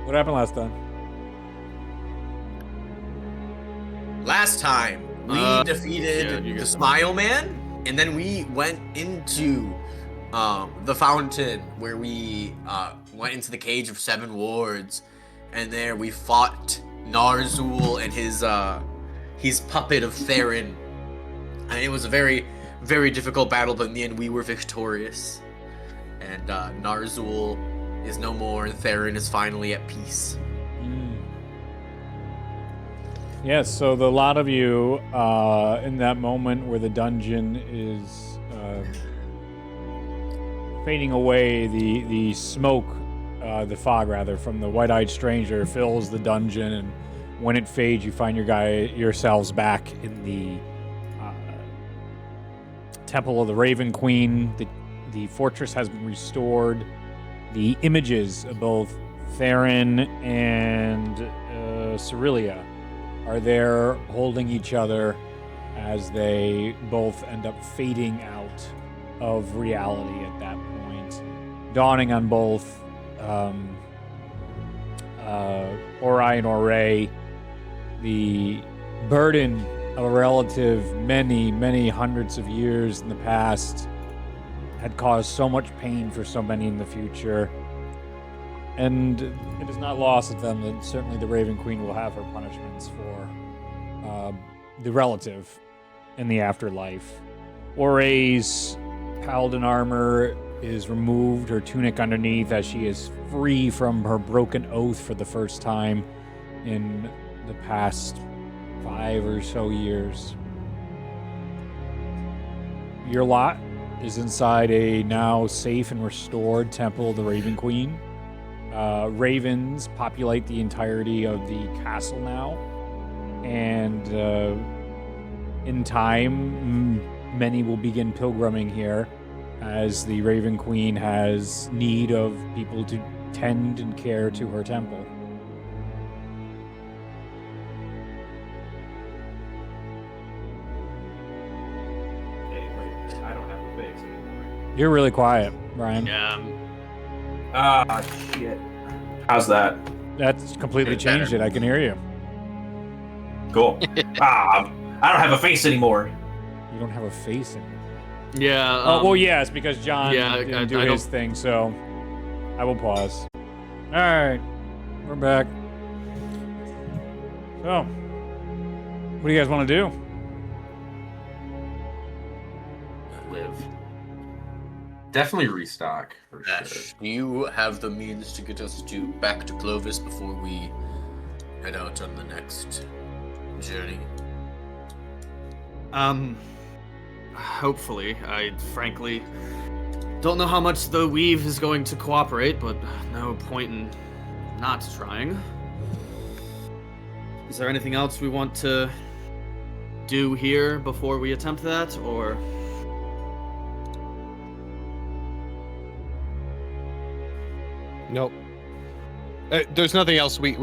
What happened last time? Last time, we defeated the Smile Man, and then we went into the fountain where we went into the Cage of Seven Wards, and there we fought Narzul and his puppet of Theron. And it was a very, very difficult battle, but in the end we were victorious. And Narzul is no more, and Theron is finally at peace. Yes, so the lot of you, in that moment where the dungeon is fading away, the smoke, the fog rather, from the white-eyed stranger fills the dungeon, and when it fades, you find yourselves back in the Temple of the Raven Queen. The fortress has been restored. The images of both Theron and Cerelia are there holding each other as they both end up fading out of reality at that point, dawning on both Ori and Oray the burden of a relative many, many hundreds of years in the past had caused so much pain for so many in the future. And it is not lost at them that certainly the Raven Queen will have her punishments for the relative in the afterlife. Oray's paladin armor is removed, her tunic underneath, as she is free from her broken oath for the first time in the past 5 or so years. Your lot is inside a now safe and restored Temple of the Raven Queen. Ravens populate the entirety of the castle now, and in time, many will begin pilgriming here as the Raven Queen has need of people to tend and care to her temple. Hey, wait, I don't have a face anymore. You're really quiet, Brian. Yeah. Shit. How's that? That's completely changed it. I can hear you. Cool. I don't have a face anymore. You don't have a face anymore. Yeah. Oh, well, yes, because John yeah, didn't do his thing, so I will pause. All right, we're back. So, what do you guys want to do? Live. Definitely restock for Ash, sure. do you have the means to get us back to Clovis before we head out on the next journey? Hopefully. I frankly don't know how much the Weave is going to cooperate, but no point in not trying. Is there anything else we want to do here before we attempt that, or? Nope. There's nothing else. We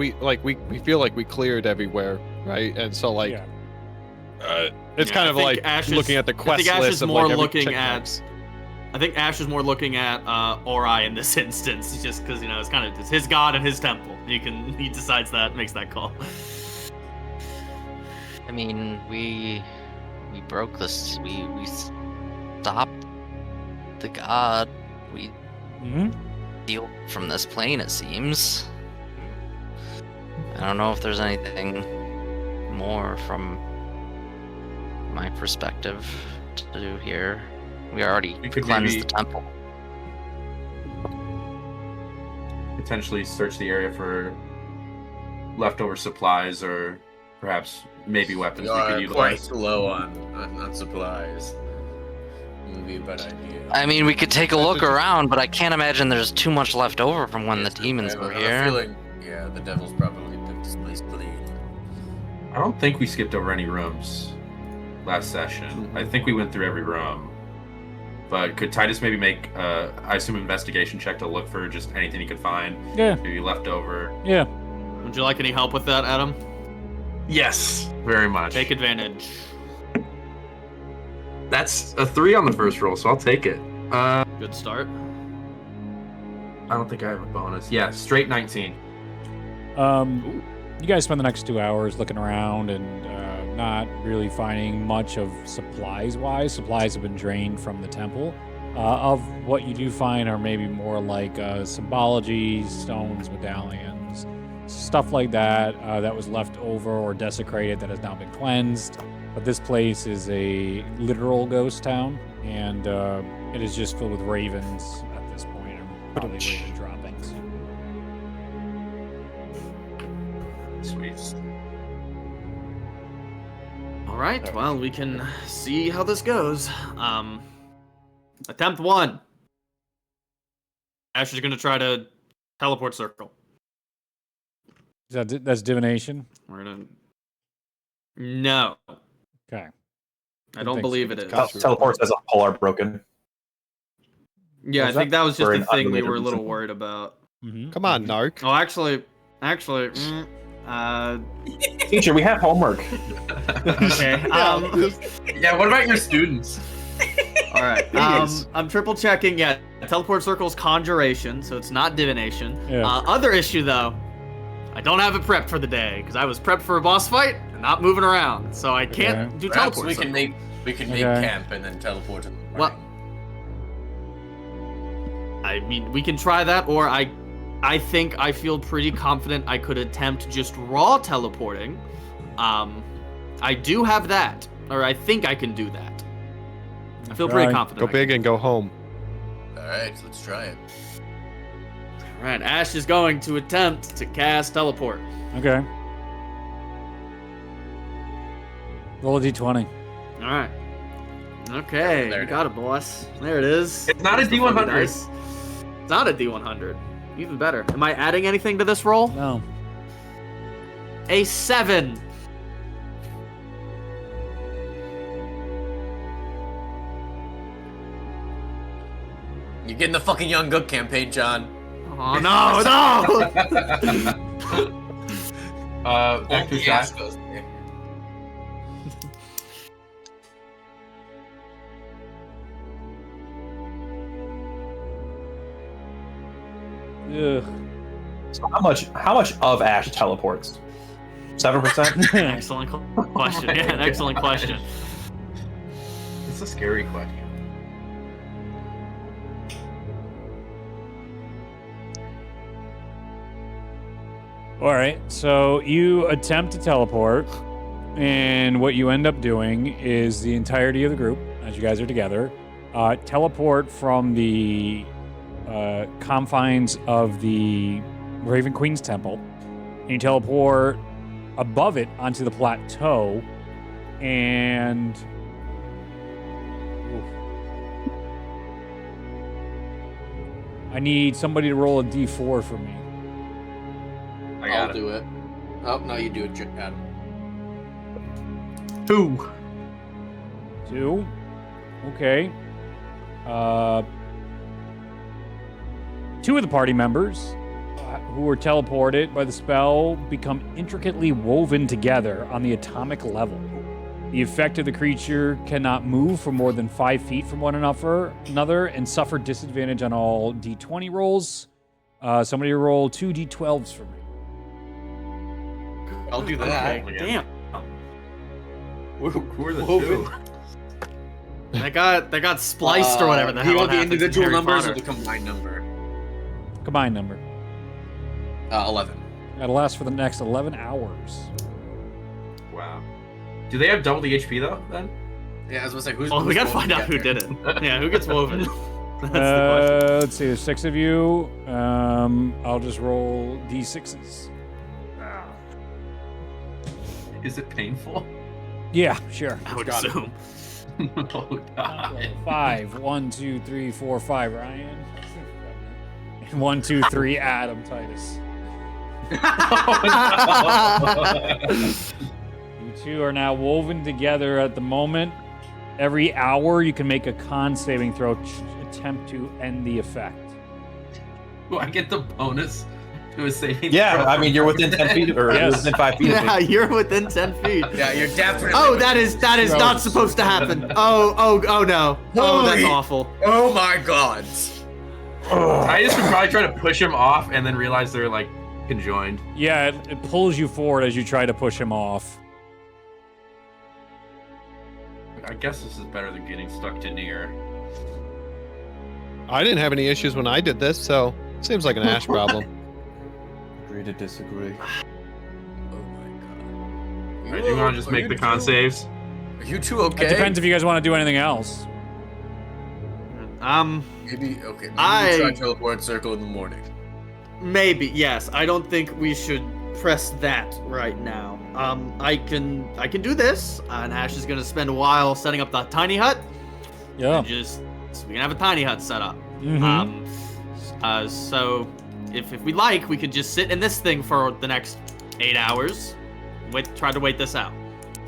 feel like we cleared everywhere, right? And so like, Yeah. it's Yeah, kind I of think like Ash looking is- at the I quest think Ash list is of more like every looking checkbox. I think Ash is more looking at Ori in this instance, just because it's his god and his temple. He decides that, makes that call. I mean, we broke this. We stopped the god. We steal from this plane. It seems. I don't know if there's anything more from my perspective to do here. We already We could cleansed maybe- the temple. Potentially search the area for leftover supplies or perhaps maybe weapons We we could are utilize. quite low on supplies. It would be a bad idea. I mean, we could take a look around, but I can't imagine there's too much left over from when the Yes, demons I were have a here. feeling, yeah, the devil's probably picked this place clean. I don't think we skipped over any rooms last session. I think we went through every room. But could Titus maybe make, I assume, investigation check to look for just anything he could find? Yeah. Maybe leftover. Yeah. Would you like any help with that, Adam? Yes, very much. Take advantage. That's a 3 on the first roll, so I'll take it. Good start. I don't think I have a bonus. Yeah, straight 19. You guys spend the next 2 hours looking around and not really finding much of supplies-wise. Supplies have been drained from the temple. Of what you do find are maybe more like symbology, stones, medallions, stuff like that that was left over or desecrated that has now been cleansed. But this place is a literal ghost town, and it is just filled with ravens at this point, and probably raven droppings. Sweet. All right, well, we can see how this goes. Attempt 1. Ash is going to try to teleport circle. That's divination? We're gonna... No. Okay. I don't believe it is. Teleport says a pole are broken. Yeah, I think that was just For the an thing we were a unrelated little reason. worried about. Come on, Narc. Oh, actually, Teacher, we have homework. okay. Yeah, what about your students? All right. I'm triple checking. Yeah, teleport circle's conjuration, so it's not divination. Yeah. Other issue though, I don't have it prepped for the day because I was prepped for a boss fight and not moving around, so I can't do Perhaps teleport. we can make camp and then teleport in the morning. Well, I mean, we can try that, or I think I feel pretty confident I could attempt just raw teleporting. I do have that, or I think I can do that. I feel pretty confident. Go big and go home. All right, let's try it. All right, Ash is going to attempt to cast teleport. Okay. Roll a d20. All right. Okay, There you it got it, boss. There it is. It's not a That's the funny D100. dice. It's not a D100. Even better. Am I adding anything to this roll? No. A 7. You're getting the fucking Young Gook campaign, John. Oh no, no! Back to Only shot. Ash goes there. Ugh. So how much of Ash teleports? 7%? Excellent question. Yeah, an excellent question. It's a scary question. All right, so you attempt to teleport, and what you end up doing is the entirety of the group, as you guys are together, teleport from the confines of the Raven Queen's temple, and you teleport above it onto the plateau, and I need somebody to roll a d4 for me. I'll do it. Oh, no, you do it, Adam. 2. 2. Okay. 2 of the party members who were teleported by the spell become intricately woven together on the atomic level. The effect of the creature cannot move for more than 5 feet from one another and suffer disadvantage on all d20 rolls. Somebody roll 2 d12s for me. I'll do that. Okay, damn. Who are the Woven. two? That got spliced or whatever the Do you hell want the happened to individual Harry numbers Potter. or the combined number? Combined number. 11. That'll last for the next 11 hours. Wow. Do they have double the HP though? Then? Yeah, I was gonna say, who's Well, we who's gotta going find out who together? did it. Yeah, who gets woven? That's the question. Let's see, there's 6 of you. I'll just roll d6s. Is it painful? Yeah, sure. I would Got it. assume. Oh god. 5. 1, 2, 3, 4, 5. Ryan. And 1, 2, 3. Adam Titus. You two are now woven together at the moment. Every hour, you can make a con saving throw attempt to end the effect. Do I get the bonus to a saving Yeah, throw? I mean, you're within 10 feet, or Yes. within 5 feet of Yeah, me. you're within 10 feet. Yeah, you're definitely. Oh, that is not supposed to happen. Oh no. Oh, that's Holy- awful. Oh my god. I just would probably try to push him off and then realize they're like conjoined. Yeah, it pulls you forward as you try to push him off. I guess this is better than getting stuck to near. I didn't have any issues when I did this, so seems like an Ash problem. Agree to disagree. Oh my god. Alright, do you want to just make the con saves? Are you two okay? It depends if you guys want to do anything else. Maybe okay. Maybe we try teleport circle in the morning. Maybe, yes. I don't think we should press that right now. I can do this, and Ash is gonna spend a while setting up the tiny hut. Yeah. And so we can have a tiny hut set up. Mhm. So if we like, we could just sit in this thing for the next 8 hours. Try to wait this out.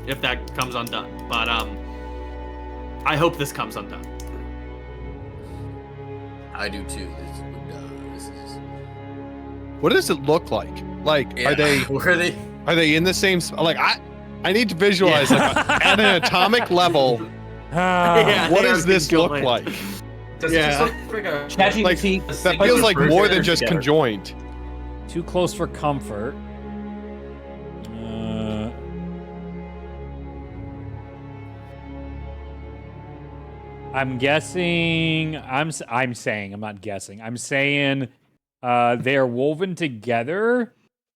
If that comes undone. But I hope this comes undone. I do too. This is. What does it look like? Like, Yeah. are they in the same? Like, I need to visualize like at an atomic level. Yeah, What they does are this look conjoined. like? Does it just look like a ChatGPT. That feels like more than just together. conjoined. Too close for comfort. I'm guessing. I'm saying. I'm not guessing. I'm saying. They are woven together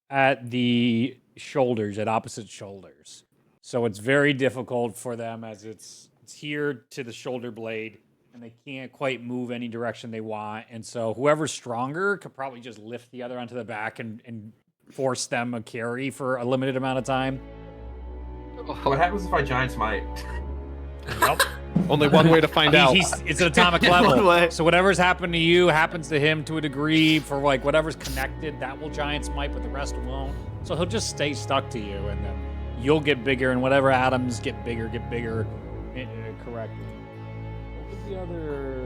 at the shoulders, at opposite shoulders. So it's very difficult for them as it's here to the shoulder blade, and they can't quite move any direction they want. And so whoever's stronger could probably just lift the other onto the back and force them a carry for a limited amount of time. What happens if I giant smite? Nope. Only one way to find out. It's an atomic level. So whatever's happened to you happens to him to a degree. For like whatever's connected, that will giant smite, but the rest won't. So he'll just stay stuck to you, and then you'll get bigger, and whatever atoms get bigger. Correct. What was the other?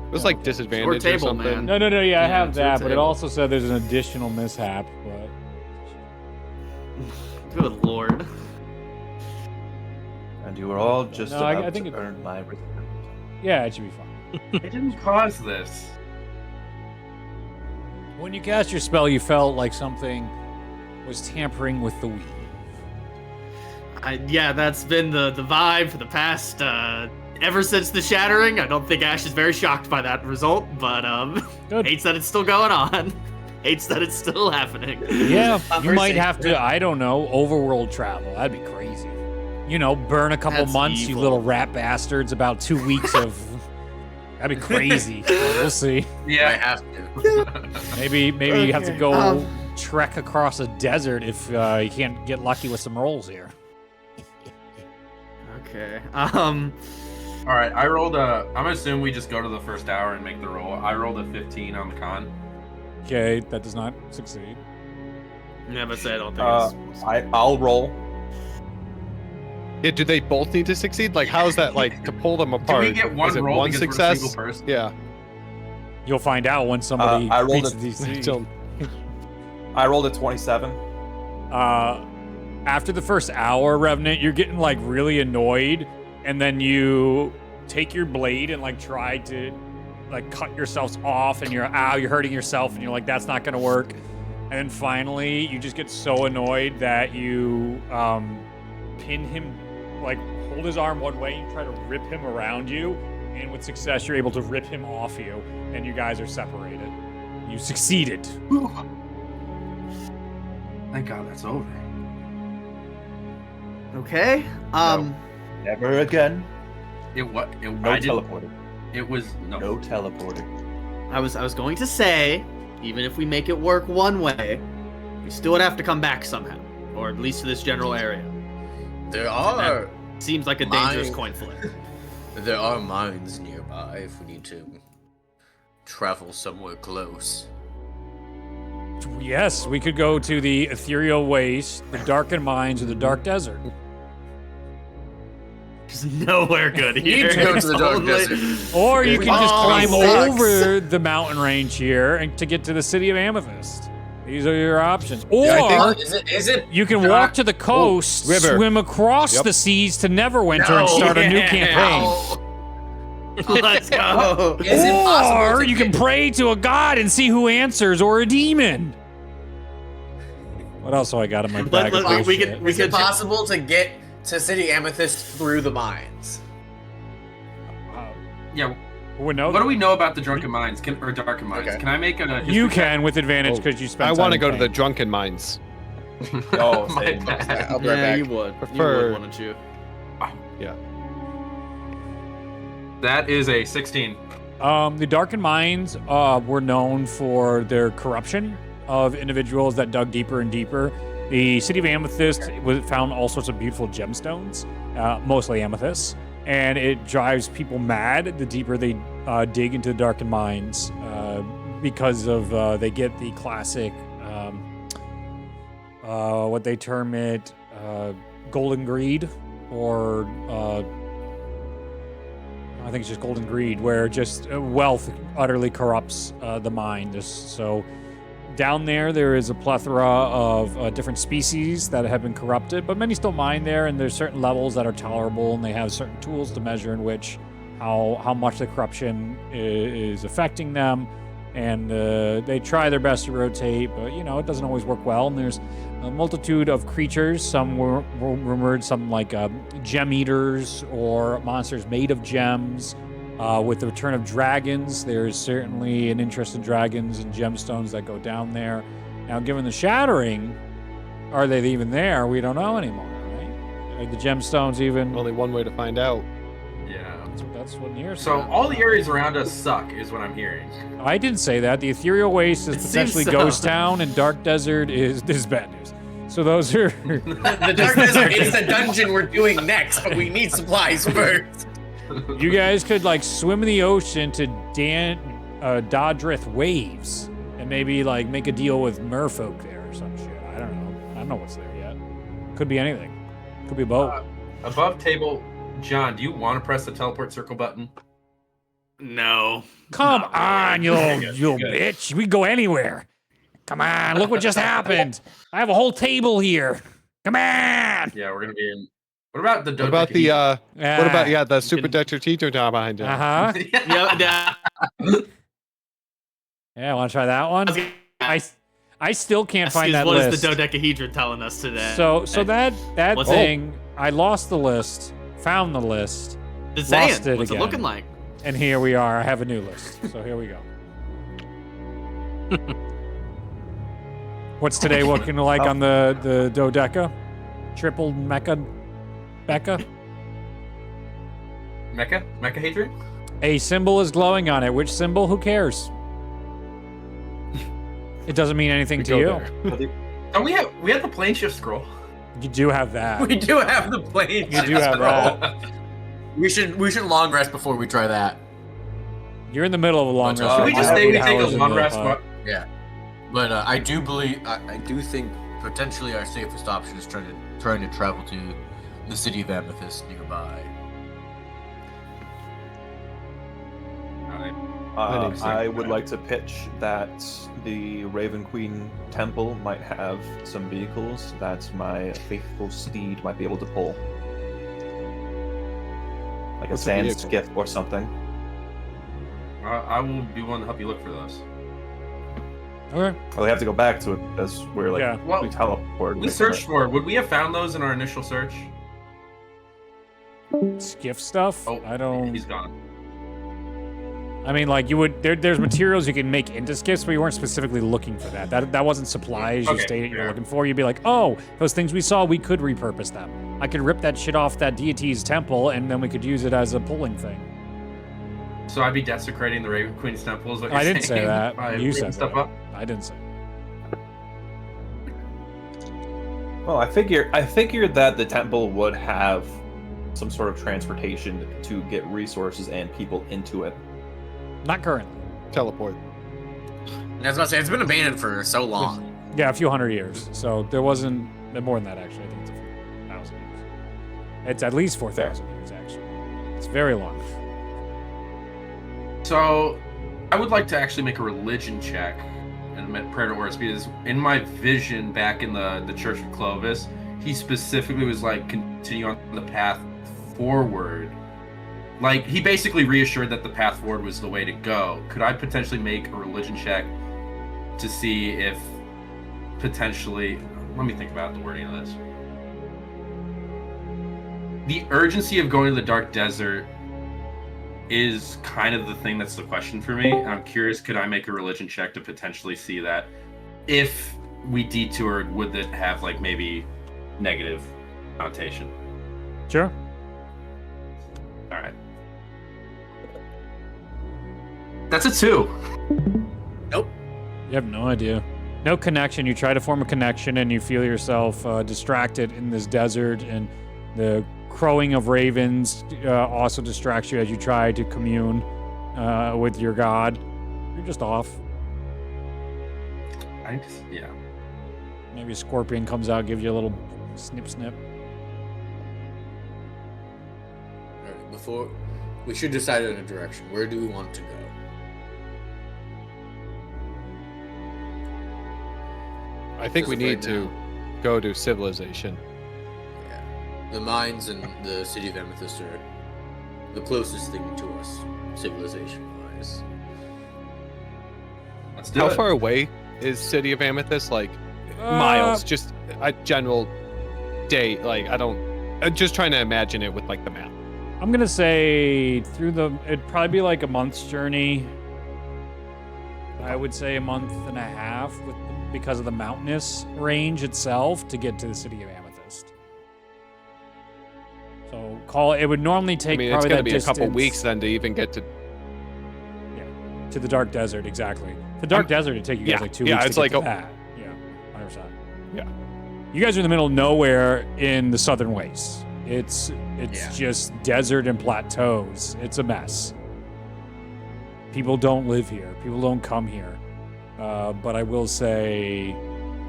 It was like disadvantage or table, something. man. No. Yeah, I have it's your that, but it table. also said there's an additional mishap. But Good lord. And you were all just No, I about think to it- earn my respect. yeah, it should be fine. I didn't cause this. When you cast your spell, you felt like something was tampering with the weave. Yeah, that's been the vibe for the past ever since the shattering. I don't think Ash is very shocked by that result, but Good. hates that it's still going on. Hates that it's still happening. Yeah, you might Conversation. have to, I don't know, overworld travel. That'd be crazy. You know, burn a couple That's months, you evil. little rat bastards, about 2 weeks of... That'd be crazy. We'll see. I have to. Maybe you have to Okay, go trek across a desert if you can't get lucky with some rolls here. Okay. All right, I rolled a. I'm assuming we just go to the first hour and make the roll. I rolled a 15 on the con. Okay, that does not succeed. Never say I don't think it's. I'll roll. Yeah, do they both need to succeed? Like, how is that like to pull them Do apart? we get one is it roll one because we're a success? single person? Yeah. You'll find out when somebody I rolled beats a- the DC. Till- I rolled a 27. After the first hour, Revenant, you're getting like really annoyed, and then you take your blade and like try to like cut yourselves off, and you're hurting yourself, and you're like, that's not gonna work. And then finally, you just get so annoyed that you pin him, like hold his arm one way, and try to rip him around you, and with success, you're able to rip him off you, and you guys are separated. You succeeded. Thank God that's over. Okay. Never again. It what? No I didn't. teleporter. It was no. No teleporter. I was going to say, even if we make it work one way, we still would have to come back somehow, or at least to this general area. There are Seems like a dangerous Mine- coin flip. there are mines nearby if we need to travel somewhere close. Yes, we could go to the ethereal waste, the darkened mines, or the dark desert. There's nowhere good You here. need to go to It's the dark only- desert. Or you can just Oh, climb sucks. over the mountain range here and to get to the city of Amethyst. These are your options. Or Yeah, I Is it? you can walk to the coast, river. swim across Yep. the seas to Neverwinter, and start a new campaign. Let's go. Is it possible Or to you can get- pray to a god and see who answers, or a demon. What else do I got in my bag? of we bullshit? can- Is it possible to get to City Amethyst through the mines? Yeah. Well, no, What do we know about the Drunken Mines or Darkened Mines? Okay. Can I make a? history you check? can with advantage because you spent. I want to time go to the paying. drunken mines. Oh, My same. bad. I'll be right Yeah, back. you would. Prefer- You would, wouldn't you? That is a 16. The Darkened Mines were known for their corruption of individuals that dug deeper and deeper. The city of Amethyst found all sorts of beautiful gemstones, mostly amethyst, and it drives people mad the deeper they dig into the Darkened Mines because of they get the classic, what they term it, golden greed, or I think it's just golden greed, where just wealth utterly corrupts the mine. So down there is a plethora of different species that have been corrupted, but many still mine there, and there's certain levels that are tolerable, and they have certain tools to measure in which how much the corruption is affecting them. And they try their best to rotate, but it doesn't always work well. And there's a multitude of creatures. Some were rumored, some like gem eaters or monsters made of gems. With the return of dragons, there's certainly an interest in dragons and gemstones that go down there. Now, given the shattering, are they even there? We don't know anymore, right? Are the gemstones even? Only one way to find out. Yeah. That's what near. So all the areas around us suck, is what I'm hearing. I didn't say that. The Ethereal Waste is It seems potentially so. Ghost Town, and Dark Desert is bad news. So those are. The Dark Desert is the dungeon we're doing next, but we need supplies first. You guys could swim in the ocean to Dodrith waves, and maybe make a deal with merfolk there or some shit. I don't know. I don't know what's there yet. Could be anything. Could be a boat. Above table, John, do you want to press the teleport circle button? No. Come on, you little Good. bitch. We can go anywhere. Come on, look what just happened. I have a whole table here. Come on. Yeah, we're gonna be in. What about the? What about the what about Yeah. the super Dutcher teacher down behind you? Uh-huh. Yeah. Yeah, want to try that one? I still can't find that What list. is the dodecahedron telling us today? So that What's thing, I lost the list, found the list, the lost Zayn, it what's again. it looking like? and here we are. I have a new list. So here we go. What's today looking like on the dodeca? Triple mecha Becca? Mecha hatred? A symbol is glowing on it. Which symbol? Who cares? It doesn't mean anything to you. Oh, we have the plane shift scroll. You do have that. We do have the plane. You do have that. We should long rest before we try that. You're in the middle of a long rest. Should we just You're say we 8 take a hours long into the rest? pod. Yeah, but I do believe I do think potentially our safest option is trying to travel to the city of Amethyst nearby. I would like to pitch that the Raven Queen Temple might have some vehicles that my faithful steed might be able to pull. Like What's a a sand vehicle? skiff or something. I will be one to help you look for those. Okay. Well, we have to go back to it as we're like Yeah. Well, we teleport. we searched for it. Would we have found those in our initial search? Skiff stuff? Oh, I don't. He's gone. I mean, like you would. There's materials you can make into skiffs, but you weren't specifically looking for that. That wasn't supplies you Okay, stated you're fair. looking for. You'd be like, oh, those things we saw, we could repurpose them. I could rip that shit off that deity's temple, and then we could use it as a pulling thing. So I'd be desecrating the Raven Queen's temple. Is what you're I didn't say saying, that. by You ripping said stuff that. up? I didn't say. Well, I figured that the temple would have some sort of transportation to get resources and people into it. Not currently. Teleport. And I was about to say it's been abandoned for so long. Yeah, a few hundred years. So there wasn't more than that actually. I think it's a few thousand years. It's at least 4,000 years actually. It's very long. So, I would like to actually make a religion check and prayer to Horus, because in my vision back in the Church of Clovis, he specifically was like continue on the path forward like he basically reassured that the path forward was the way to go. Could I potentially make a religion check to see if potentially? Let me think about the wording of this. The urgency of going to the dark desert is kind of the thing that's the question for me. I'm curious, could I make a religion check to potentially see that if we detoured, would it have like maybe negative connotation? Sure. All right. That's a 2. Nope. You have no idea. No connection. You try to form a connection and you feel yourself distracted in this desert, and the crowing of ravens also distracts you as you try to commune with your god. You're just off. Yeah. Maybe a scorpion comes out, gives you a little snip. Alright, before we should decide on a direction. Where do we want to go? I think we Just right need to go to civilization. Yeah. The mines and the city of Amethyst are the closest thing to us, civilization-wise. Let's do How it. far away is City of Amethyst? Like miles? Just a general day. Like I'm just trying to imagine it with like the map. I'm gonna say it'd probably be like a month's journey. I would say a month and a half because of the mountainous range itself to get to the city of Amethyst. So it would normally take I mean, probably it's gonna that be a couple distance weeks then to even get to. to the dark desert, exactly. The dark desert would take you guys like 2 weeks it's to like get to that. Yeah, 100%. Yeah. You guys are in the middle of nowhere in the southern wastes. It's just desert and plateaus. It's a mess. People don't live here. People don't come here. But I will say,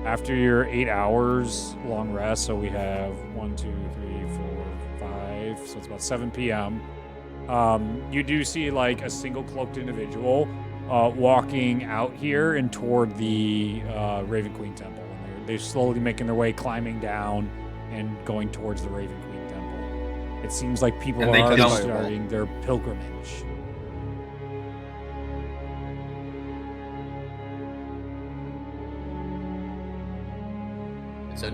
after your 8 hours long rest, so we have 1, 2, 3, 4, 5, so it's about 7 p.m. You do see like a single cloaked individual walking out here and toward the Raven Queen Temple. And they're slowly making their way, climbing down and going towards the Raven Queen Temple. It seems like people And are they already don't- starting their pilgrimage. So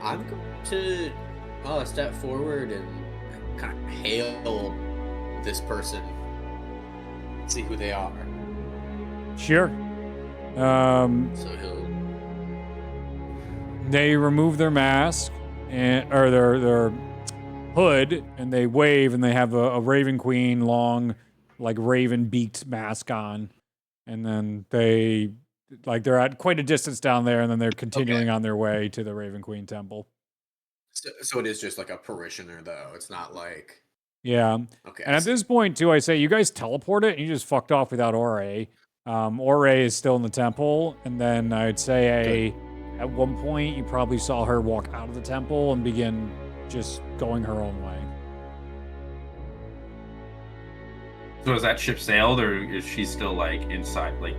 I'm going to step forward and kind of hail this person, see who they are. Sure. So he'll. They remove their mask or their hood, and they wave, and they have a Raven Queen long, like raven beaked mask on, and then they're at quite a distance down there, and then they're continuing on their way to the Raven Queen Temple. So it is just like a parishioner, though. It's not like. Yeah. Okay. And at this point, too, I say you guys teleported, and you just fucked off without Ore. Ore is still in the temple, and then I'd say at one point you probably saw her walk out of the temple and begin just going her own way. So has that ship sailed, or is she still like inside? Like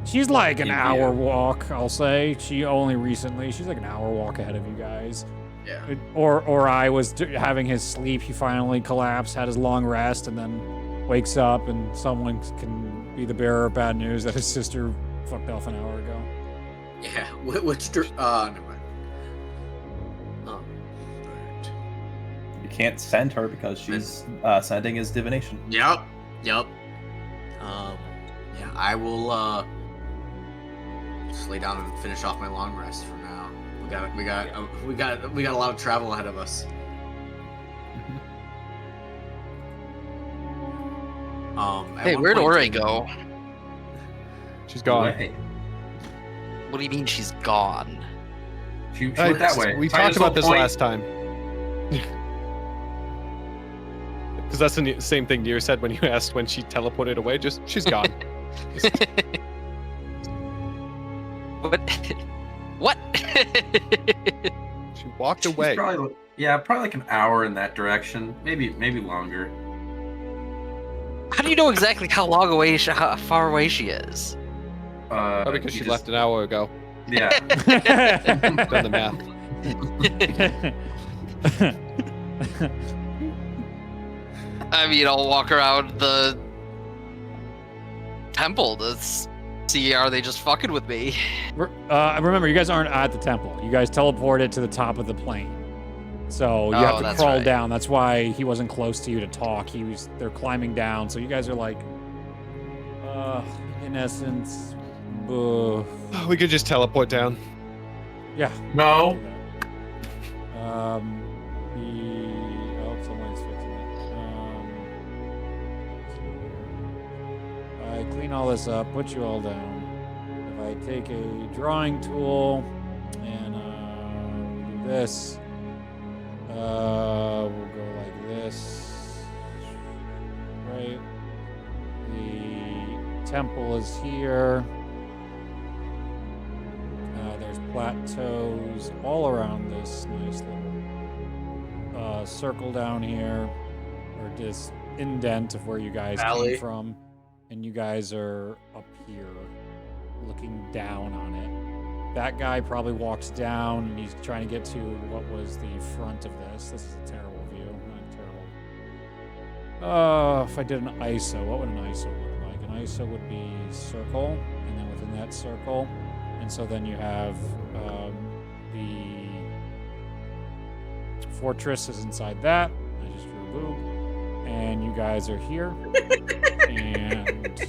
She's like an in hour view? walk, I'll say. She's like an hour walk ahead of you guys. Yeah. Or I was having his sleep. He finally collapsed, had his long rest, and then wakes up, and someone can be the bearer of bad news that his sister fucked off an hour ago. Yeah. Never mind. Alright. You can't send her because she's sending his divination. Yep. Yeah, I will just lay down and finish off my long rest for now. We got a lot of travel ahead of us. Hey, where'd Ore go? She's gone. Away. What do you mean she's gone? She went that way. We Titus talked about will this point- last time. Because that's the same thing Nier said when you asked when she teleported away. Just she's gone. What? What? She walked She's away. probably like an hour in that direction, maybe longer. How do you know exactly how far away she is? Oh, because you she just- left an hour ago. Yeah. Done the math. I mean, I'll walk around the temple to see, are they just fucking with me? Remember, you guys aren't at the temple. You guys teleported to the top of the plane. So you have to that's crawl right. down. That's why he wasn't close to you to talk. They're climbing down. So you guys are like, in essence, We could just teleport down. yeah. No. Someone's fixing it. I clean all this up, put you all down. If I take a drawing tool and do this, we'll go like this, right? The temple is here. There's plateaus all around this nice little circle down here, or this indent of where you guys Valley. came from, and you guys are up here looking down on it. That guy probably walks down and he's trying to get to what was the front of this. This is a terrible view. Not terrible. If I did an ISO, what would an ISO look like? An ISO would be circle, and then within that circle, and so then you have the fortress is inside that. I just drew a boob. And you guys are here. And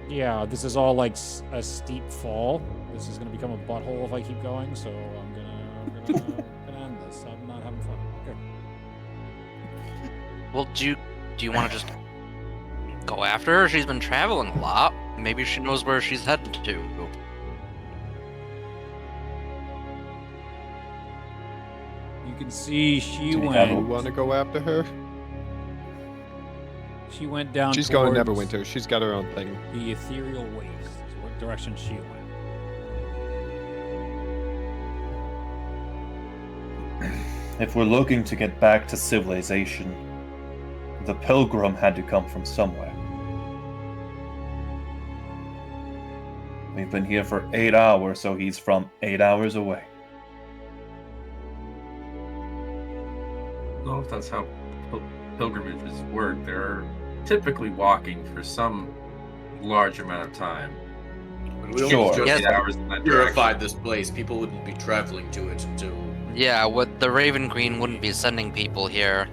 yeah, this is all like a steep fall. This is gonna become a butthole if I keep going, so I'm gonna end this. I'm not having fun. Okay. Well, do you want to just go after her? She's been traveling a lot. Maybe she knows where she's headed to. You can see she Do we You went. want to go after her? She went down. She's going towards Neverwinter. She's got her own thing. The ethereal waste is what direction she went. If we're looking to get back to civilization, the pilgrim had to come from somewhere. We've been here for 8 hours, so he's from 8 hours away. I don't know if that's how pilgrimages work. They're typically walking for some large amount of time. When we Sure. just Yes. 8 hours in that purified direction. this place, people wouldn't be traveling to it until. Yeah, what the Raven Queen wouldn't be sending people here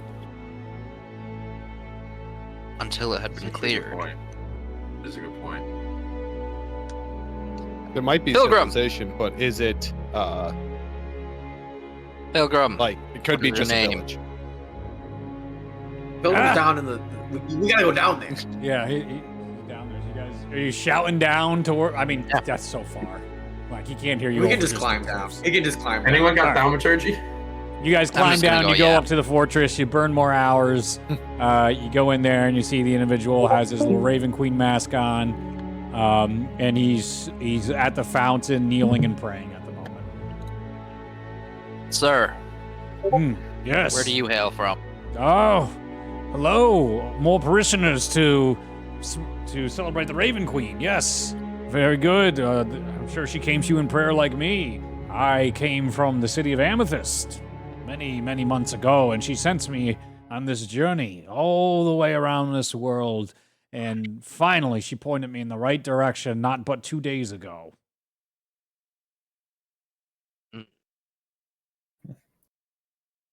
until it had been cleared. That's a good point. There might be Pilgrim. civilization, but is it Pilgrim. like it could What be is just your a name? village? Pilgrim's Ah! down in the. We gotta go down there. Yeah, he's down there. You guys, are you shouting down to where? I mean, Yeah. that's so far. Like he can't hear you. We over can just the climb down. cliffs. We can just climb down. Anyone got Alright. thaumaturgy? You guys climb just gonna down. go, You go yeah. up to the fortress. You burn more hours. You go in there and you see the individual has his little Raven Queen mask on, and he's at the fountain, kneeling and praying at the moment. Sir, Yes. where do you hail from? Oh, hello. More parishioners to celebrate the Raven Queen. Yes, very good. I'm sure she came to you in prayer like me. I came from the city of Amethyst many, many months ago, and she sent me on this journey all the way around this world. And finally, she pointed me in the right direction not but 2 days ago.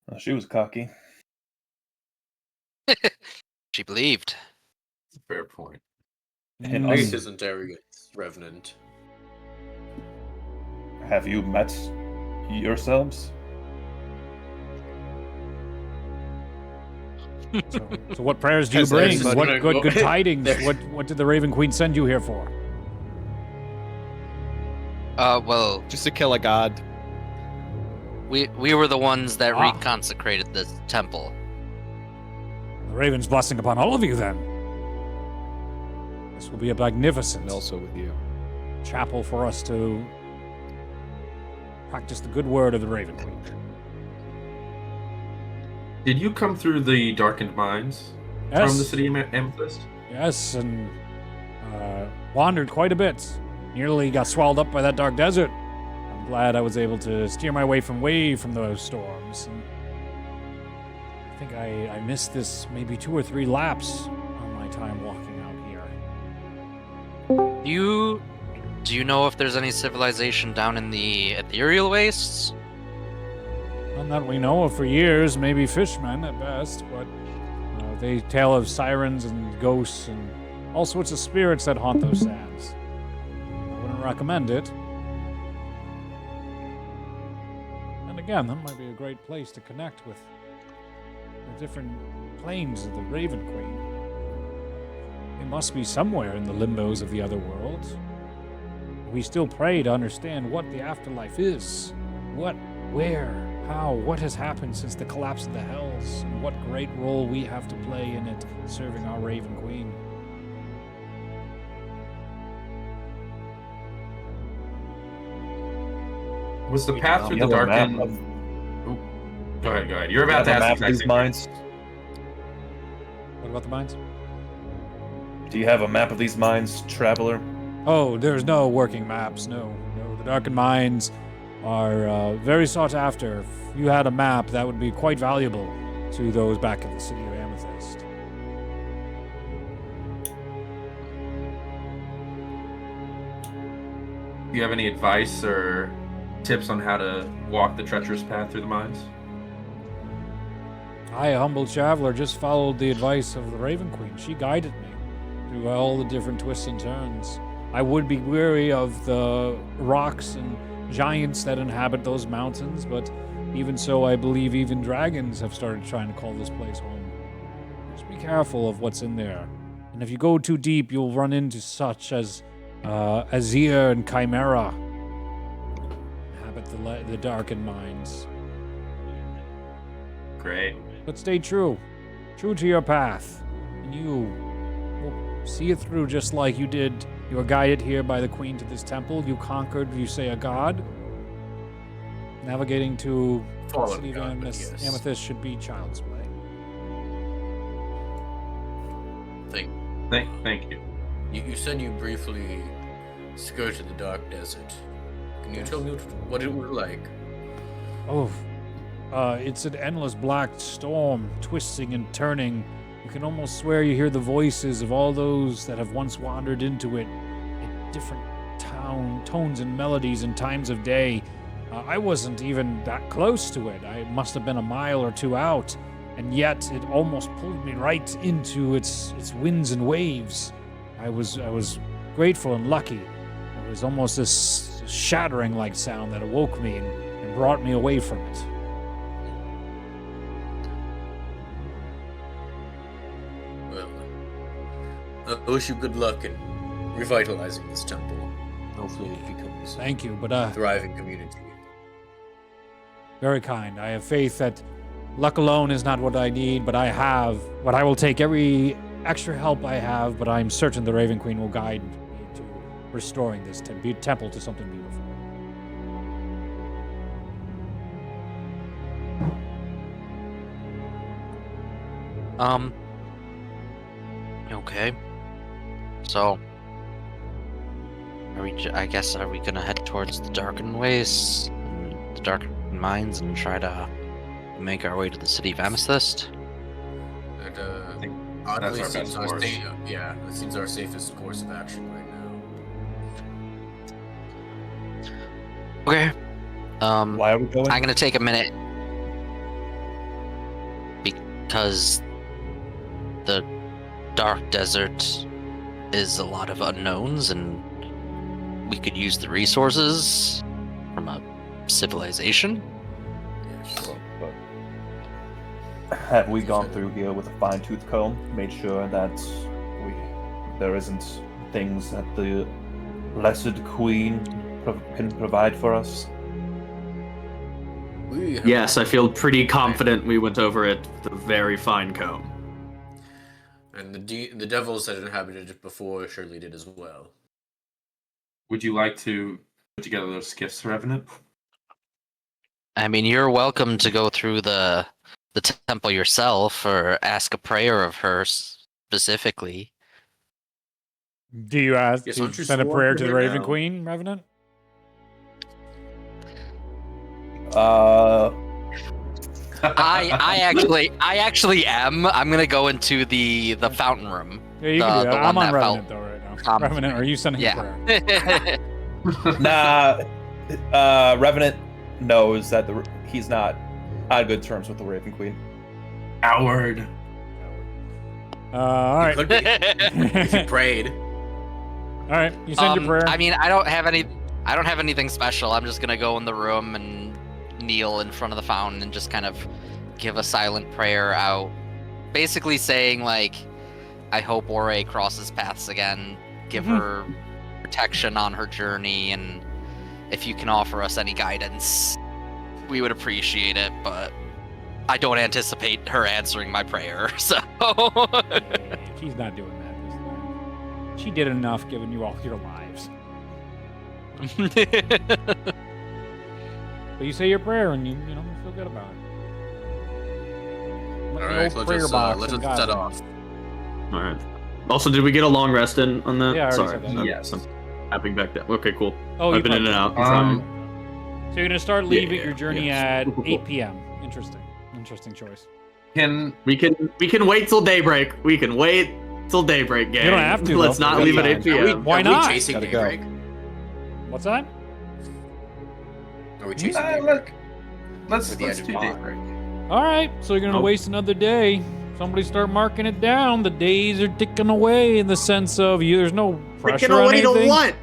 Well, she was cocky. She believed. That's a fair point. And Faith isn't arrogance, Revenant. have you met yourselves? So what prayers do you Has bring? everybody- What good There- tidings? What did the Raven Queen send you here for? Well, Just to kill a god. we were the ones that Ah. reconsecrated this temple. The Raven's blessing upon all of you, then. This will be a magnificent And also with you. chapel for us to practice the good word of the Raven Queen. Did you come through the darkened mines Yes, from the city of Amethyst? yes, and wandered quite a bit. Nearly got swallowed up by that dark desert. glad I was able to steer my way from those storms. And I think I missed this maybe 2 or 3 laps on my time walking out here. Do you know if there's any civilization down in the ethereal wastes? None that we know of for years, maybe fishmen at best, but they tell of sirens and ghosts and all sorts of spirits that haunt those sands. I wouldn't recommend it. And again, that might be a great place to connect with the different planes of the Raven Queen. It must be somewhere in the limbos of the other world. We still pray to understand what the afterlife is. What, where, how, what has happened since the collapse of the Hells, and what great role we have to play in it, serving our Raven Queen. Was the path through the darkened... Go ahead. You're about to ask the these mines. What about the mines? Do you have a map of these mines, traveler? Oh, there's no working maps, no. The darkened mines are very sought after. If you had a map, that would be quite valuable to those back in the city of Amethyst. Do you have any advice or tips on how to walk the treacherous path through the mines? I, a humble traveler, just followed the advice of the Raven Queen. She guided me through all the different twists and turns. I would be weary of the rocks and giants that inhabit those mountains, but even so, I believe even dragons have started trying to call this place home. Just be careful of what's in there. And if you go too deep, you'll run into such as Azir and Chimera inhabit the darkened mines. Great. But stay true to your path, and you will see it through just like you did. You were guided here by the Queen to this temple. You conquered, you say, a god. Navigating to the city of Amethyst should be child's play. Thank you. You said you briefly skirted the dark desert. Can you tell me what it was like? Oh, it's an endless black storm, twisting and turning. You can almost swear you hear the voices of all those that have once wandered into it in different tones and melodies and times of day. I wasn't even that close to it. I must have been a mile or 2 out, and yet it almost pulled me right into its winds and waves. I was grateful and lucky. It was almost this shattering-like sound that awoke me and brought me away from it. I wish you good luck in revitalizing this temple. Hopefully it becomes Thank you, but a thriving community. Very kind. I have faith that luck alone is not what I need, but I will take every extra help I have, but I'm certain the Raven Queen will guide me to restoring this temple to something beautiful. Okay. So, are we gonna head towards the darkened wastes, the darkened mines, and try to make our way to the city of Amethyst? Oddly, that's our best course. That seems our safest course of action right now. Okay. Why are we going? I'm gonna take a minute because the dark desert is a lot of unknowns, and we could use the resources from a civilization. Sure, but have we gone through here with a fine-tooth comb, made sure that there isn't things that the Blessed Queen can provide for us? Yes, I feel pretty confident we went over it with a very fine comb. And the devils that inhabited it before surely did as well. Would you like to put together those skiffs, Revenant? I mean, you're welcome to go through the temple yourself or ask a prayer of her specifically. Do you ask Yes, to aren't you send a sworn prayer to to the her Raven now? Queen, Revenant? I actually am. I'm gonna go into the fountain room. Yeah, you can do that. The I'm one on that Revenant though right now. Revenant, are you sending a prayer? Nah, Revenant knows that he's not on good terms with the Raven Queen. Howard. All right. Could be. If you prayed. All right, you send your prayer. I mean, I don't have anything special. I'm just gonna go in the room and kneel in front of the fountain and just kind of give a silent prayer out, basically saying like, I hope Ore crosses paths again. Give her protection on her journey, and if you can offer us any guidance, we would appreciate it. But I don't anticipate her answering my prayer, so. She's not doing that this time. She did enough giving you all your lives. But you say your prayer and you feel good about it. All right, so let's just set off. All right. Also, did we get a long rest in on that? Yeah, I already Sorry. said that. Yes. I'm tapping back down. Okay, cool. Oh, I've been in and out. So you're gonna start leaving your journey at Cool. 8 p.m. Interesting choice. We can wait till daybreak. We can wait till daybreak, gang. You don't have to, Let's though. not leave at 8 p.m. Why Are not? we chasing Gotta go. daybreak? What's that? Are we chasing daybreak? Let's At the end do of dawn. daybreak. All right, so you're gonna Nope. waste another day. Somebody start marking it down. The days are ticking away in the sense of you. There's no pressure on away to anything. what?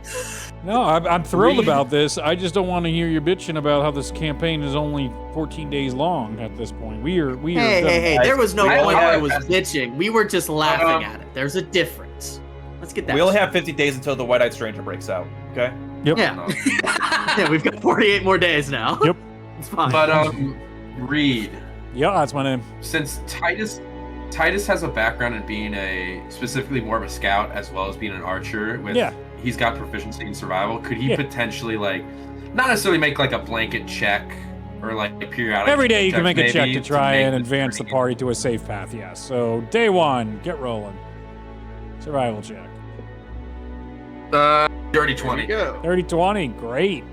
No, I'm thrilled Read. about this. I just don't want to hear you bitching about how this campaign is only 14 days long at this point. We are. Hey, there was no I point only I have- was bitching. We were just laughing at it. There's a difference. Let's get that. We only have 50 days until the White-Eyed Stranger breaks out. Okay. Yep. Yeah. Yeah, we've got 48 more days now. Yep. It's fine. But Reed, Yeah, that's my name. since Titus has a background in being specifically more of a scout as well as being an archer with he's got proficiency in survival, could he potentially like not necessarily make like a blanket check or like a periodic Every day you can make a check maybe to try make and the advance the journey? party to a safe path. Yes. So day 1, get rolling. Survival check. Dirty 20. 30-20, great.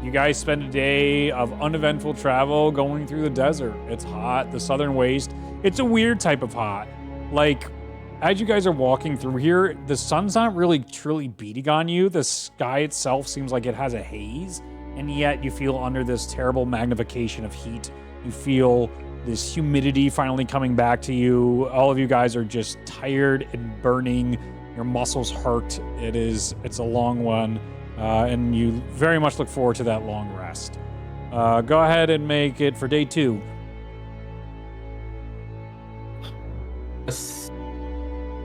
You guys spend a day of uneventful travel going through the desert. It's hot, the southern waste. It's a weird type of hot. Like, as you guys are walking through here, the sun's not really truly beating on you. The sky itself seems like it has a haze, and yet you feel under this terrible magnification of heat. You feel this humidity finally coming back to you. All of you guys are just tired and burning. Your muscles hurt. It's a long one. And you very much look forward to that long rest. Go ahead and make it for day 2.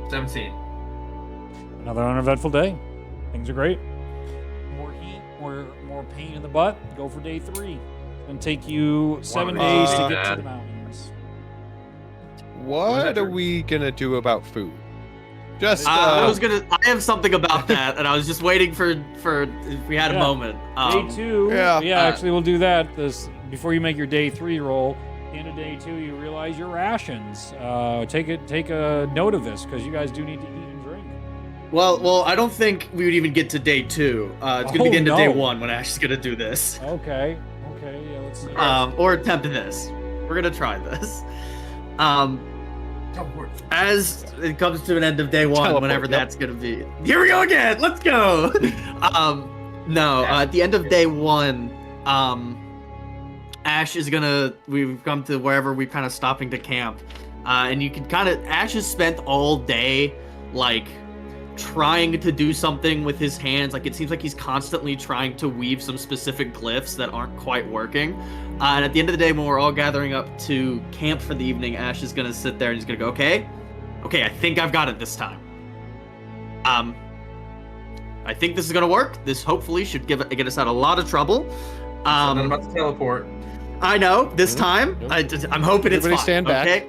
17. Another uneventful day. Things are great. More heat, more pain in the butt. Go for day 3. It's gonna take you 7 days to get to the mountains. What are we gonna do about food? Just I have something about that, and I was just waiting for if we had a moment. Day 2. yeah. Actually, we'll do that. Before you make your day 3 roll. At the end of day 2, you realize your rations. Take a note of this because you guys do need to eat and drink. Well, I don't think we would even get to day 2. It's gonna be the end of day 1 when Ash is gonna do this. Okay. Yeah. Let's see. Or attempt this. We're gonna try this. As it comes to an end of day 1, Teleport, whenever yep. that's gonna be. Here we go again. Let's go. At the end of day 1, Ash is gonna. We've come to wherever we're kind of stopping to camp, and you can kind of. Ash has spent all day, like, trying to do something with his hands. Like, it seems like he's constantly trying to weave some specific glyphs that aren't quite working. And at the end of the day, when we're all gathering up to camp for the evening, Ash is gonna sit there and he's gonna go, okay, I think I've got it this time. I think this is gonna work. This hopefully should get us out of a lot of trouble. I'm about to teleport. I know this time. I'm hoping it's Everybody fine. stand back. Okay?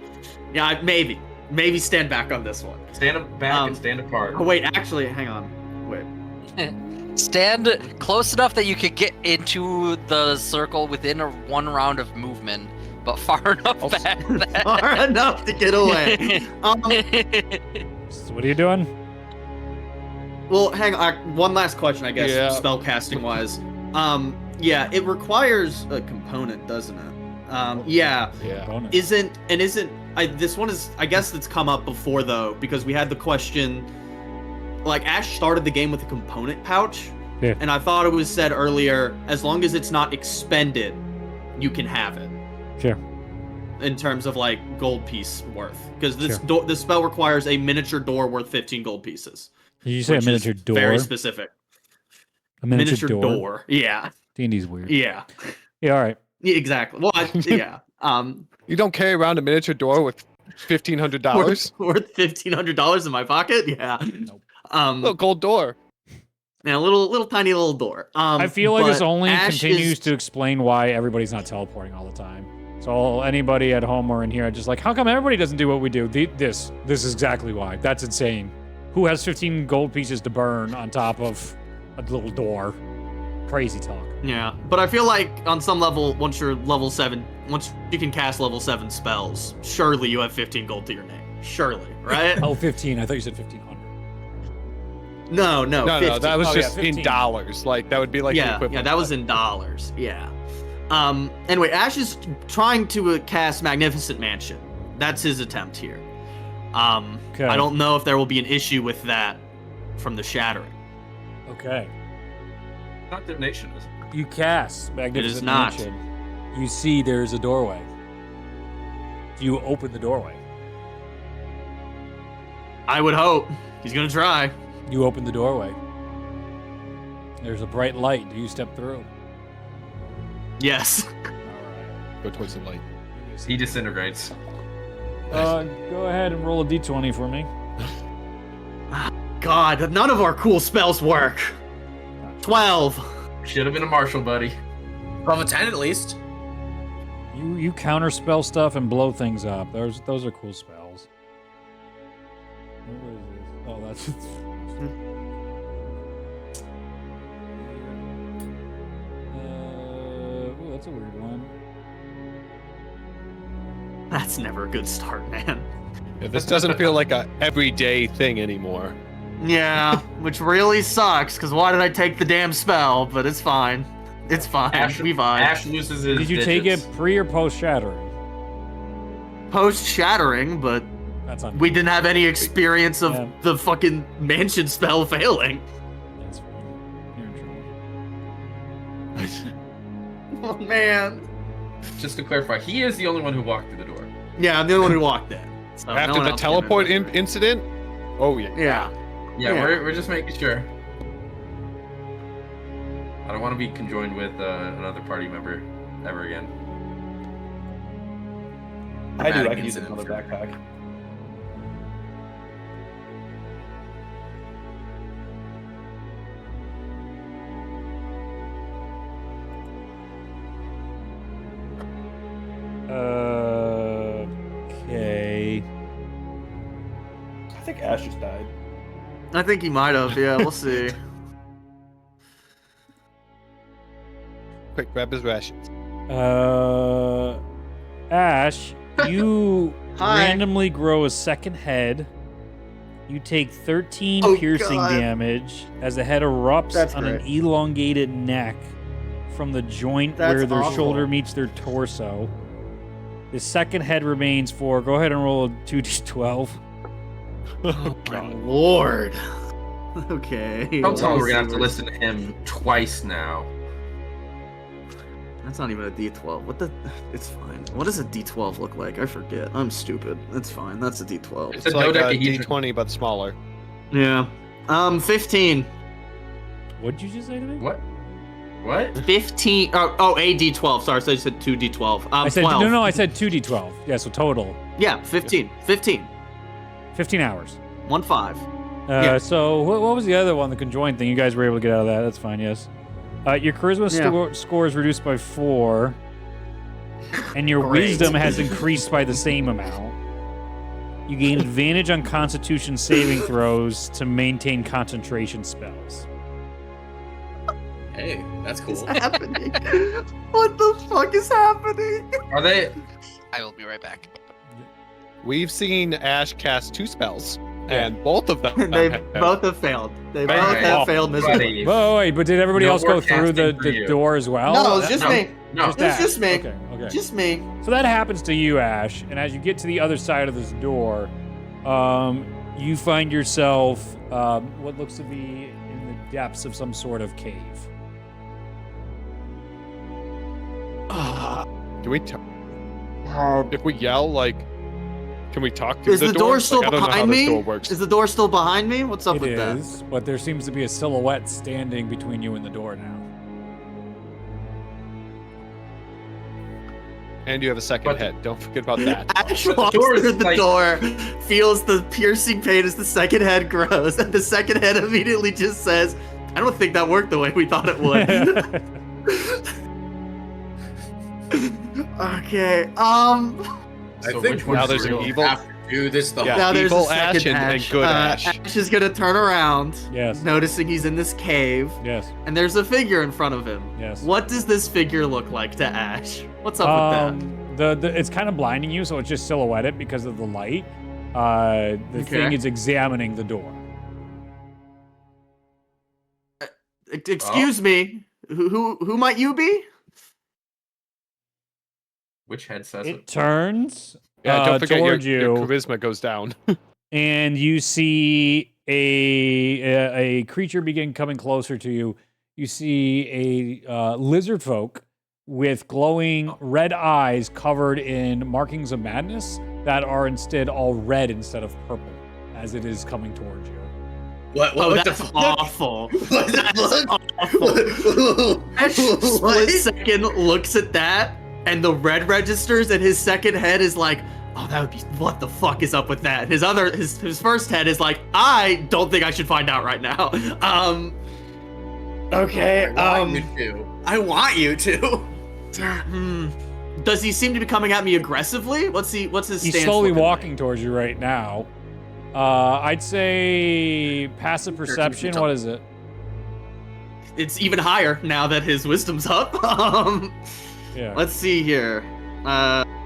Yeah, maybe stand back on this one. Stand back and stand apart. Oh wait, actually, hang on. Wait. Stand close enough that you could get into the circle within one round of movement, but far enough back that... Far enough to get away. So what are you doing? Well, hang on. One last question, I guess, Yeah. spellcasting wise. Yeah, it requires a component, doesn't it? Yeah. Yeah. Isn't this one is, I guess it's come up before though, because we had the question, like Ash started the game with a component pouch, and I thought it was said earlier, as long as it's not expended, you can have it. Sure. In terms of like gold piece worth, because this spell requires a miniature door worth 15 gold pieces. Did you say a miniature door? Very specific. A miniature door? Yeah. D&D's weird. Yeah. Yeah, all right. Yeah, exactly. Well, yeah. You don't carry around a miniature door with $1,500? Worth $1,500 in my pocket? Yeah. Nope. Little gold door. Yeah, little tiny little door. I feel like this only Ash continues to explain why everybody's not teleporting all the time. So anybody at home or in here, just like, how come everybody doesn't do what we do? This is exactly why. That's insane. Who has 15 gold pieces to burn on top of a little door? Crazy talk. Yeah, but I feel like on some level, once you're level 7, once you can cast level 7 spells, surely you have 15 gold to your name. Surely, right? Oh, 15. I thought you said 1,500. No, 15. No, that was just 15. in dollars. Like, that would be like the Yeah, equivalent. that was in dollars. Yeah. Anyway, Ash is trying to cast Magnificent Mansion. That's his attempt here. Okay. I don't know if there will be an issue with that from the Shattering. Okay. Not divination, is it? You cast Magnificent It is not. Mansion. You see there's a doorway. You open the doorway. I would hope. He's gonna try. You open the doorway. There's a bright light. Do you step through? Yes. All right. Go towards the light. He disintegrates. Go ahead and roll a d20 for me. God, none of our cool spells work. 12. Should have been a marshal, buddy. Above a 10 at least. You counter spell stuff and blow things up. Those are cool spells. What is this? Oh, that's. Ooh, that's a weird one. That's never a good start, man. Yeah, this doesn't feel like a everyday thing anymore. Yeah, which really sucks, because why did I take the damn spell? But it's fine. It's fine. We vibe. Ash loses his Did you digits. take it pre or post shattering? Post-shattering, but That's on. we didn't have any experience of Yeah. the fucking mansion spell failing. That's fine. You're in trouble. Oh, man. Just to clarify, he is the only one who walked through the door. Yeah, I'm the only one who walked in. So no After one the else came teleport in. incident? Oh, yeah. Yeah. Yeah, Yeah. We're just making sure. I don't want to be conjoined with another party member ever again. I do. I Dramatic can use incident another backpack. Okay. I think Ash just died. I think he might have. Yeah, we'll see. Quick, grab his rations. Ash, you Hi. randomly grow a second head. You take 13 Oh, piercing God. damage as the head erupts That's on an great. elongated neck from the joint That's where their awful. shoulder meets their torso. The second head remains for. Go ahead and roll a 2d12. Oh my lord. Okay. Don't tell me we're Let's gonna have see to listen to him twice now. That's not even a D12. What the? It's fine. What does a D12 look like? I forget. I'm stupid. It's fine. That's a D12. It's It's a like a dodecahedron. D20, but smaller. Yeah. 15. What'd you just say to me? What? What? 15. Oh, a D12. Sorry, so I said 2D12. I said 12. no. I said 2d12. Yeah, so total Yeah, 15. 15. 15 hours. 1-5. Yeah. So what was the other one? The conjoined thing. You guys were able to get out of that. That's fine. Yes. Your charisma score is reduced by 4, and your Great. wisdom has increased by the same amount. You gain advantage on Constitution saving throws to maintain concentration spells. Hey, that's cool. What's happening? What the fuck is happening? Are they? I will be right back. We've seen Ash cast 2 spells and both of them They have- both have failed. They both Alright. have failed miserably. Buddy. Whoa, wait, but did everybody No else more go through the casting for you. door as well? No, it was just No, me. no. It was just me. Okay, okay. Just me. So that happens to you, Ash, and as you get to the other side of this door, you find yourself what looks to be in the depths of some sort of cave. Do we? If we yell, like, can we talk to Is the door still Like, I don't know how behind this me? door works. Is the door still behind me? What's up It with that? is, but there seems to be a silhouette standing between you and the door now. And you have a second But- head. Don't forget about that. Ash The walks door is through the like- door, feels the piercing pain as the second head grows, and the second head immediately just says, I don't think that worked the way we thought it would. Okay, I So think which we Now there's an will evil- have to do this the Yeah. whole now there's evil a second Ash and Ash. good Ash. Ash is gonna turn around, Yes. noticing he's in this cave, Yes. and there's a figure in front of him. Yes. What does this figure look like to Ash? What's up with The it's kind of blinding you, so it's just silhouetted because of the light. The thing Okay. is examining the door. that? Excuse me. Who might you be? Which head says It it? turns Yeah, don't forget your towards you, charisma goes down. and you see a creature begin coming closer to you. You see a lizard folk with glowing red eyes covered in markings of madness that are instead all red instead of purple as it is coming towards you. What Oh, the that's fuck? awful. What the That's fuck? awful. Ash split What? second looks at that, and the red registers, and his second head is like, oh, that would be, what the fuck is up with that? His first head is like, I don't think I should find out right now. Okay, I want you to. I want you to. Does he seem to be coming at me aggressively? What's his He's stance slowly looking walking like? towards you right now. I'd say passive perception. What is it? It's even higher now that his wisdom's up. Yeah. Let's see here.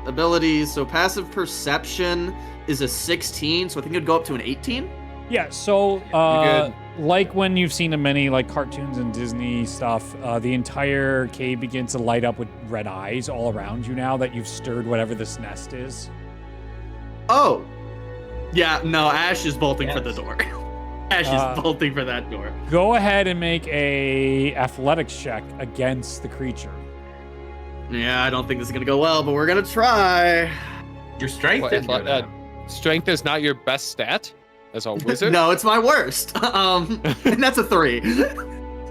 Abilities. So passive perception is a 16, so I think it'd go up to an 18. Yeah, so good. like when you've seen in many like cartoons and Disney stuff, the entire cave begins to light up with red eyes all around you now that you've stirred whatever this nest is. Oh. Yeah, no, Ash is bolting for the Yes. door. Ash is bolting for that door. Go ahead and make a athletics check against the creature. Yeah, I don't think this is gonna go well, but we're gonna try. Your strength What, didn't go athle- down. Strength is not your best stat as a wizard. No, it's my worst. And that's a 3.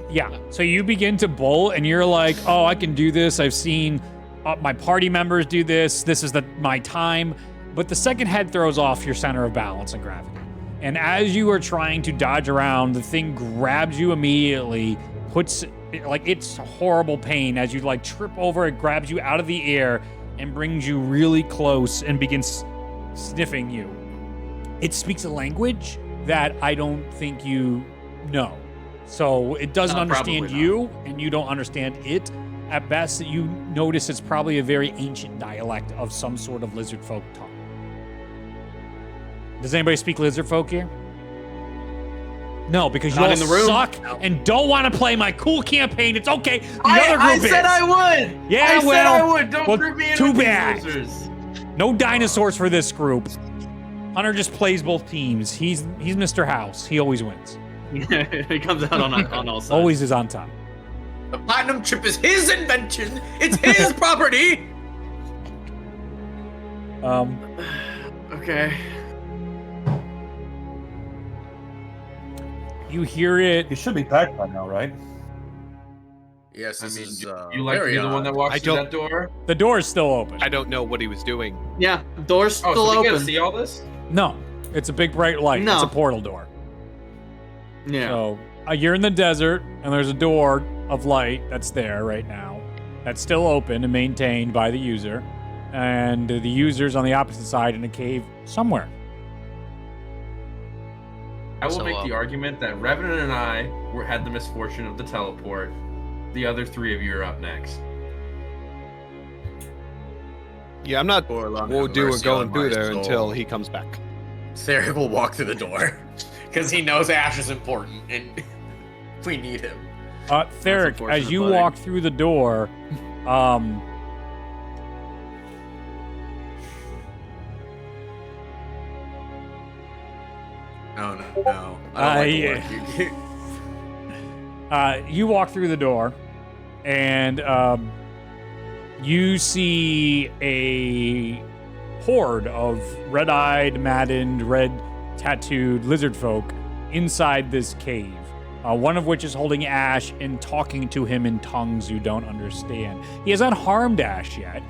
Yeah, so you begin to bowl and you're like, oh, I can do this. I've seen my party members do this. This is my time. But the second head throws off your center of balance and gravity. And as you are trying to dodge around, the thing grabs you immediately, puts like it's horrible pain as you like trip over. It grabs you out of the air and brings you really close and begins sniffing you. It speaks a language that I don't think you know. So it doesn't understand probably you, and you don't understand it. At best, you notice it's probably a very ancient dialect of some sort of lizard folk tongue. Does anybody speak lizard folk here? No, because you Not all in the room. suck and don't want to play my cool campaign. It's okay. The other group I said is. I would. Yeah, I said well- I would. Don't well, group me in too with these bad. losers. No dinosaurs for this group. Hunter just plays both teams. He's Mr. House. He always wins. He comes out on all sides. Always is on top. The platinum chip is his invention. It's his property. Okay. You hear it. He should be back by now, right? Yes, I this mean, is you like to very be the one that odd. walks I through don't- that door? The door is still open. I don't know what he was doing. Yeah, door's Oh, still so we open. gotta see all this? No, it's a big bright light. No. It's a portal door. Yeah. So you're in the desert, and there's a door of light that's there right now. That's still open and maintained by the user, and the user's on the opposite side in a cave somewhere. I will So, make the argument that Revenant and I had the misfortune of the teleport. The other 3 of you are up next. Yeah, I'm not Or Lord we'll have do mercy going on through my there soul. until he comes back. Theric will walk through the door because he knows Ash is important and we need him. Theric, as you walk through the door, oh no. You walk through the door, and you see a horde of red-eyed, maddened, red-tattooed lizard folk inside this cave. One of which is holding Ash and talking to him in tongues you don't understand. He has not harmed Ash yet.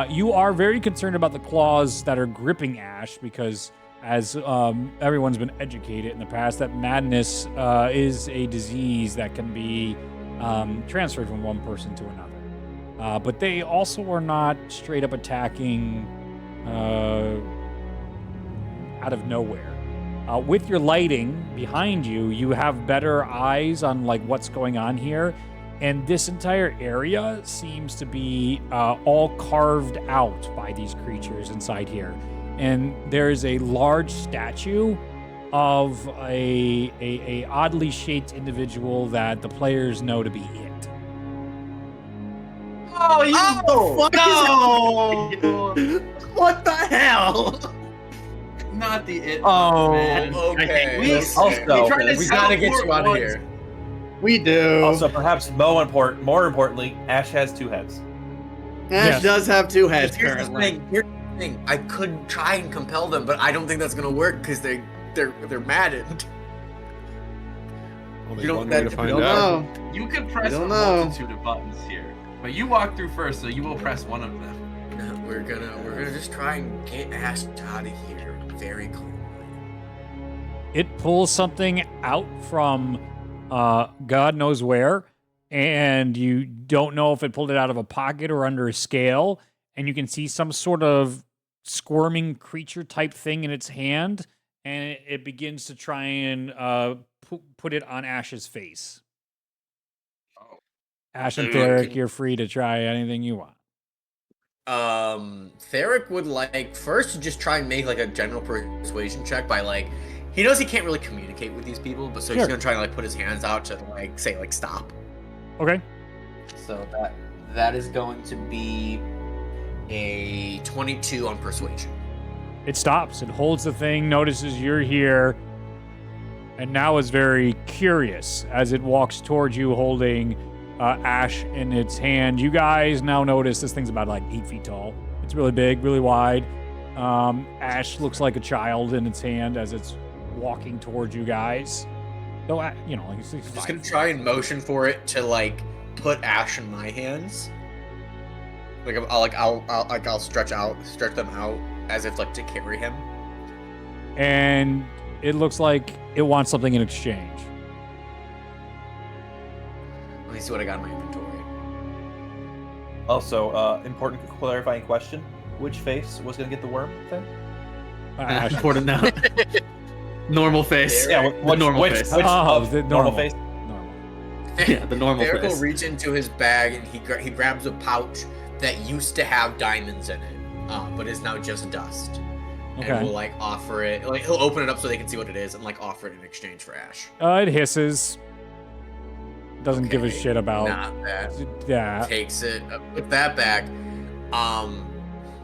You are very concerned about the claws that are gripping Ash because, as everyone's been educated in the past, that madness is a disease that can be transferred from one person to another. But they also are not straight up attacking out of nowhere. With your lighting behind you, you have better eyes on like what's going on here, and this entire area seems to be all carved out by these creatures inside here. And there is a large statue of a oddly shaped individual that the players know to be it. What the hell? Not the it. Oh, man. Okay. We gotta get you out of here. We do. Also, perhaps more importantly, Ash has 2 heads. Ash does have 2 heads Here's the currently. thing. Here's the thing. I could try and compel them, but I don't think that's gonna work because they're maddened. only You don't- one way to that- find I don't out. know. You can press a don't know. multitude of buttons here, but you walk through first, so you will press one of them. We're gonna just try and get Ash out of here very clearly. It pulls something out from God knows where, and you don't know if it pulled it out of a pocket or under a scale, and you can see some sort of squirming creature type thing in its hand, and it begins to try and put it on Ash's face. Ash and Theric, you're free to try anything you want. Theric would like first just try and make like a general persuasion check by like he knows he can't really communicate with these people, but so he's gonna try and like put his hands out to like say like stop. Okay. So that is going to be a 22 on persuasion. It stops. It holds the thing, notices you're here, and now is very curious as it walks towards you holding Ash in its hand. You guys now notice this thing's about like 8 feet tall. It's really big, really wide. Ash looks like a child in its hand as it's walking towards you guys. Though, like it's I'm just gonna try and motion for it to like put Ash in my hands. Like I'll stretch them out as if like to carry him. And it looks like it wants something in exchange. Let me see what I got in my inventory. Also, important clarifying question: which face was gonna get the worm thing? Ash. Important now. Normal face. Yeah, The normal face. Which Oh, of the normal normal. face? Normal. Yeah, the normal Theric will face. reach into his bag and he grabs a pouch that used to have diamonds in it, but is now just dust. Okay. And we'll like offer it. Like he'll open it up so they can see what it is and like offer it in exchange for Ash. It hisses. Doesn't give a Okay, shit about Not that. that. Takes it with that back.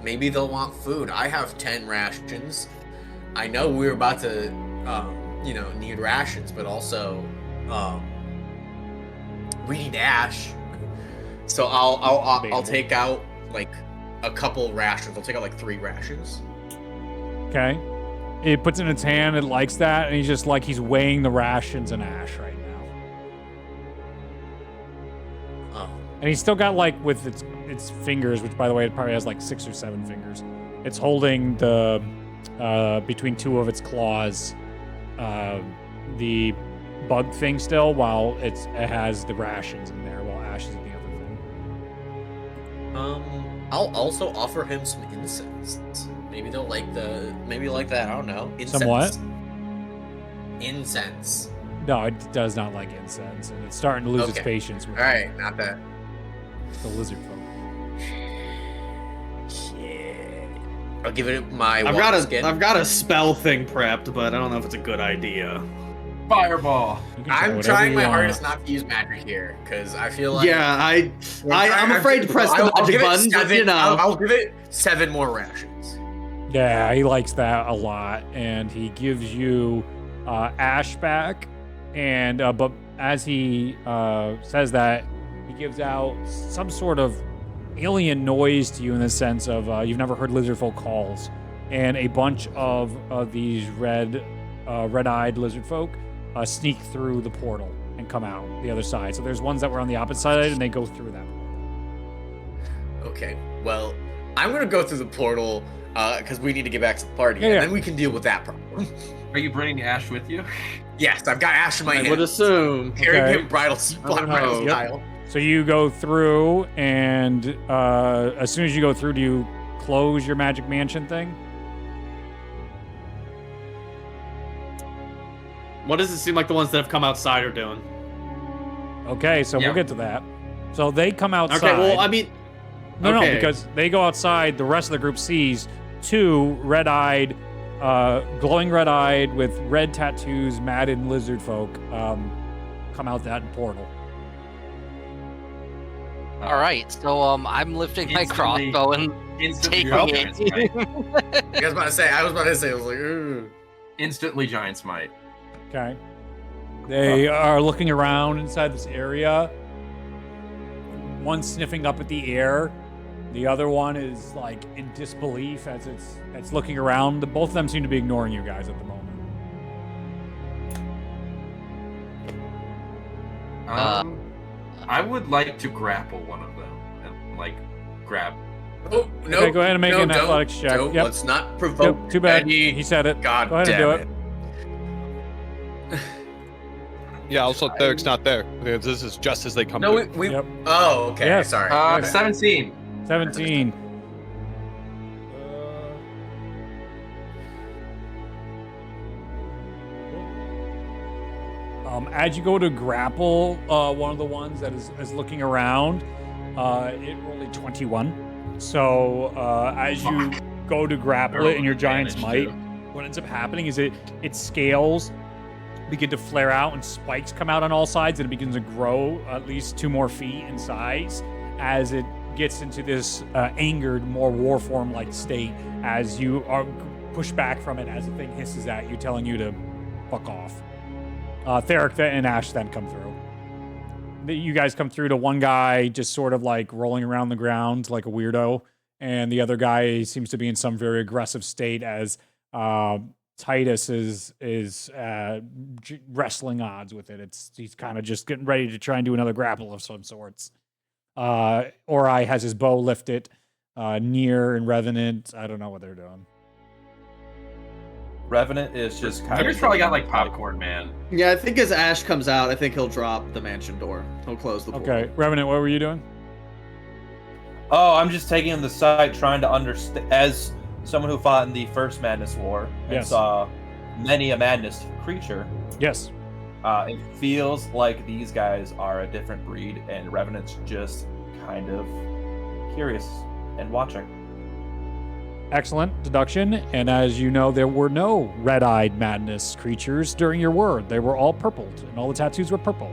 Maybe they'll want food. I have 10 rations. I know we're about to, need rations, but also, we need Ash. So I'll take out like a couple rations. I'll take out like 3 rations. Okay. It puts it in its hand. It likes that, and he's weighing the rations in Ash right now. And he's still got like with its fingers, which by the way, it probably has like 6 or 7 fingers. It's holding the between 2 of its claws, the bug thing still, while it has the rations in there, while Ash is in the other thing. I'll also offer him some incense. Maybe they'll like that. I don't know. Incense. Some what? Incense. No, it does not like incense, and it's starting to lose its Okay. patience with All right, not that. the lizard folk. Shit. I'll give it my I've water skin. got a spell thing prepped, but I don't know if it's a good idea. Fireball. I'm trying my hardest not to use magic here, because I feel like... Yeah, I'm afraid to press the magic button, but you know. I'll give it 7 more rations. Yeah, he likes that a lot, and he gives you ash back. And but as he says that, he gives out some sort of alien noise to you in the sense of you've never heard lizard folk calls, and a bunch of these red-eyed lizard folk sneak through the portal and come out the other side. So there's ones that were on the opposite side, and they go through that portal. Okay, well, I'm gonna go through the portal because we need to get back to the party, and then we can deal with that problem. Are you bringing Ash with you? Yes, I've got Ash in my hand. I would assume. Carrying him bridal style. So you go through, and as soon as you go through, do you close your magic mansion thing? What does it seem like the ones that have come outside are doing? Okay, so we'll get to that. So they come outside. Okay, well, I mean... No, because they go outside, the rest of the group sees 2 red-eyed, glowing red-eyed with red tattoos, matted lizard folk come out that portal. All right, so I'm lifting my crossbow and taking it. I was about to say, I was like, ooh. Instantly giant smite. Okay. They are looking around inside this area. One sniffing up at the air. The other one is like in disbelief as it's looking around. Both of them seem to be ignoring you guys at the moment. I would like to grapple one of them and like grab. Oh, no. Okay, go ahead and make an athletics check. Yep. Let's not provoke. Yep, too bad. He said it. God go ahead and do it. Yeah, also Thurik's not there. This is just as they come No, in. we Yep. Oh, okay. Yeah. Sorry. 17. 17. As you go to grapple one of the ones that is looking around, it rolled a 21. So as you go to grapple it in your giant's might, what ends up happening is it scales, begin to flare out, and spikes come out on all sides, and it begins to grow at least 2 more feet in size as it gets into this angered, more war form-like state as you are pushed back from it as the thing hisses at you, telling you to fuck off. Theric and Ash then come through. You guys come through to one guy just sort of like rolling around the ground like a weirdo, and the other guy seems to be in some very aggressive state as Titus is wrestling odds with it. He's kind of just getting ready to try and do another grapple of some sorts. Ori has his bow lifted. Nier and Revenant, I don't know what they're doing. Revenant is just kind Nier's probably got like popcorn, man. Yeah, I think as Ash comes out, I think he'll drop the mansion door. He'll close the portal. Okay, Revenant, what were you doing? Oh, I'm just taking in the site, trying to understand. As someone who fought in the first Madness War and saw many a Madness creature. Yes. It feels like these guys are a different breed, and Revenant's just kind of curious and watching. Excellent deduction. And as you know, there were no red-eyed madness creatures during your word. They were all purpled, and all the tattoos were purple.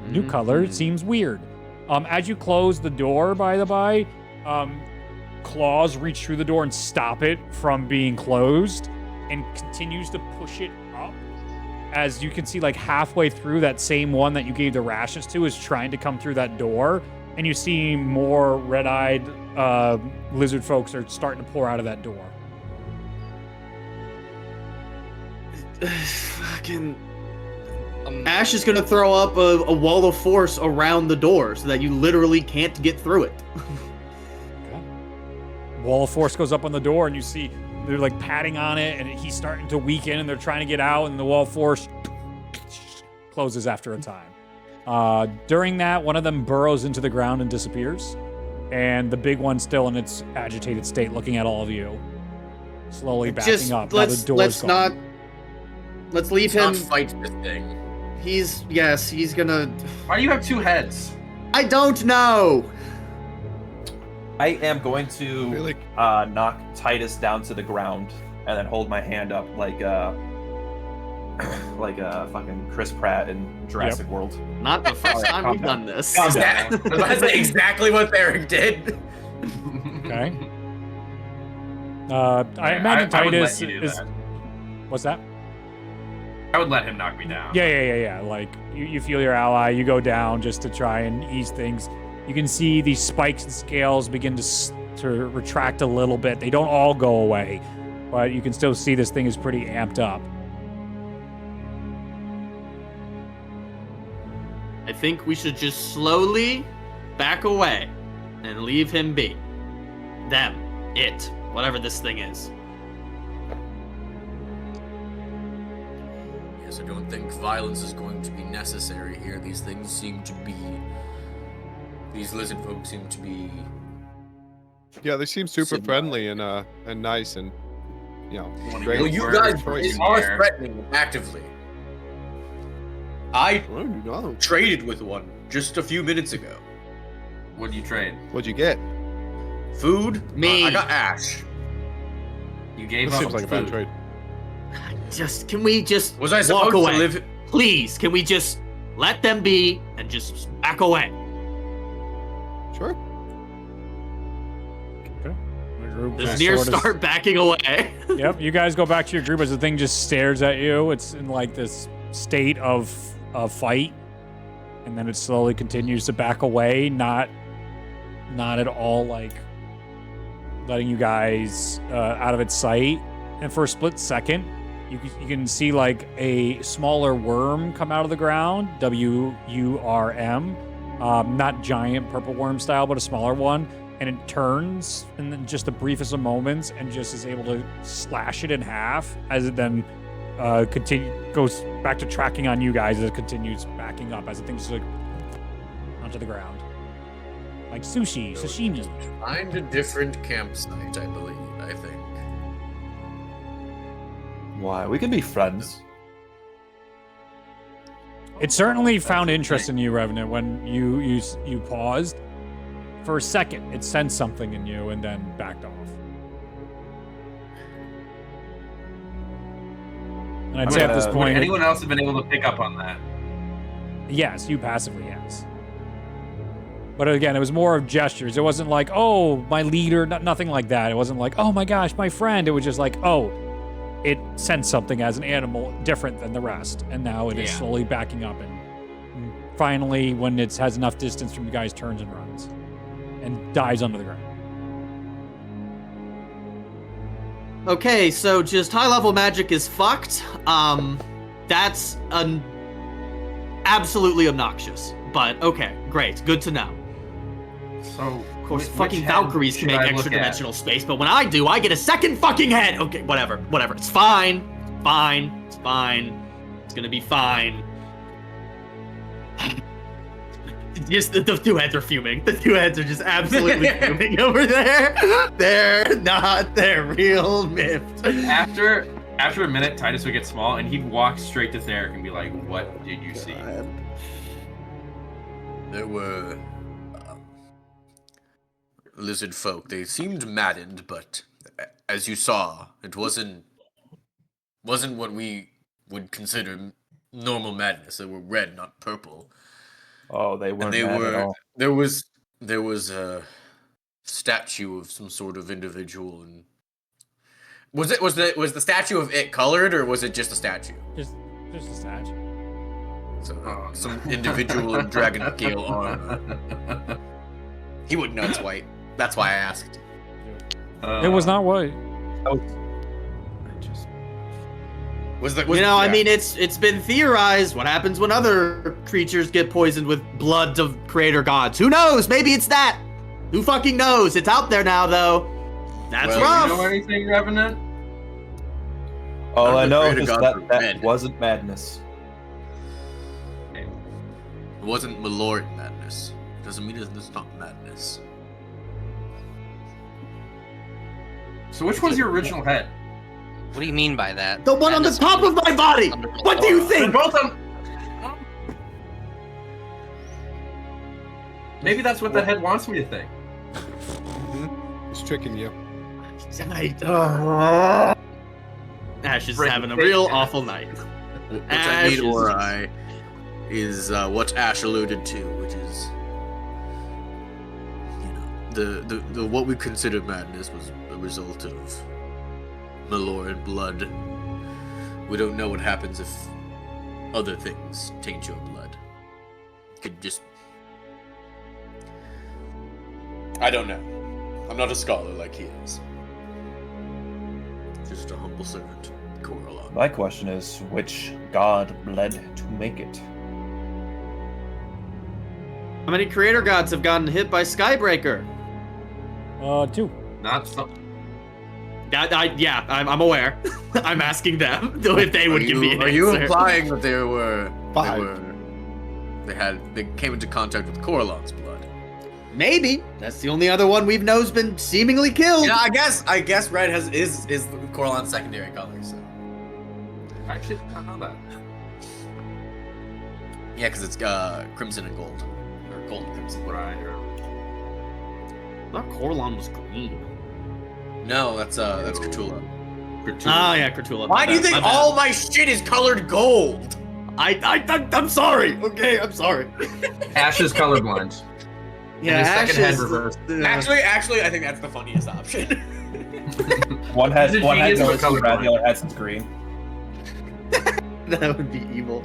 New color seems weird. As you close the door, by the by, claws reach through the door and stop it from being closed, and continues to push it up. As you can see, like halfway through, that same one that you gave the rations to is trying to come through that door, and you see more red-eyed lizard folks are starting to pour out of that door. Fucking Ash is gonna throw up a wall of force around the door so that you literally can't get through it. Okay. Wall of force goes up on the door, and you see they're like patting on it, and he's starting to weaken, and they're trying to get out, and the wall of force closes after a time. During that, one of them burrows into the ground and disappears, and the big one still in its agitated state, looking at all of you, slowly backing up. Let's not. Let's leave him. Not fight this thing. He's gonna. Why do you have 2 heads? I don't know. I am going to Really? knock Titus down to the ground and then hold my hand up like fucking Chris Pratt in Jurassic World. Not the first time we've done this. That's exactly what Theric did. Okay. I imagine I would let Titus you do is. that. What's that? I would let him knock me down. Yeah. Like you feel your ally, you go down just to try and ease things. You can see these spikes and scales begin to retract a little bit. They don't all go away, but you can still see this thing is pretty amped up. I think we should just slowly back away and leave him be. Them. It. Whatever this thing is. Yes, I don't think violence is going to be necessary here. These things seem to be... These lizard folk seem to be... Yeah, they seem super Civilized. friendly and nice and great. Well, you word guys choice. are threatening them actively. I Oh, no. traded with one just a few minutes ago. What'd you trade? What'd you get? Food? Me. I got ash. You gave That up seems like a bad food. trade. Can we just Was I walk supposed away? to live... Please, can we just let them be and just back away? Sure. Does Near start backing away? Yep, you guys go back to your group as the thing just stares at you. It's in like this state of fight, and then it slowly continues to back away, not at all like letting you guys out of its sight. And for a split second, you can see like a smaller worm come out of the ground, WURM, not giant purple worm style, but a smaller one. And it turns in just the briefest of moments and just is able to slash it in half as it then goes back to tracking on you guys as it continues backing up as the thing just like onto the ground. Like sushi, sashimi. Find a different campsite, I believe, I think. Why? We can be friends. It certainly found interest in you, Revenant, when you paused. For a second, it sensed something in you and then backed off. And I'd say at this Would point, anyone else have been able to pick up on that? yes, you passively, yes. But again, it was more of gestures. It wasn't like, oh, my leader, nothing like that. It wasn't like, oh my gosh, my friend. It was just like, oh, it sensed something as an animal different than the rest. And now it is slowly backing up. And finally, when it has enough distance from you guys, turns and runs. And dives under the ground. Okay, so just high level magic is fucked. That's absolutely obnoxious. But okay, great, good to know. So, Of course, fucking Valkyries can make extra dimensional space, but when I do, I get a second fucking head. Okay, whatever. It's fine. It's gonna be fine. Just the two heads are fuming. The two heads are just absolutely fuming over there. They're real miffed. After a minute, Titus would get small, and he'd walk straight to Theric and be like, "What did you see?" There were lizard folk. They seemed maddened, but as you saw, it wasn't what we would consider normal madness. They were red, not purple. Oh, they weren't And mad at all. there was a statue of some sort of individual, and was the statue of it colored, or was it just a statue? Just a statue. So, some individual in dragon scale armor. He wouldn't know it's white. That's why I asked. It was not white. I mean, it's been theorized what happens when other creatures get poisoned with blood of creator gods. Who knows? Maybe it's that. Who fucking knows? It's out there now, though. That's rough. Do you know anything, Revenant? All I I'm know afraid of is God that for that men. wasn't madness. It wasn't Malort madness. Doesn't mean it's not madness. So which one's your original head? What do you mean by that? The one on the top of my body. What do you think? Both of them. Maybe that's what the head wants me to think. It's tricking you. Ash is having a real awful night. Which Ash I need is- or I is what Ash alluded to, which is, the what we consider madness was a result of Maloran blood. We don't know what happens if other things taint your blood. Could just, I don't know. I'm not a scholar like he is. Just a humble servant, Coralon. My question is, which god bled to make it? How many creator gods have gotten hit by Skybreaker? 2. Not some. I'm aware. I'm asking them if they would give me an Are answer. you implying that they were 5. they came into contact with Coralon's blood? Maybe. That's the only other one we've know's been seemingly killed. Yeah, I guess red is Coralon's secondary color. So Actually, I don't know that. yeah, because it's crimson and gold, or gold and crimson. Right. I thought Corlon was green. No, that's Cthulhu. Oh yeah, Cthulhu. Why do you think all my shit is colored gold? I'm sorry. Okay, I'm sorry. Ash is colorblind. Yeah, his Ash second head is- reversed. Actually, I think that's the funniest option. One had He's a one had genius no with colorblind. red, the other had some green. That would be evil.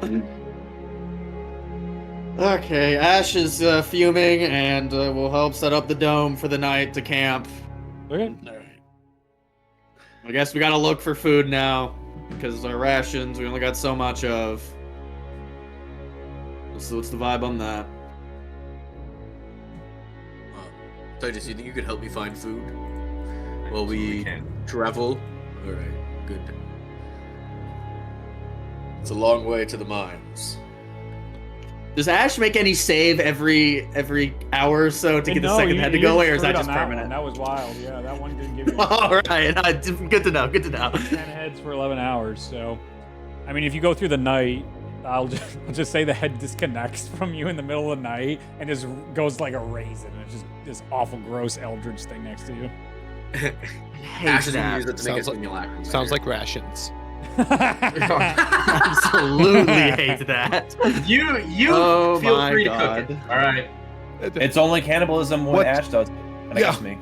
Okay, Ash is fuming, and we'll help set up the dome for the night to camp. Okay. Alright. I guess we gotta look for food now, because our rations we only got so much of. So what's the vibe on that? Titus, do you think you could help me find food while Absolutely we can. travel? Alright, good. It's a long way to the mines. Does Ash make any save every hour or so to get the second head to go away, or is that just permanent? That was wild. Yeah, that one didn't give you All right, good to know. Good to know. 10 heads for 11 hours. So, I mean, if you go through the night, I'll just say the head disconnects from you in the middle of the night and just goes like a raisin. And it's just this awful, gross eldritch thing next to you. Ash is gonna use it to make Sounds a like- simulacrum. Sounds like rations. Absolutely hate that. You Oh feel my free God. to cook it. All right. It's only cannibalism when What? Ash does it. And Yeah. against me.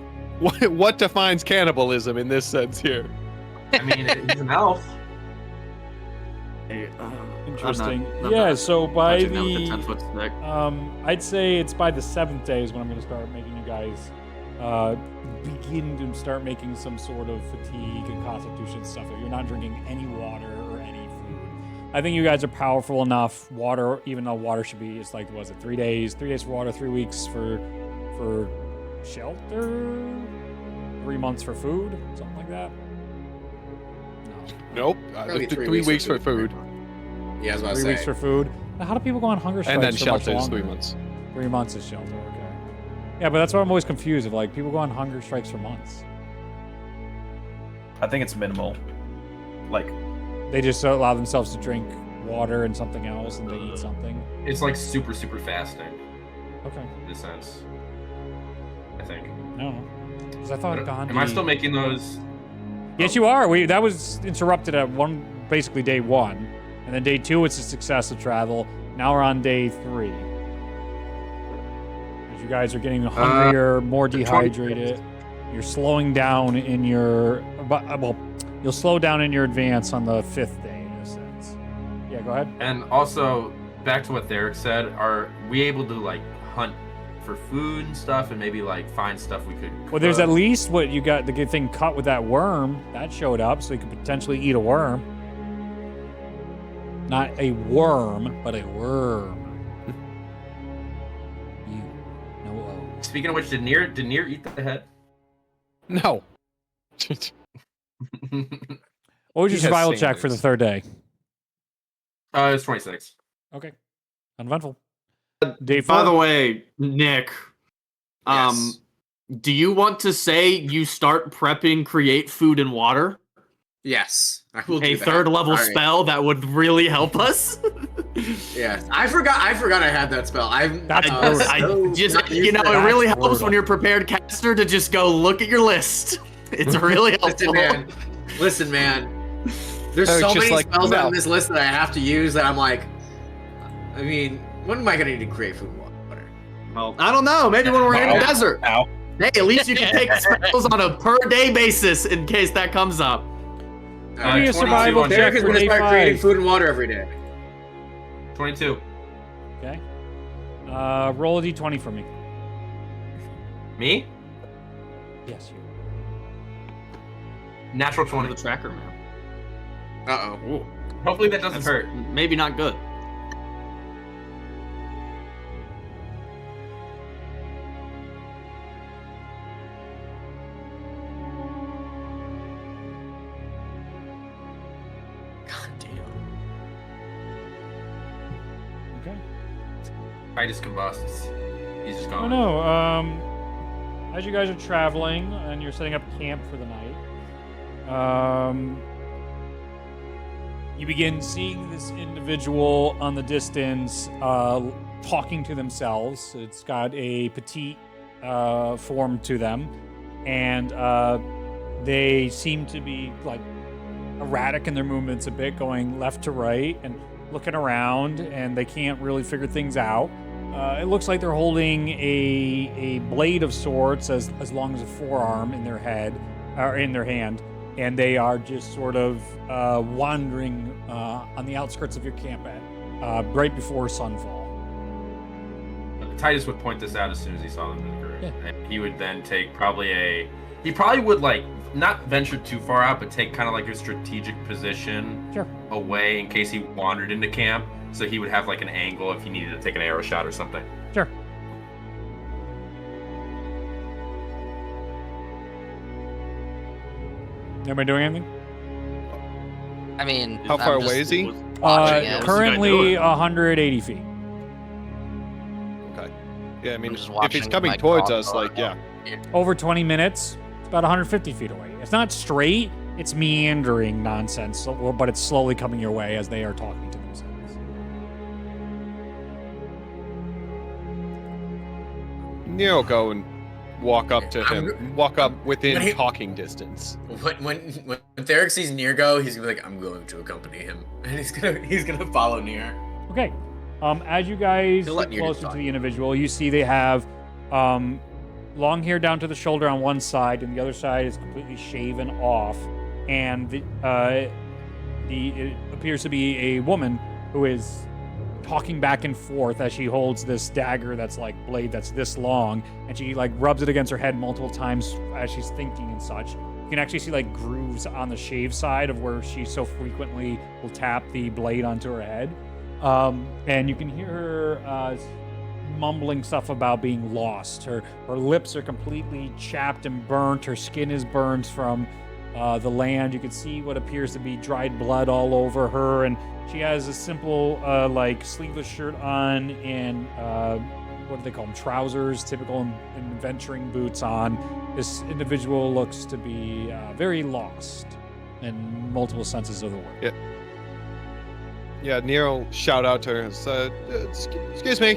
What defines cannibalism in this sense here? I mean, he's an elf. Interesting. I'm Yeah, not so by touching that with a the 10-foot stick. I'd say it's by the 7th day is when I'm going to start making you guys begin to start making some sort of fatigue and constitution stuff. If you're not drinking any water or any food, I think you guys are powerful enough. Water, even though water should be, it's like, was it 3 days? 3 days for water, 3 weeks for shelter, 3 months for food, something like that. No. Nope. Probably 3 weeks for food, Yeah, I was about to 3 say. weeks for food. How do people go on hunger strikes and then for much shelter is longer? 3 months. 3 months is shelter, okay. Yeah, but that's what I'm always confused of, like, people go on hunger strikes for months. I think it's minimal. Like, They just allow themselves to drink water and something else, and they eat something. It's like super fasting Okay. in a sense. I think. I don't know. Because I thought Gandhi... Am I still making those? Yes, you are. That was interrupted at basically day 1. And then day 2, it's a success of travel. Now we're on day 3. As you guys are getting hungrier, more dehydrated. You're slowing down in your... Well, you'll slow down in your advance on the 5th day, in a sense. Yeah, go ahead. And also, back to what Theric said, are we able to like hunt for food and stuff, and maybe like find stuff we could? Well, there's cook? at least what you got, the good thing cut with that worm. That showed up, so you could potentially eat a worm. Not a worm, but a worm. You. No O. Speaking of which, did Nier eat the head? No. What was your He has survival check for the standards. 3rd day? It's 26. Okay. Uneventful. Day 4. By the way, Nick, Yes. do you want to say you start prepping create food and water? Yes, I will A do that. 3rd level All right. spell that would really help us? Yes, I forgot I had that spell. That's it really helps when you're prepared caster to just go look at your list. It's really helpful. Listen, man. There's so many spells on this list that I have to use that I'm like, I mean, when am I gonna need to create food and water? Well, I don't know. Maybe when we're in the desert. Hey, at least you can take spells on a per day basis in case that comes up. Give me a survival check Derek is for gonna day start creating 5. food and water every day. 22. Okay. Roll a d20 for me. Me? Yes, you. Natural One 20. of the tracker, man. Uh-oh. Hopefully that doesn't hurt. Maybe not good. God damn. Okay. Titus combusts. He's just Oh gone. no. As you guys are traveling and you're setting up camp for the night, you begin seeing this individual on the distance talking to themselves. It's got a petite form to them, and they seem to be like erratic in their movements a bit, going left to right and looking around, and they can't really figure things out. It looks like they're holding a blade of sorts as long as a forearm in their head or in their hand, and they are just sort of wandering on the outskirts of your camp right before sunfall. Titus would point this out as soon as he saw them in the group. Yeah. And he would then take he probably would like not venture too far out, but take kind of like a strategic position away in case he wandered into camp. So he would have like an angle if he needed to take an arrow shot or something. Sure. Anybody doing anything? I mean, How far away is he? Currently 180 feet. Okay. Yeah, I mean, just if he's watching coming my towards us, crossbow. like, yeah. Over 20 minutes. It's about 150 feet away. It's not straight. It's meandering nonsense, but it's slowly coming your way as they are talking to themselves. Nero go and walk up to him. Walk up within talking distance. When Derek sees Nier go, he's gonna be like, I'm going to accompany him. And he's gonna follow Nier. Okay. As you guys He'll let get Nier closer talk. to the individual, you see they have long hair down to the shoulder on one side, and the other side is completely shaven off. And it appears to be a woman who is talking back and forth as she holds this dagger that's like blade that's this long, and she like rubs it against her head multiple times as she's thinking and such. You can actually see like grooves on the shave side of where she so frequently will tap the blade onto her head. And you can hear her mumbling stuff about being lost. Her lips are completely chapped and burnt. Her skin is burned from the land. You can see what appears to be dried blood all over her, and she has a simple like sleeveless shirt on and what do they call them? Trousers, typical adventuring boots on. This individual looks to be very lost in multiple senses of the word. Yeah. Yeah, Nero shout out to her and said, excuse me,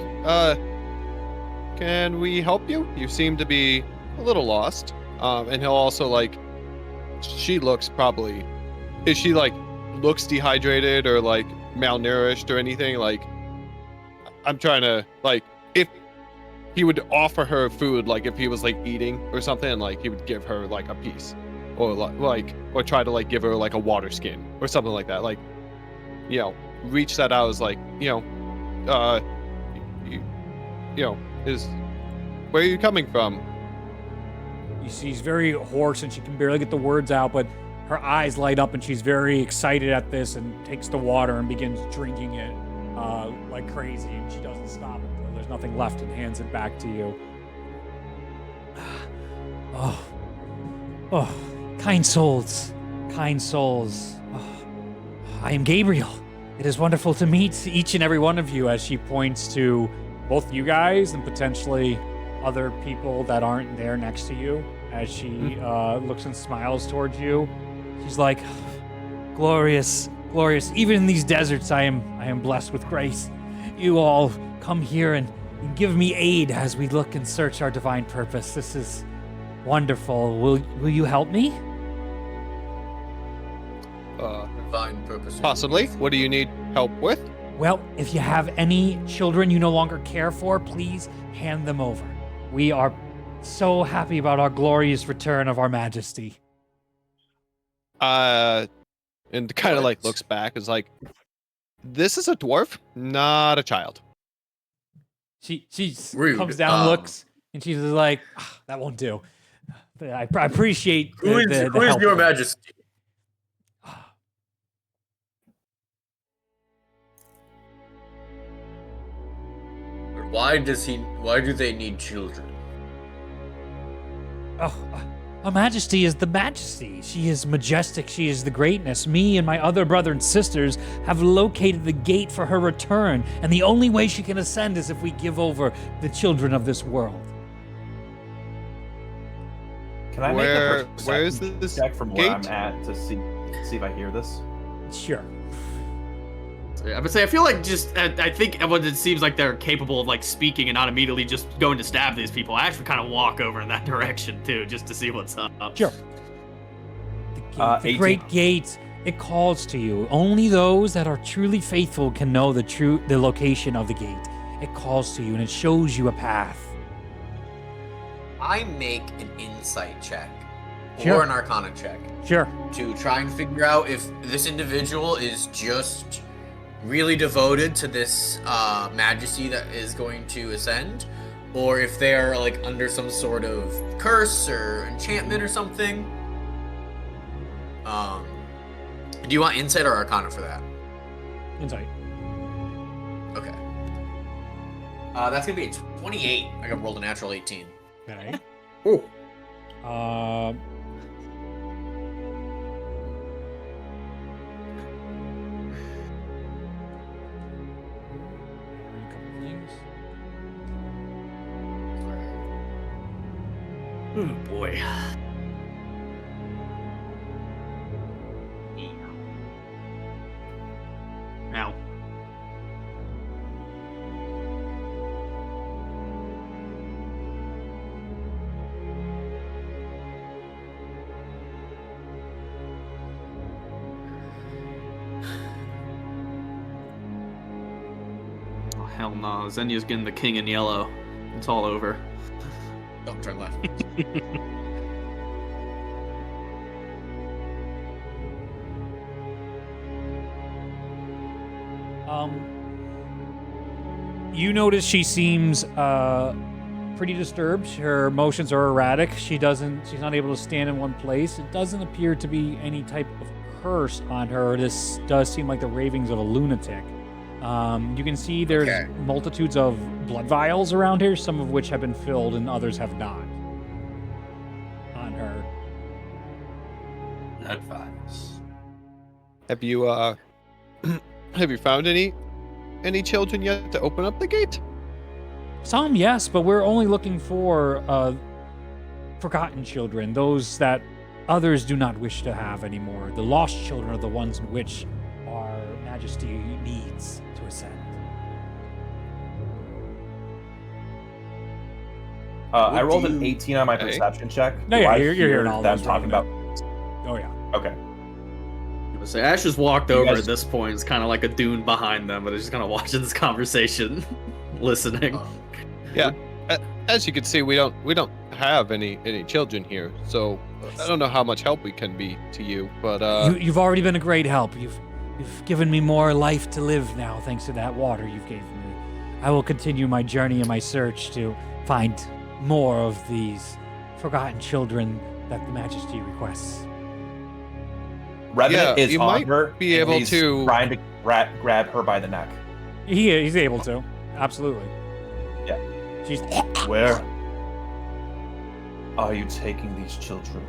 can we help you? You seem to be a little lost. And he'll also like, she looks probably, is she like, looks dehydrated or like malnourished or anything? Like, I'm trying to, like, if he would offer her food, like if he was like eating or something, like he would give her like a piece or like, or try to like give her like a water skin or something like that. Like, you know, reach that out as like, you know, is where are you coming from? She's very hoarse and she can barely get the words out, but her eyes light up and she's very excited at this and takes the water and begins drinking it like crazy, and she doesn't stop until there's nothing left and hands it back to you. Oh, kind souls. Oh, I am Gabriel. It is wonderful to meet each and every one of you, as she points to both you guys and potentially other people that aren't there next to you. As she looks and smiles towards you, she's like, glorious glorious. Even in these deserts, I am blessed with grace. You all come here and give me aid as we look and search our divine purpose. This is wonderful. Will you help me? Divine purpose. Possibly. What do you need help with? Well, if you have any children you no longer care for, please hand them over. We are so happy about our glorious return of our majesty. And kind of like looks back, is like, this is a dwarf, not a child. She Rude. comes down, looks, and she's like, that won't do. But I appreciate Who is help. your majesty? Why do they need children? Her Majesty is the Majesty. She is majestic. She is the greatness. Me and my other brother and sisters have located the gate for her return, and the only way she can ascend is if we give over the children of this world. Can I make a perception this check from where gate? I'm at to see if I hear this? Sure. I would say I feel like I think everyone it seems like they're capable of like speaking and not immediately just going to stab these people. I actually kind of walk over in that direction too, just to see what's up. Sure. The great gate, it calls to you. Only those that are truly faithful can know the location of the gate. It calls to you and it shows you a path. I make an insight check Sure. or an arcana check Sure. to try and figure out if this individual is just really devoted to this majesty that is going to ascend, or if they are like under some sort of curse or enchantment or something. Do you want insight or arcana for that? Insight. Okay. That's gonna be a 28. I got rolled a natural 18. Okay. Ooh. A couple things. Oh boy. Ow. Oh, hell no. Zenya's getting the king in yellow. It's all over. Don't turn left. You notice she seems pretty disturbed. Her emotions are erratic. She's not able to stand in one place. It doesn't appear to be any type of curse on her. This does seem like the ravings of a lunatic. You can see there's multitudes of blood vials around here, some of which have been filled and others have not. On her. Blood vials. Have you have you found any children yet to open up the gate? Some, yes, but we're only looking for forgotten children, those that others do not wish to have anymore. The lost children are the ones in which our Majesty needs to ascend. I rolled an 18 on my perception check. No, Do yeah, I you're hear hearing all them those talking right about. Oh, yeah. Okay. So Ash just walked You over guys- at this point. It's kind of like a dune behind them, but it's just kind of watching this conversation, listening. Yeah. As you can see, we don't have any children here, so I don't know how much help we can be to you, but You've already been a great help. You've given me more life to live now, thanks to that water you've given me. I will continue my journey and my search to find more of these forgotten children that the Majesty requests. Revenant is you on might her. be and able he's to- trying to grab her by the neck. He's able to. Absolutely. Yeah. She's Where are you taking these children?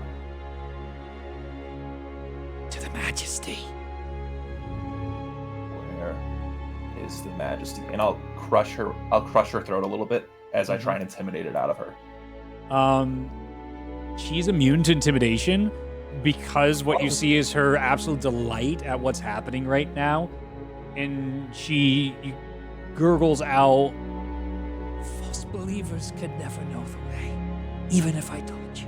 to the Majesty. Where is the Majesty? And I'll crush her throat a little bit as I try and intimidate it out of her. She's immune to intimidation. because what you see is her absolute delight at what's happening right now, and she gurgles out, "False believers could never know the way, even if I told you."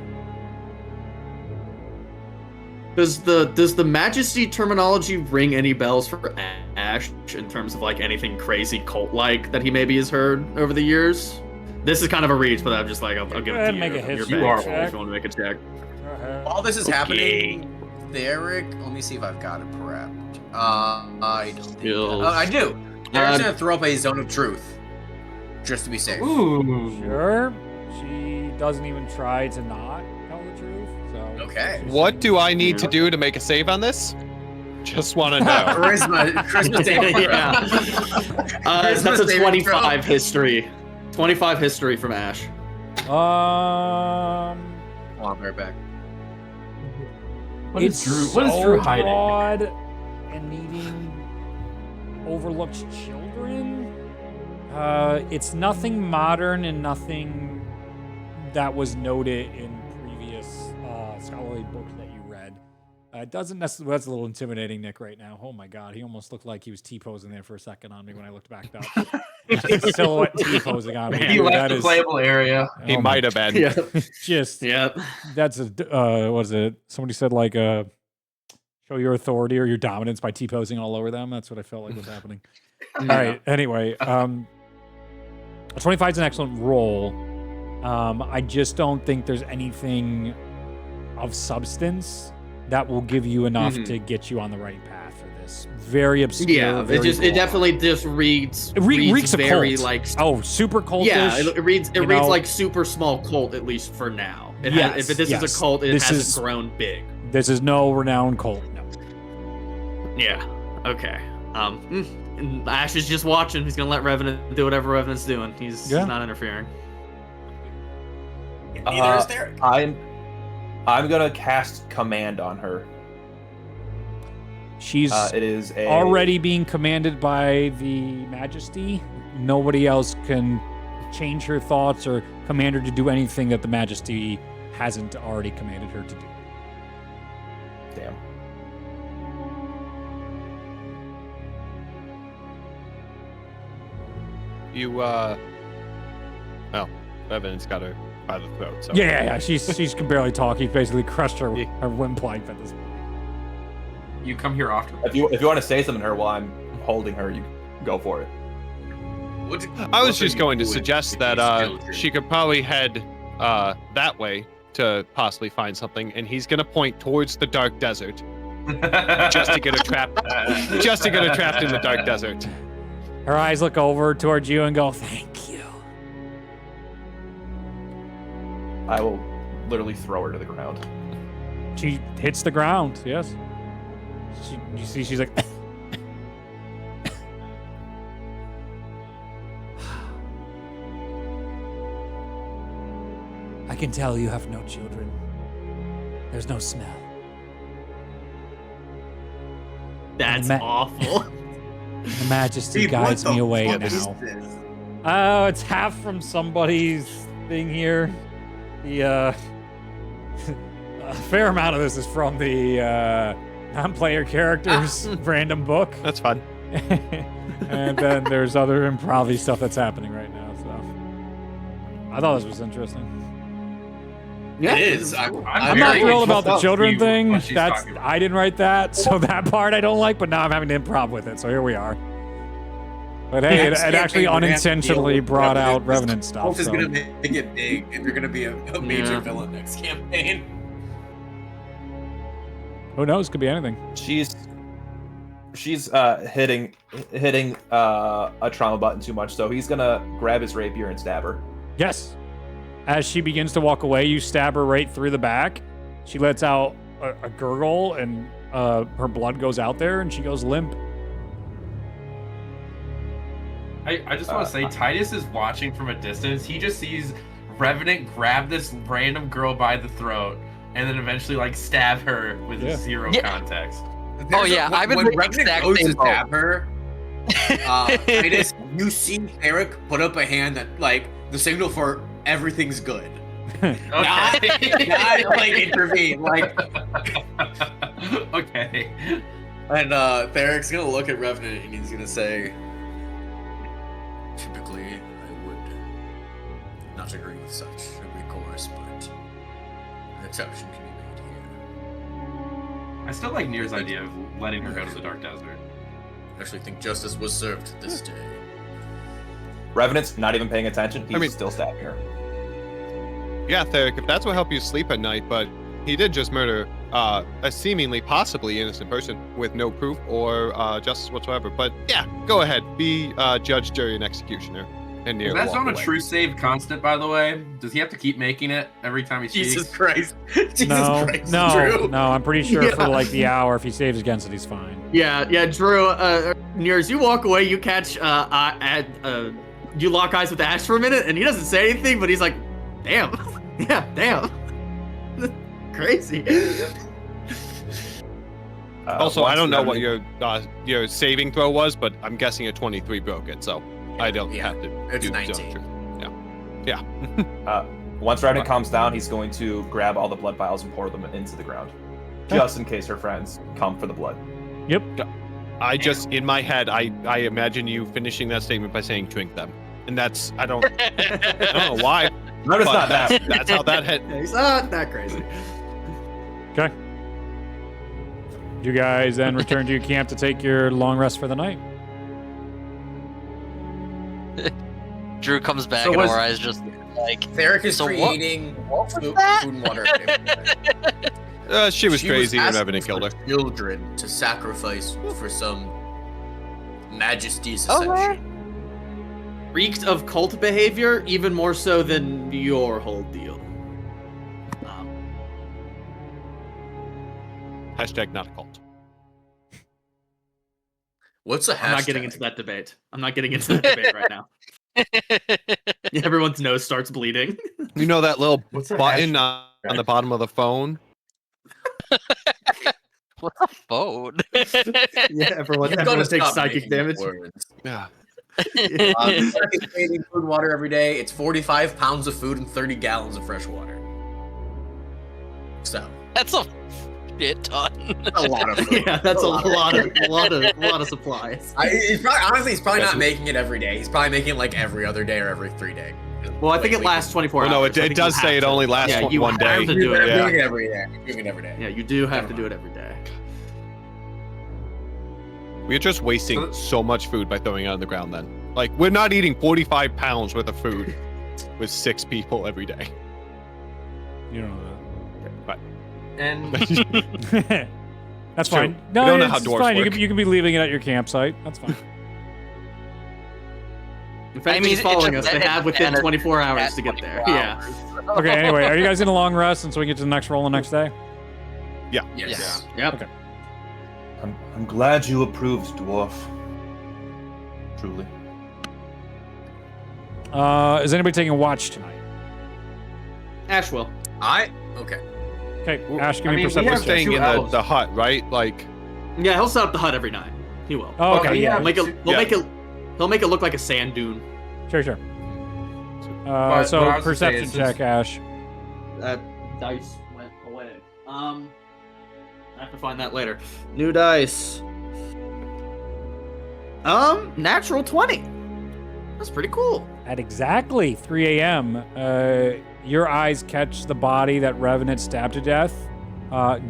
Does the Majesty terminology ring any bells for Ash in terms of like anything crazy cult-like that he maybe has heard over the years? This is kind of a reach, but I'm just like, I'll give it to you. Make a history You're big, check. if you want to make a check. While this is happening, Derek, let me see if I've got it prepped. I don't think I do. Derek's gonna throw up a zone of truth, just to be safe. Ooh. Sure. She doesn't even try to not tell the truth. So Okay. What do I need to do to make a save on this? Just want to know. Charisma saving throw. Yeah. That's a saving 25 history. 25 history from Ash. Come on, right back. What is Drew hiding? Broad and needing overlooked children. It's nothing modern and nothing that was noted in previous scholarly books that you read. It doesn't necessarily. That's a little intimidating, Nick, right now. Oh my God, he almost looked like he was T-posing there for a second on me when I looked back up. Silhouette T-posing on me. He left the playable area. He might have been. Yeah. Just Yeah. that's a what is it? Somebody said like show your authority or your dominance by T-posing all over them. That's what I felt like was happening. All right. Anyway, 25 is an excellent roll. I just don't think there's anything of substance that will give you enough to get you on the right path for this. Very obscure. Yeah, very it broad. definitely just reads. It reeks of very cult. like. Super cultish. Yeah, it reads you know. like super small cult, at least for now. Yes, if this is a cult, it This hasn't is- grown big. This is no renowned cult. No. Yeah. Okay. And Ash is just watching. He's gonna let Revenant do whatever Revenant's doing. He's not interfering. Neither is Derek. I'm gonna cast command on her. She's It is already being commanded by the Majesty. Nobody else can change her thoughts or command her to do anything that the Majesty hasn't already commanded her to do. Damn. You Evan's got her by the throat. So Yeah. She's can barely talk. He basically crushed her windpipe at this point. You come here often. If you want to say something to her while I'm holding her, you go for it. I was just going to suggest that she could probably head that way to possibly find something, and he's gonna point towards the dark desert just to get her trapped in the dark desert. Her eyes look over towards you and go, "Thank you." I will literally throw her to the ground. She hits the ground. Yes. You see, she's like. I can tell you have no children. There's no smell. That's awful. The Majesty Dude, what guides the me away fuck is now. this? Oh, it's half from somebody's thing here. The a fair amount of this is from the non-player characters random book. That's fun. And then there's other improv stuff that's happening right now. So I thought this was interesting. Yeah, It is. I'm I'm not very thrilled about the up children you thing. what she's That's talking about. I didn't write that, so that part I don't like. But now I'm having to improv with it. So here we are. But hey, it actually unintentionally brought out Revenant stuff. Hulk is So. gonna make it big, and you're gonna be a major Yeah. villain next campaign. Who knows? Could be anything. She's hitting a trauma button too much, so he's gonna grab his rapier and stab her. Yes. As she begins to walk away, you stab her right through the back. She lets out a gurgle, and her blood goes out there, and she goes limp. I just want to say, Titus is watching from a distance. He just sees Revenant grab this random girl by the throat and then eventually like stab her with zero context. I've been when the Revenant exact goes to same boat. stab her, Titus, you see Eric put up a hand that like the signal for everything's good. not like intervene. Like, okay. and Theric's gonna look at Revenant and he's gonna say, typically I would not agree with such a recourse, but an exception can be made here. I still like Nier's idea of letting her go to the Dark Desert. I actually think justice was served this day. Revenant's not even paying attention. He's still stabbing her. Yeah, Theric, if that's what helped you sleep at night, but he did just murder a seemingly possibly innocent person with no proof or justice whatsoever. But yeah, go ahead. Be judge, jury, and executioner. And Nier Is that walk zone a away. true save constant, by the way? Does he have to keep making it every time he speaks? Jesus Christ. Jesus No, Christ, no, Drew. no. I'm pretty sure Yeah. for like the hour, if he saves against it, he's fine. Yeah, Drew, near as you walk away, you catch, you lock eyes with Ash for a minute, and he doesn't say anything, but he's like, damn. Yeah, damn. Crazy. Also, I once don't know what Revenant- your saving throw was, but I'm guessing a 23 broke it, so I don't Yeah, have to it's do 19. zone truth. Yeah. Once Revenant calms down, he's going to grab all the blood vials and pour them into the ground, just in case her friends come for the blood. Yep. I just, in my head, I imagine you finishing that statement by saying drink them. And that's, I don't know why. Revenant's but not that. that's how that hit. He's not that crazy. Okay. You guys then return to your camp to take your long rest for the night. Drew comes back So and was- Ori's just like, Theric is So what- creating what food, was that? food and water. She was crazy and asking Revenant killed her. for children to sacrifice for some majesty's Oh, ascension. Reeked of cult behavior, even more so than your whole deal. Hashtag not a cult. What's a hashtag? I'm not getting into that debate. I'm not getting into that debate right now. Everyone's nose starts bleeding. You know that little What's a button on the bottom of the phone? what the phone? Yeah, everyone You've gotta takes stop psychic making damage. words. Yeah. Theric is creating food and water every day. It's 45 pounds of food and 30 gallons of fresh water. So, That's a shit ton. a lot of food. Yeah, that's a lot of supplies. Honestly, he's probably not making it every day. He's probably making it like every other day or every 3 days. Well, I think it lasts 24 Well, no, hours. I it think does you say have it to- only lasts yeah, you one have day. to do it. I'm Yeah. doing it every day. I'm doing it every day. Yeah, you do have to do it every day. We're just wasting so much food by throwing it on the ground then. Like, we're not eating 45 pounds worth of food with 6 people every day. You don't know And that. That's True. fine. We No, don't know it's how dwarves fine. work. You can be leaving it at your campsite. That's fine. If I mean, anybody's it following just- us, they it have within depends 24 hours at to get there. 24 Yeah. hours. Okay, anyway, are you guys in a long rest and so we get to the next roll the next day? Yes. Yep. Okay. I'm glad you approved, dwarf. Truly. Is anybody taking a watch tonight? Ash will. Okay. Okay, Well, Ash, give I me mean, we perception We're have check. staying 2 in elves. the hut, right? Like, Yeah, he'll set up the hut every night. He will. Oh, okay, Okay, yeah. He'll make it. He'll Yeah. make it. He'll make it look like a sand dune. Sure. But what I So was gonna say perception is check, Ash. That dice went away. I have to find that later. New dice. Natural 20. That's pretty cool. At exactly 3 a.m., your eyes catch the body that Revenant stabbed to death.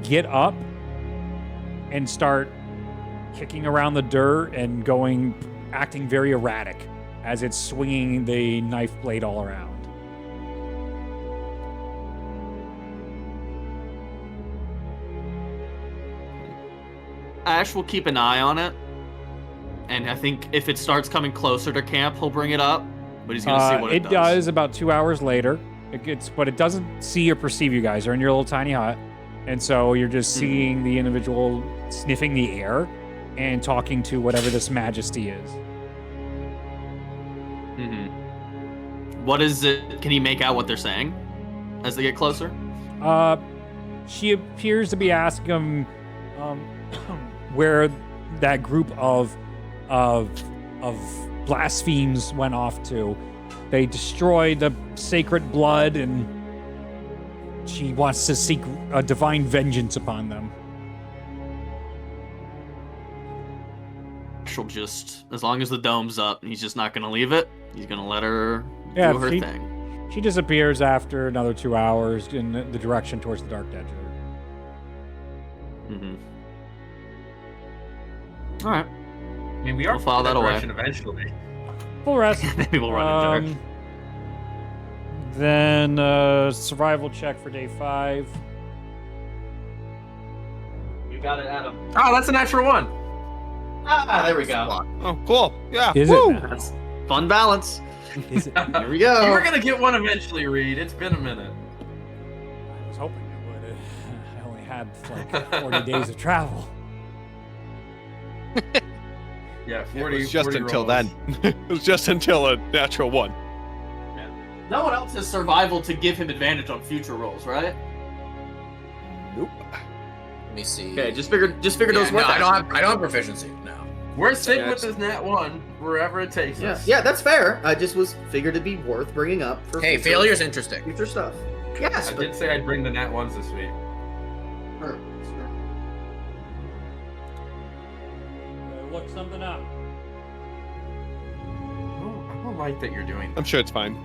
Get up and start kicking around the dirt and acting very erratic as it's swinging the knife blade all around. Ash will keep an eye on it, and I think if it starts coming closer to camp, he'll bring it up. But he's gonna see what it does. does about 2 hours later. But it doesn't see or perceive you guys. You're in your little tiny hut, and so you're just seeing the individual sniffing the air and talking to whatever this majesty is. What is it? Can he make out what they're saying as they get closer? She appears to be asking him where that group of blasphemes went off to. They destroyed the sacred blood and she wants to seek a divine vengeance upon them. She'll just, as long as the dome's up, he's just not gonna leave it. He's gonna let her Yeah, do her she- thing. She disappears after another 2 hours in the direction towards the Dark Desert. Mm-hmm. All right. I mean, we are We'll file that away. direction eventually. Full rest. Maybe we'll run in dark. Then survival check for day 5. You got it, Adam. Oh, that's a natural one. Ah, there we go. Oh, cool. Yeah. Is Woo! it? That's fun balance. Is it? Here we You go. were gonna get one eventually, Reed. It's been a minute. I was hoping it would. I only had like 40 days of travel. Yeah, It 40. was just 40 until rolls. then. It was just until a natural one. No one else has survival to give him advantage on future rolls, right? Nope. Let me see. Okay, just figured it was no, worth I don't asking. have proficiency. No. We're sticking Yeah, with this nat 1 wherever it takes Yeah, us. yeah, that's fair. I just was figured it'd be worth bringing up for Hey, future, failure's interesting. future stuff. Yes, I but did say I'd bring the nat 1s this week. sure. Look something up. I don't like that you're doing I'm sure it's fine.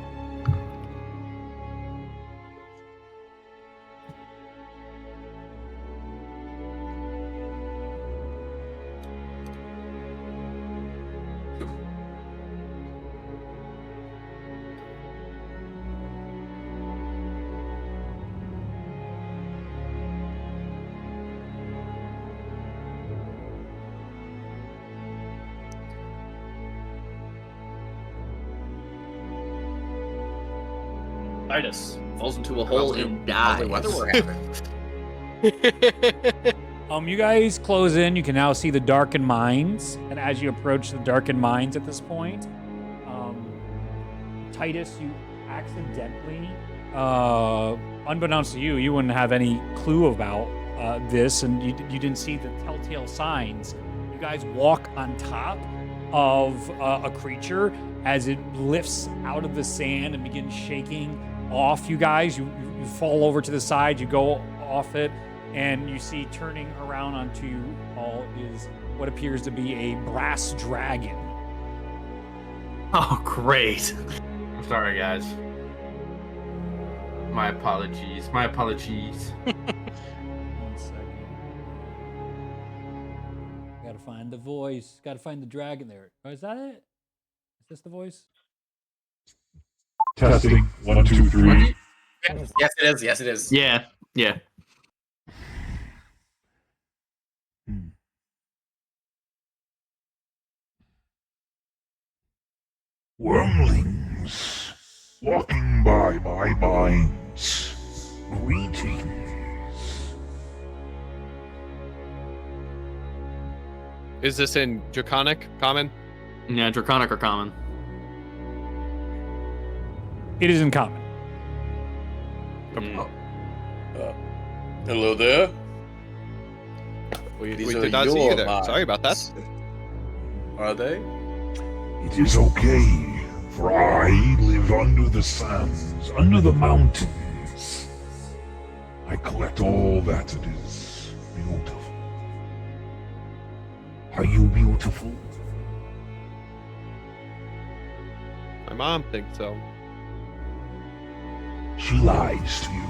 Titus falls into a hole and dies. Lovely weather we're having. You guys close in. You can now see the darkened mines, and as you approach the darkened mines at this point, Titus, you accidentally, unbeknownst to you, you wouldn't have any clue about this, and you didn't see the telltale signs. You guys walk on top of a creature as it lifts out of the sand and begins shaking off you guys. You fall over to the side, you go off it, and you see turning around onto you all is what appears to be a brass dragon. Oh, great. I'm sorry, guys. My apologies. My apologies. 1 second. Gotta find the voice. Gotta find the dragon there. Oh, is that it? Is this the voice? Testing. 1, 2, 3. Yes, it is. Yes, it is. Yeah, yeah. Wormlings, walking by my mines. Greetings. Is this in Draconic Common? Yeah, Draconic or Common. It is in common. Hello there. We These did are not see you your there. Sorry about that. Are they? It is okay, for I live under the sands, under the mountains. I collect all that it is beautiful. Are you beautiful? My mom thinks so. She lies to you,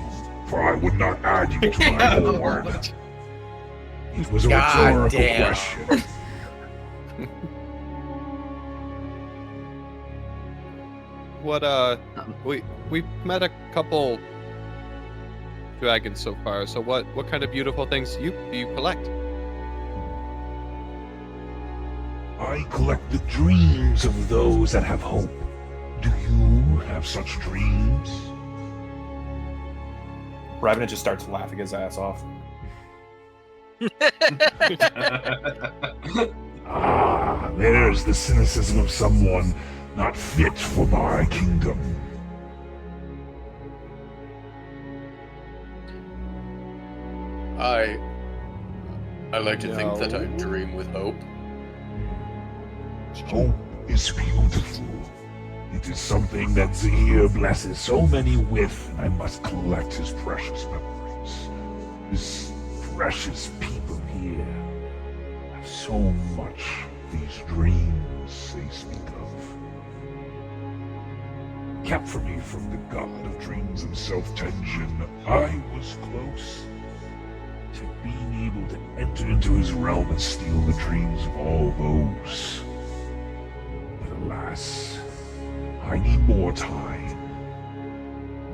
for I would not add you to my board. It was a God rhetorical damn. question. What we've met a couple dragons so far. So what kind of beautiful things do you collect? I collect the dreams of those that have hope. Do you have such dreams? Ravenant just starts laughing his ass off. Ah, there's the cynicism of someone not fit for my kingdom. I like to think that I No. dream with hope. Hope is beautiful. It is something that Zahir blesses so many with, and I must collect his precious memories. His precious people here have so much these dreams they speak of. Kept from me from the god of dreams himself, Tenjin, I was close to being able to enter into his realm and steal the dreams of all those. But alas, I need more time.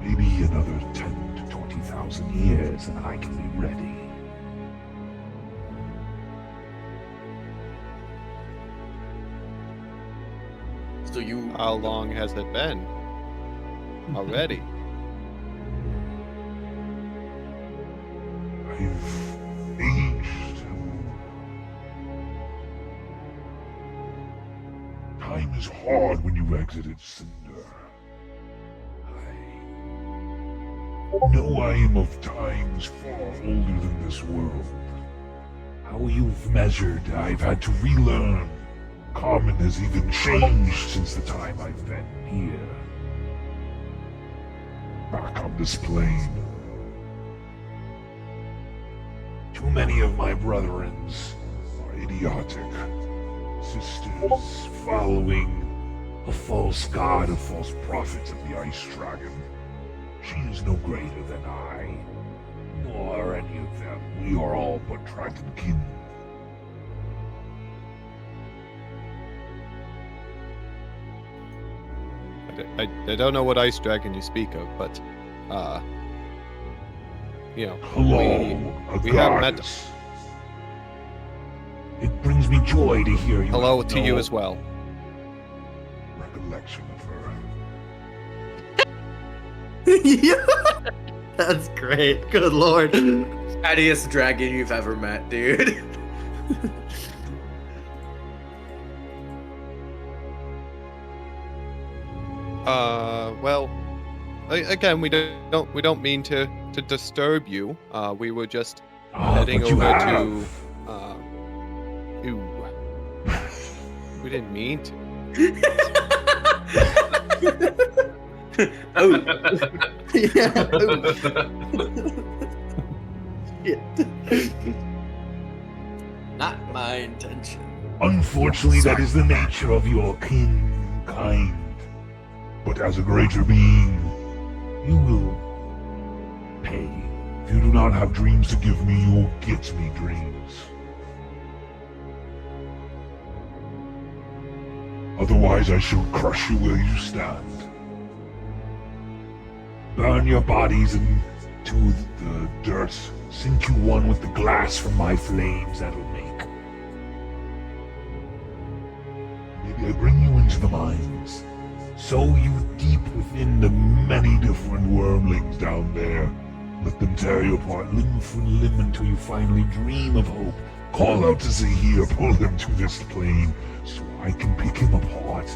Maybe another 10 to 20,000 years and I can be ready. So you... How long has it been? Already? I've aged. Time is hard when you exited Cinder. I know I am of times far older than this world. How you've measured, I've had to relearn. Common has even changed since the time I've been here. Back on this plane. Too many of my brethrens are idiotic. Sisters following a false god, a false prophet of the Ice Dragon. She is no greater than I, nor any of them. We are all but dragonkin. I don't know what ice dragon you speak of, but, you know, Hello, we have met. goddess. It brings me joy to hear you. Hello have to you no as well. recollection of her. Yeah. That's great. Good lord. Fattiest dragon you've ever met, dude. Well, again, we don't mean to disturb you. We were just heading but you over have. to. Ew. We didn't mean to. Oh. Yeah. Not my intention. Unfortunately, that is the nature of your kind. But as a greater being, you will pay. If you do not have dreams to give me, you will get me dreams. Otherwise, I shall crush you where you stand. Burn your bodies into the dirt. Sink you one with the glass from my flames that'll make. Maybe I bring you into the mines. Sow you deep within the many different wormlings down there. Let them tear you apart limb from limb until you finally dream of hope. Call out to Zahir, pull him to this plane so I can pick him apart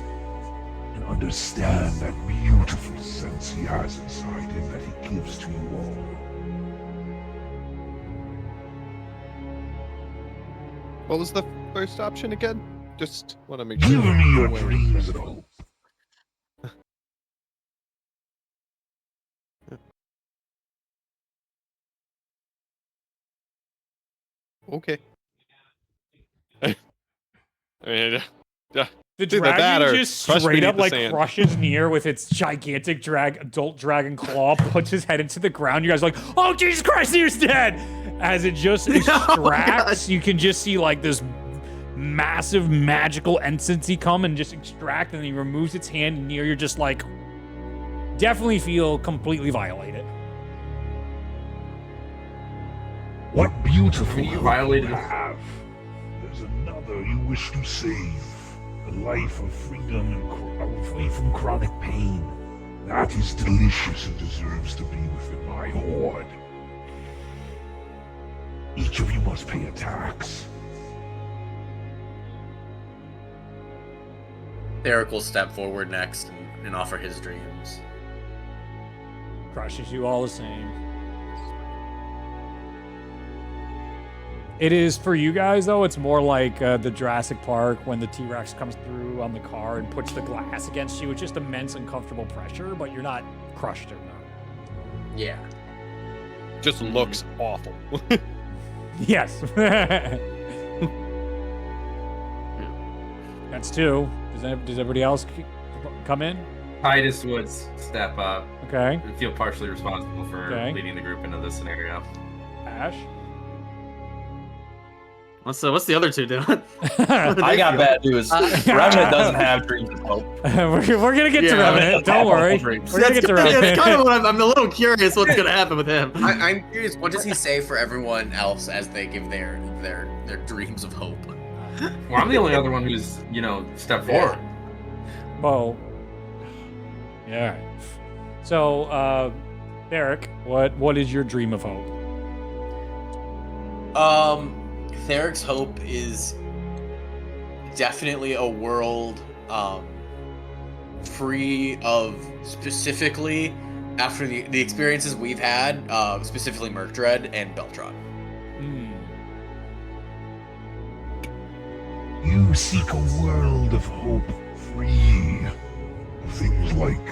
and understand that beautiful sense he has inside him that he gives to you all. What was the first option again? Just want to make sure. Give me your Wait. dreams of hope. Okay. I mean, The either that dragon or just crush straight beneath up the like sand. crushes near with its gigantic adult dragon claw, puts his head into the ground. You guys are like, oh Jesus Christ, Near's dead! As it just extracts, you can just see like this massive magical entity come and just extract, and then he removes its hand, and you're just like, definitely feel completely violated. What beautiful You hope violated you it. have. There's another you wish to save. A life of freedom and away from chronic pain. That is delicious and deserves to be within my horde. Each of you must pay a tax. Eric will step forward next and offer his dreams. Crushes you all the same. It is for you guys though. It's more like the Jurassic Park when the T-Rex comes through on the car and puts the glass against you. It's just immense uncomfortable pressure, but you're not crushed or not. Yeah. Just looks awful. Yes. That's 2. Does everybody else come in? Titus would step up Okay. and feel partially responsible for leading the group into this scenario. Ash. What's the other 2 doing? I got bad news. Revenant doesn't have dreams of hope. we're gonna get to Revenant. Don't worry. We're gonna get to Revenant. That's kind of what I'm a little curious what's gonna happen with him. I'm curious, what does he say for everyone else as they give their dreams of hope? Well, I'm the only other one who's, stepped forward. Well, yeah. So, Derek, what is your dream of hope? Theric's hope is definitely a world free of, specifically after the experiences we've had, specifically Murktred and Beltron. You seek a world of hope, free of things like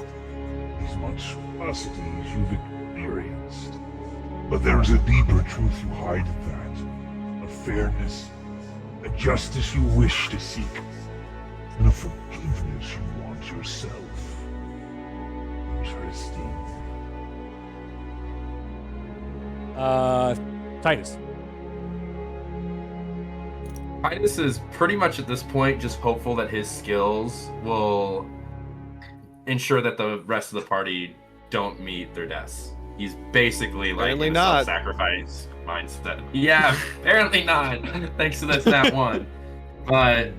these monstrosities you've experienced. But there's a deeper truth you hide in that. A fairness, a justice you wish to seek, and a forgiveness you want yourself. Interesting. Titus. Titus is pretty much at this point just hopeful that his skills will ensure that the rest of the party don't meet their deaths. He's basically like Apparently in a not. self-sacrifice mindset. Yeah, apparently not. Thanks to this that one. But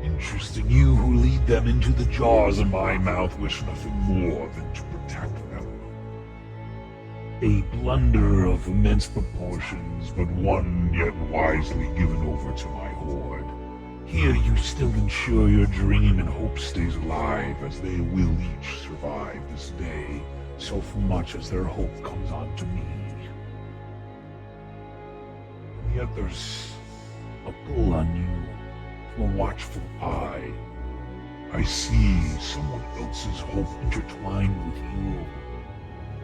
Interesting. You who lead them into the jaws of my mouth wish nothing more than to protect them. A blunder of immense proportions, but one yet wisely given over to my horde. Here you still ensure your dream and hope stays alive, as they will each survive this day, so much as their hope comes on to me. And yet there's a pull on you, from a watchful eye. I see someone else's hope intertwined with you,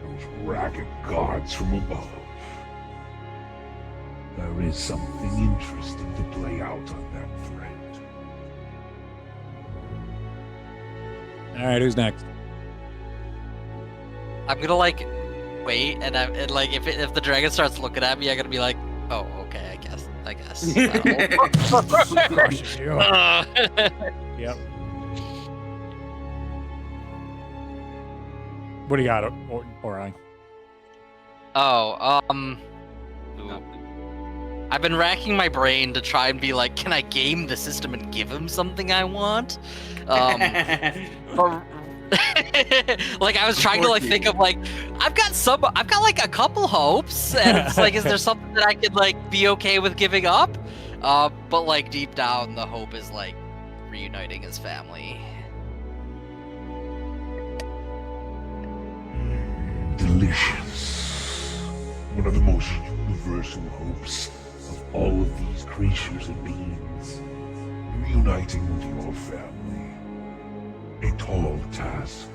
those ragged gods from above. There is something interesting to play out on that thread. All right, who's next? I'm gonna wait, and if the dragon starts looking at me, I'm gonna be like, oh, okay, I guess. Crushes you. Yep. What do you got, Orion? Oh, I've been racking my brain to try and be like, can I game the system and give him something I want? But, I was trying to think of I've got a couple hopes, and it's is there something that I could be okay with giving up? But deep down, the hope is reuniting his family. Delicious. One of the most universal hopes of all of these creatures and beings. Reuniting with your family. A tall task.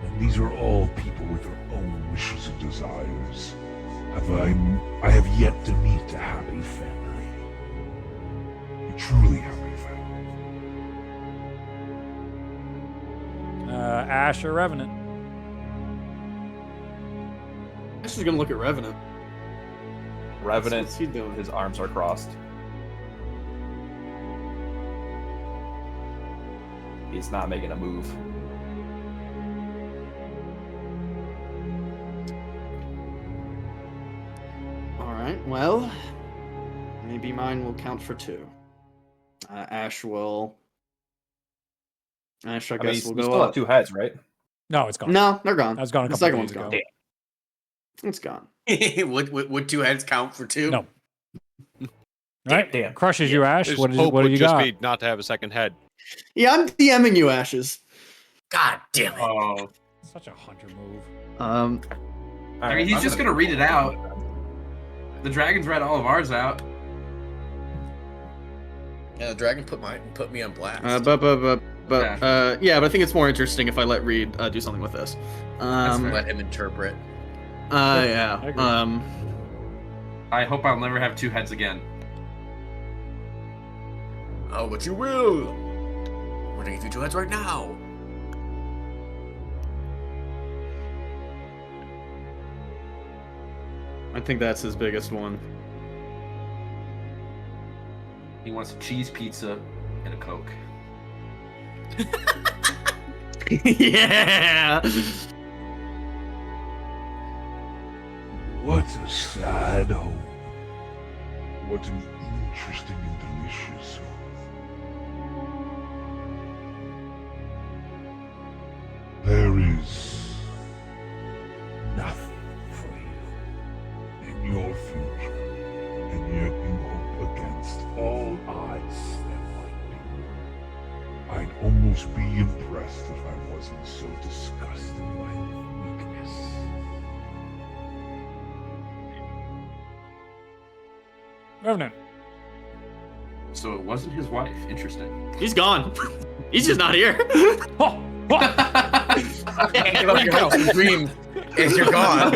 And these are all people with their own wishes and desires. I have yet to meet a happy family. A truly happy family. Ash or Revenant? Ash is gonna look at Revenant. Revenant, What's he doing? his arms are crossed. He's not making a move. Alright, well, maybe mine will count for 2. Ash, I guess, I mean, will we go still up. have 2 heads, right? No, it's gone. No, they're gone. That was gone a The couple second days one's ago. gone. It's gone. Would 2 heads count for 2? No. Right? Damn. Crushes you, Ash. His What hope do would you just got? be not to have a second head. Yeah, I'm DMing you, Ashes. God damn it. Oh, Such a hunter move. I mean, he's just gonna read it out. The dragon's read all of ours out. Yeah, the dragon put me on blast. Yeah, but I think it's more interesting if I let Reed do something with this. Let him interpret. Yeah. I hope I'll never have two heads again. Oh, but you will. We're gonna give you two heads right now. I think that's his biggest one. He wants a cheese pizza and a Coke. Yeah. What a sad hope. What an interesting and delicious hope. There is nothing for you in your future, and yet you hope against all odds there might be. I'd almost be impressed if I wasn't so disgusted by your weakness. Revenant. So it wasn't his wife. Interesting. He's gone. He's just not here. Oh, Give up your hopes and dreams if you're gone.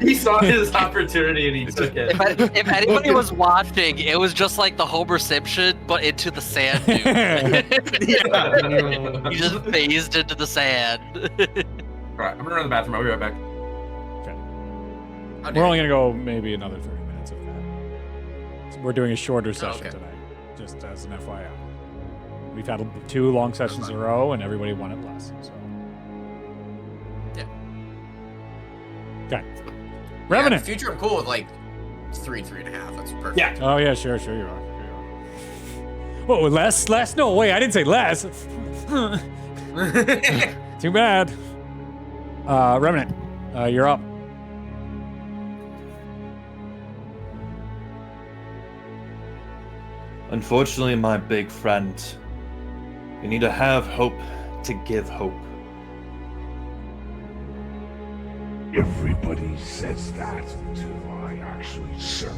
He saw his opportunity and he took it. If anybody was watching, it was just like the Homer Simpson, but into the sand dune. Yeah. He just phased into the sand. Alright, I'm gonna run to the bathroom. I'll be right back. We're only gonna go maybe another 30 minutes of that. So we're doing a shorter session tonight, just as an FYI. We've had 2 long sessions in a row, and everybody wanted less. So. Yeah. Okay. Yeah, Revenant. in the future, I'm cool with like 3.5. That's perfect. Yeah. Oh yeah, sure you are. Sure you are. Oh, less? Less? No, wait, I didn't say less. Too bad. Revenant, you're up. Unfortunately, my big friend, you need to have hope to give hope. Everybody says that until I actually search.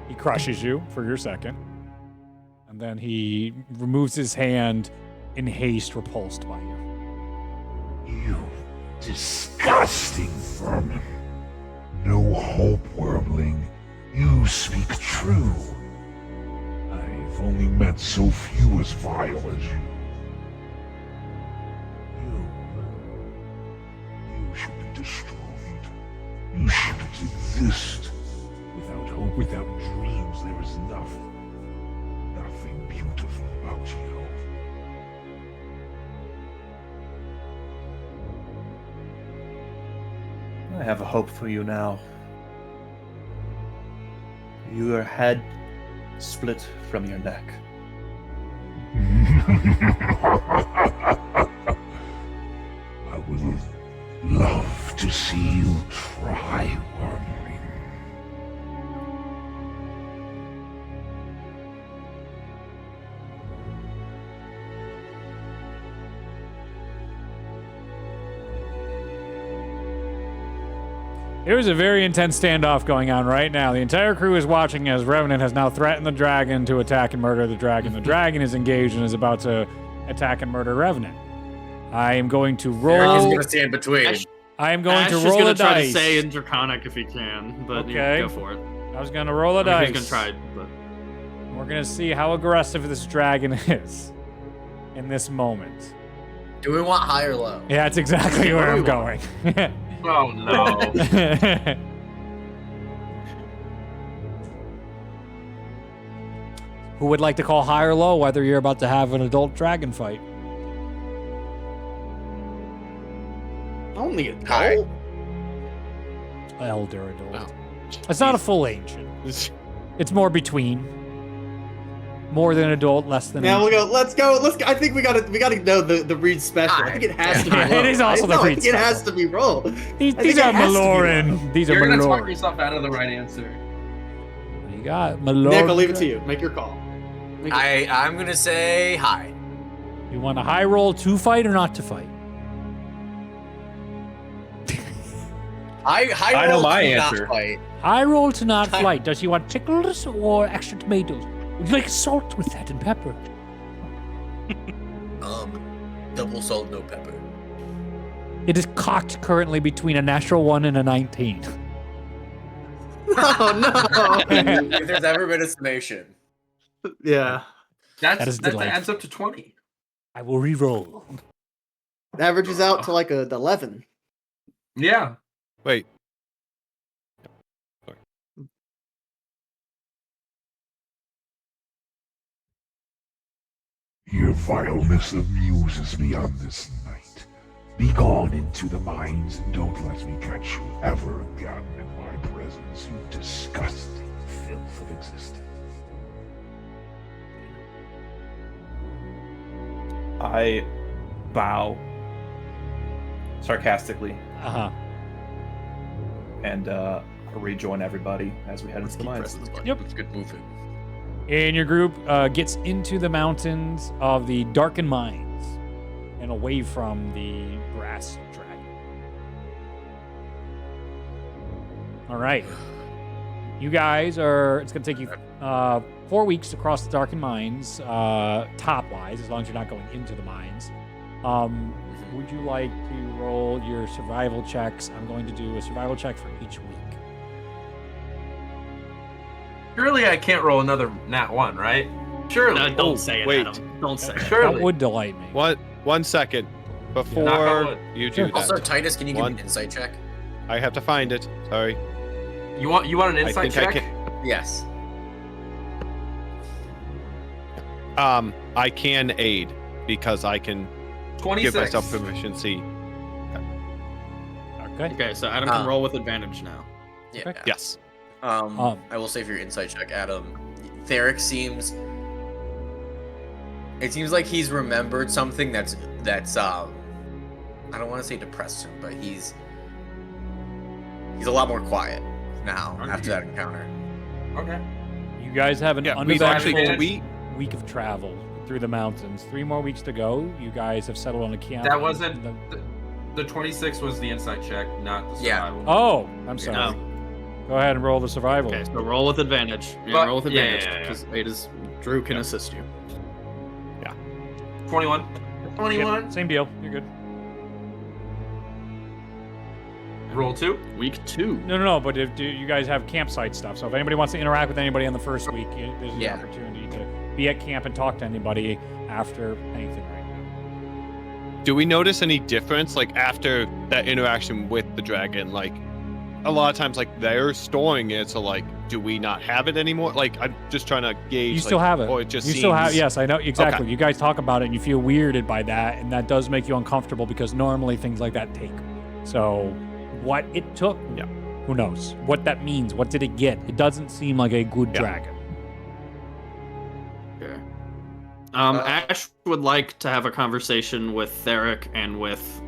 He crushes you for your second. And then he removes his hand in haste, repulsed by you. You disgusting vermin. No hope, wormling. You speak true. I've only met so few as vile as you. You should be destroyed. You shouldn't exist. Without hope, without dreams, there is nothing beautiful about you. I have a hope for you now. Your head split from your neck. I would love to see you try, wormling. There's a very intense standoff going on right now. The entire crew is watching as Revenant has now threatened the dragon to attack and murder the dragon. The dragon is engaged and is about to attack and murder Revenant. I am going to roll. Eric is going to stand between. I am going Ash to is roll gonna a try dice. to say in Draconic if he can, but Okay. you go for it. I was going to roll a I mean, dice. he's gonna try, but We're going to see how aggressive this dragon is in this moment. Do we want high or low? Yeah, that's exactly where I'm going. Oh no. Who would like to call high or low whether you're about to have an adult dragon fight? only a Hi. Elder adult. Oh. It's not a full ancient. It's more between. More than adult, less than Now we'll ancient. go. Let's go. Let's go. I think we gotta know the Reed special. I think it has to be. It Roll. is also the I Reed think it has to be roll. These I think are it has to be Maloran. These are You're gonna talk Maloran. yourself out of the right answer. What do you got? Maloran. Nick, I'll leave it to you. Make your call. I'm going to say high. You want a high roll to fight or not to fight? I know roll my to not answer. fight. I roll to not flight. Does he want pickles or extra tomatoes? Would you like salt with that and pepper? Double salt, no pepper. It is cocked currently between a natural 1 and a 19. Oh no. If there's ever been a summation. Yeah. That is That delightful. adds up to 20. I will re-roll. Averages out to like a 11. Yeah. Wait. Your vileness amuses me on this night. Be gone into the mines and don't let me catch you ever again in my presence, you disgusting filth of existence. I bow sarcastically Uh-huh. and rejoin everybody as we head into the mines. Yep. It's good moving. And your group gets into the mountains of the Darkened Mines and away from the Brass Dragon. All right. You guys are, it's going to take you 4 weeks to cross the Darkened Mines, top-wise, as long as you're not going into the mines. Would you like to roll your survival checks? I'm going to do a survival check for each week. Surely I can't roll another nat 1, right? Surely. No, don't say it, wait. Adam. Don't say it. Surely. That would delight me. 1 second Knock on before wood. you do Also, that. Titus, can you give me One. an insight check? I have to find it. Sorry. You want an insight think I check? Yes. I can aid because I can 26. give myself proficiency. Okay. Okay, so Adam can roll with advantage now. Yeah. Okay. Yes. I will say for your insight check, Adam, Theric seems. It seems like he's remembered something that's I don't want to say depressed him, but he's a lot more quiet now after that encounter. Okay. You guys have an Yeah, we've uneventful actually week of travel through the mountains. 3 more weeks to go. You guys have settled on a camp. That wasn't the 26 was the insight check, not the Yeah. survival. Oh, I'm sorry. No. Go ahead and roll the survival. Okay, so roll with advantage. Yeah, But- roll with yeah, advantage yeah, yeah. because Drew can assist you. 21. 21. Yep, same deal. You're good. Roll 2. Week 2. No. But do you guys have campsite stuff? So if anybody wants to interact with anybody on the first week, there's an opportunity to be at camp and talk to anybody after anything right now. Do we notice any difference, like after that interaction with the dragon? Like, a lot of times, like they're storing it, so like, do we not have it anymore? Like, I'm just trying to gauge. You still have it. Or it just You seems... still have. Yes, I know exactly. Okay. You guys talk about it and you feel weirded by that, and that does make you uncomfortable because normally things like that take. So, what it took? Yeah. Who knows what that means? What did it get? It doesn't seem like a good Yeah. dragon. Okay. Ash would like to have a conversation with Theric and with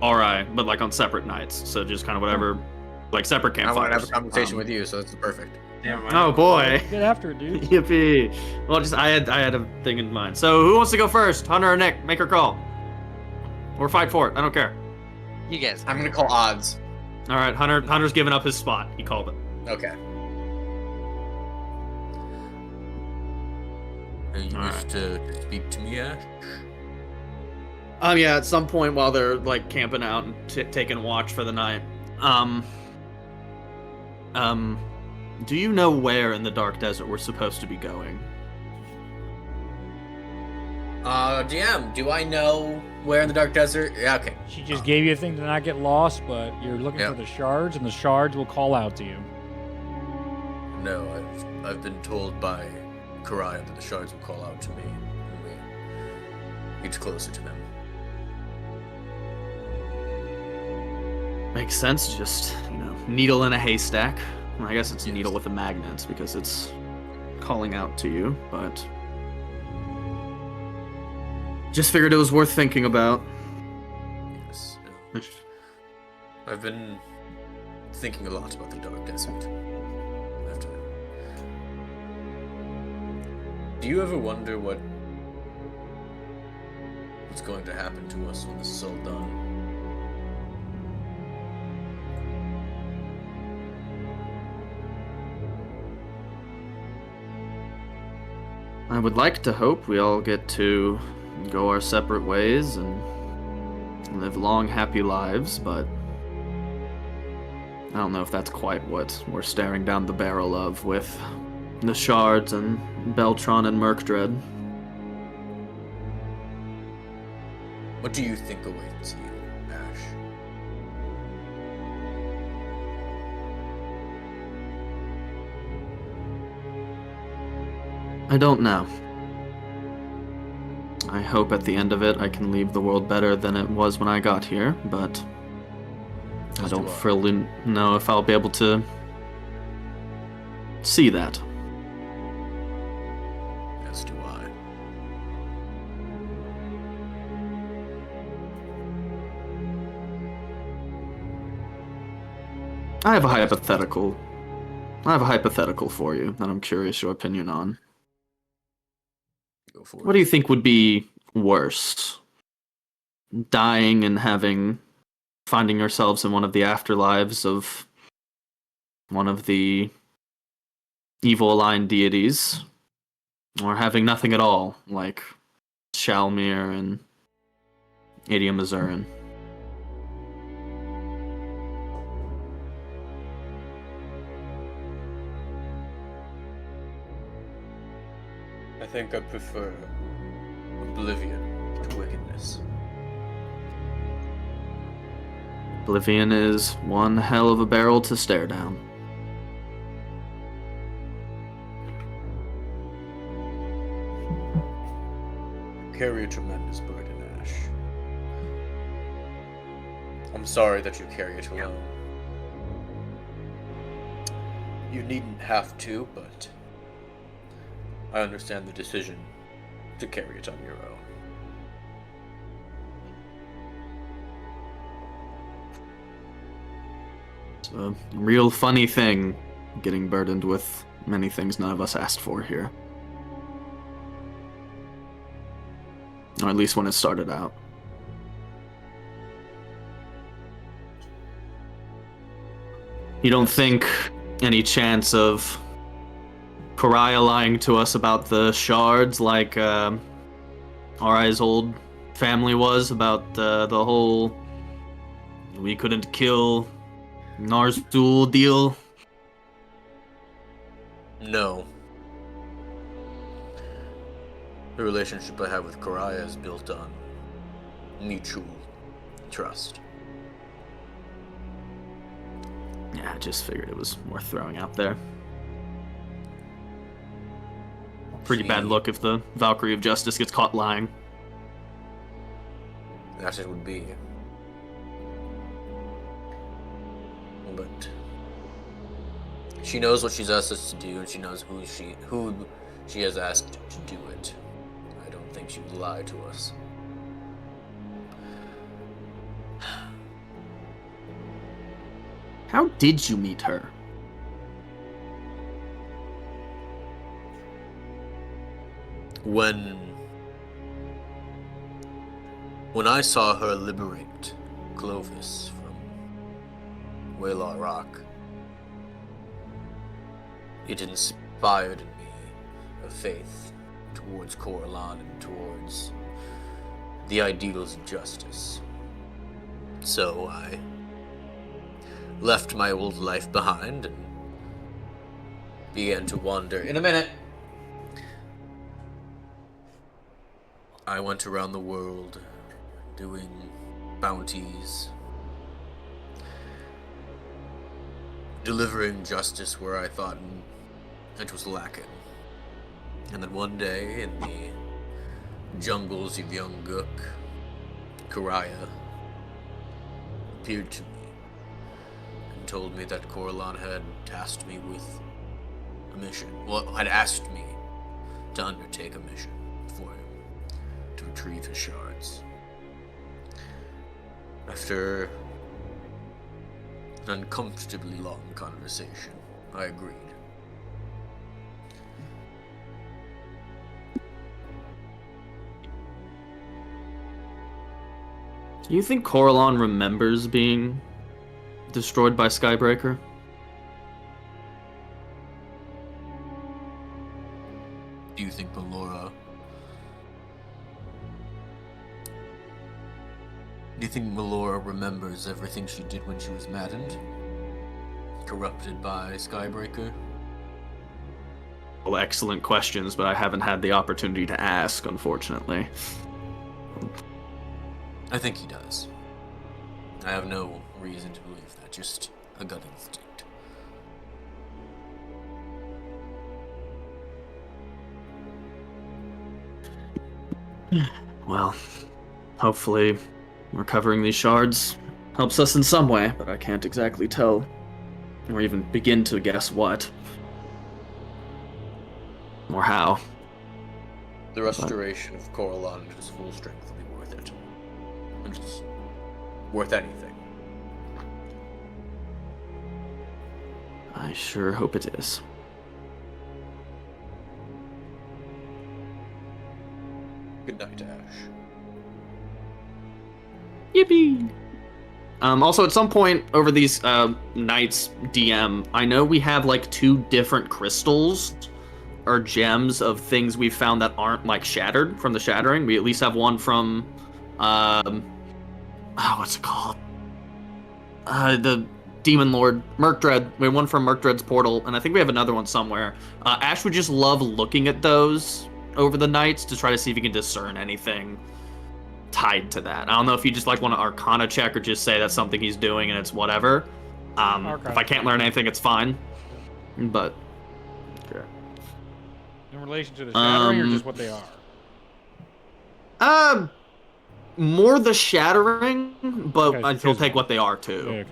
Ri, but like on separate nights. So just kind of whatever, like separate I campfires. want to have a conversation with you, so that's perfect. Damn, Oh boy. Get after it, dude. Yippee. Well, just I had a thing in mind. So who wants to go first? Hunter or Nick? Make her call. Or fight for it. I don't care. You guys. I'm gonna call odds. All right, Hunter's given up his spot. He called it. Okay. You wish to speak to me, Ash? Yeah, at some point while they're like camping out and taking watch for the night. Do you know where in the dark desert we're supposed to be going? DM, do I know where in the dark desert? Yeah, okay. She just gave you a thing to not get lost, but you're looking Yeah. for the shards, and the shards will call out to you. No, I've been told by Karaya that the shards will call out to me when we get closer to them. Makes sense. Just needle in a haystack. Well, I guess it's a needle with a magnet because it's calling out to you, but just figured it was worth thinking about. Yes. I've been thinking a lot about the dark desert. Do you ever wonder what's going to happen to us when this is all done? I would like to hope we all get to go our separate ways and live long, happy lives, but I don't know if that's quite what we're staring down the barrel of with the Shards and Beltron and Murkdread. What do you think awaits you, Ash? I don't know. I hope at the end of it I can leave the world better than it was when I got here, but I don't fully know if I'll be able to see that. As do I. I have a hypothetical. I have a hypothetical for you that I'm curious your opinion on. Go for What do you think would be worse? Dying and finding yourselves in one of the afterlives of one of the evil aligned deities, or having nothing at all, like Shalmir and Idiom Azurin? I think I prefer oblivion to wickedness. Oblivion is one hell of a barrel to stare down. Carry a tremendous burden, Ash. I'm sorry that you carry it alone. You needn't have to, but I understand the decision to carry it on your own. It's a real funny thing, getting burdened with many things none of us asked for here. Or at least when it started out. You don't think any chance of Pariah lying to us about the shards like Ari's old family was about the whole we couldn't kill Narzdul deal? No. The relationship I have with Karaya is built on mutual trust. Yeah, I just figured it was worth throwing out there. Pretty bad look if the Valkyrie of Justice gets caught lying. That it would be. But she knows what she's asked us to do, and she knows who she has asked to do it. I don't think she would lie to us. How did you meet her? When I saw her liberate Clovis from Waylaw Rock, it inspired in me a faith towards Coralon and towards the ideals of justice. So I left my old life behind and began to wander. In a minute! I went around the world doing bounties, delivering justice where I thought it was lacking. And then one day, in the jungles of Yunguk, Karaya appeared to me and told me that Coralon had tasked me with a mission. Well, had asked me to undertake a mission for him to retrieve his shards. After an uncomfortably long conversation, I agreed. Do you think Coralon remembers being destroyed by Skybreaker? Do you think Melora... Do you think Melora remembers everything she did when she was maddened? Corrupted by Skybreaker? Well, excellent questions, but I haven't had the opportunity to ask, unfortunately. I think he does. I have no reason to believe that, just a gut instinct. Well, hopefully recovering these shards helps us in some way, but I can't exactly tell or even begin to guess what or how. The restoration of Coralon to its full strength will be worth it. And it's worth anything. I sure hope it is. Good night, Ash. Yippee! Also, at some point over these nights, DM, I know we have like 2 different crystals or gems of things we've found that aren't like shattered from the shattering. We at least have one from, what's it called? The Demon Lord, Murkdread. We have one from Murkdread's portal, and I think we have another one somewhere. Ash would just love looking at those over the nights to try to see if he can discern anything tied to that. I don't know if you just like want to Arcana check or just say that's something he's doing and it's whatever. If I can't learn anything, it's fine. But sure. In relation to the shattering, or just what they are? More the shattering, but Okay, he'll take what they are too.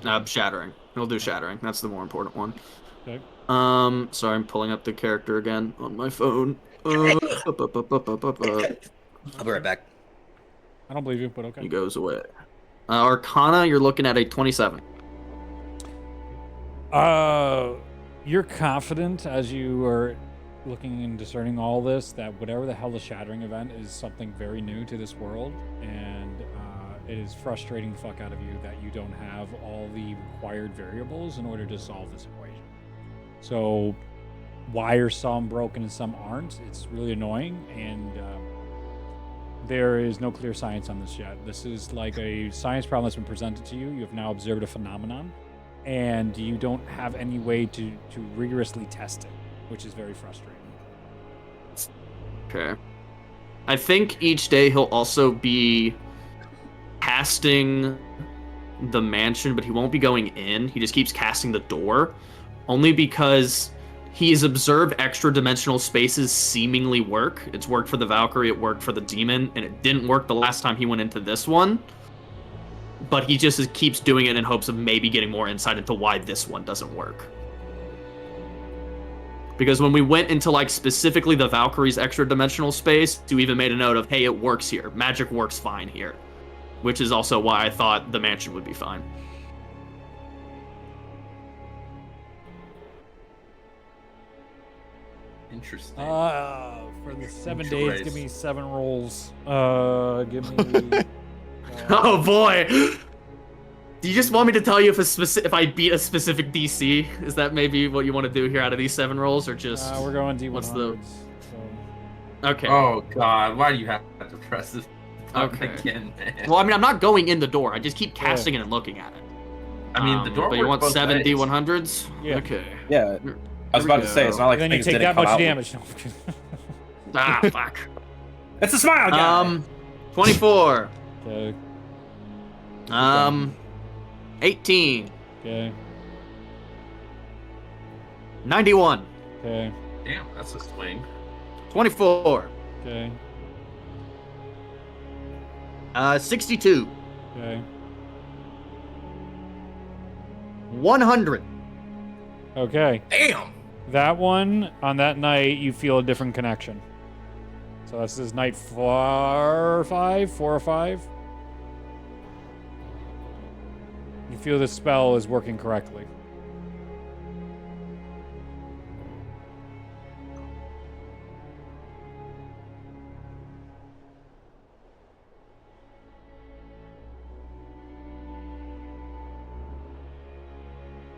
Yeah, okay. Shattering. He'll do shattering. That's the more important one. Okay. Sorry, I'm pulling up the character again on my phone. I'll be right back. I don't believe you, but okay. He goes away. Arcana, you're looking at a 27. You're confident as you are looking and discerning all this that whatever the hell the shattering event is something very new to this world, and it is frustrating the fuck out of you that you don't have all the required variables in order to solve this equation. So why are some broken and some aren't? It's really annoying, and there is no clear science on this yet. This is like a science problem that's been presented to you. You have now observed a phenomenon, and you don't have any way to rigorously test it, which is very frustrating. Okay. I think each day he'll also be casting the mansion, but he won't be going in. He just keeps casting the door, only because he has observed extra dimensional spaces seemingly work. It's worked for the Valkyrie, it worked for the demon, and it didn't work the last time he went into this one. But he just keeps doing it in hopes of maybe getting more insight into why this one doesn't work. Because when we went into like specifically the Valkyrie's extra dimensional space, you even made a note of, hey, it works here. Magic works fine here. Which is also why I thought the mansion would be fine. Interesting. For the 7 days, give me 7 rolls. Give me. Oh boy! Do you just want me to tell you if I beat a specific DC? Is that maybe what you want to do here out of these 7 rolls, or just? We're going D100s. What's the? So. Okay. Oh god, why do you have to press this button Okay. again, man? Well, I mean, I'm not going in the door. I just keep casting it and looking at it. I mean, the door. But you want works both 7 ways. D100s? Yeah. Okay. Yeah, I was about to say, it's not like Then you things take didn't that come much out. damage. No. Ah, fuck. It's a smile guy. 24. Okay. 18. Okay. 91. Okay. Damn, that's a swing. 24. Okay. 62. Okay. 100. Okay. Damn. That one, on that night, you feel a different connection. So this is night 4 or 5. You feel the spell is working correctly.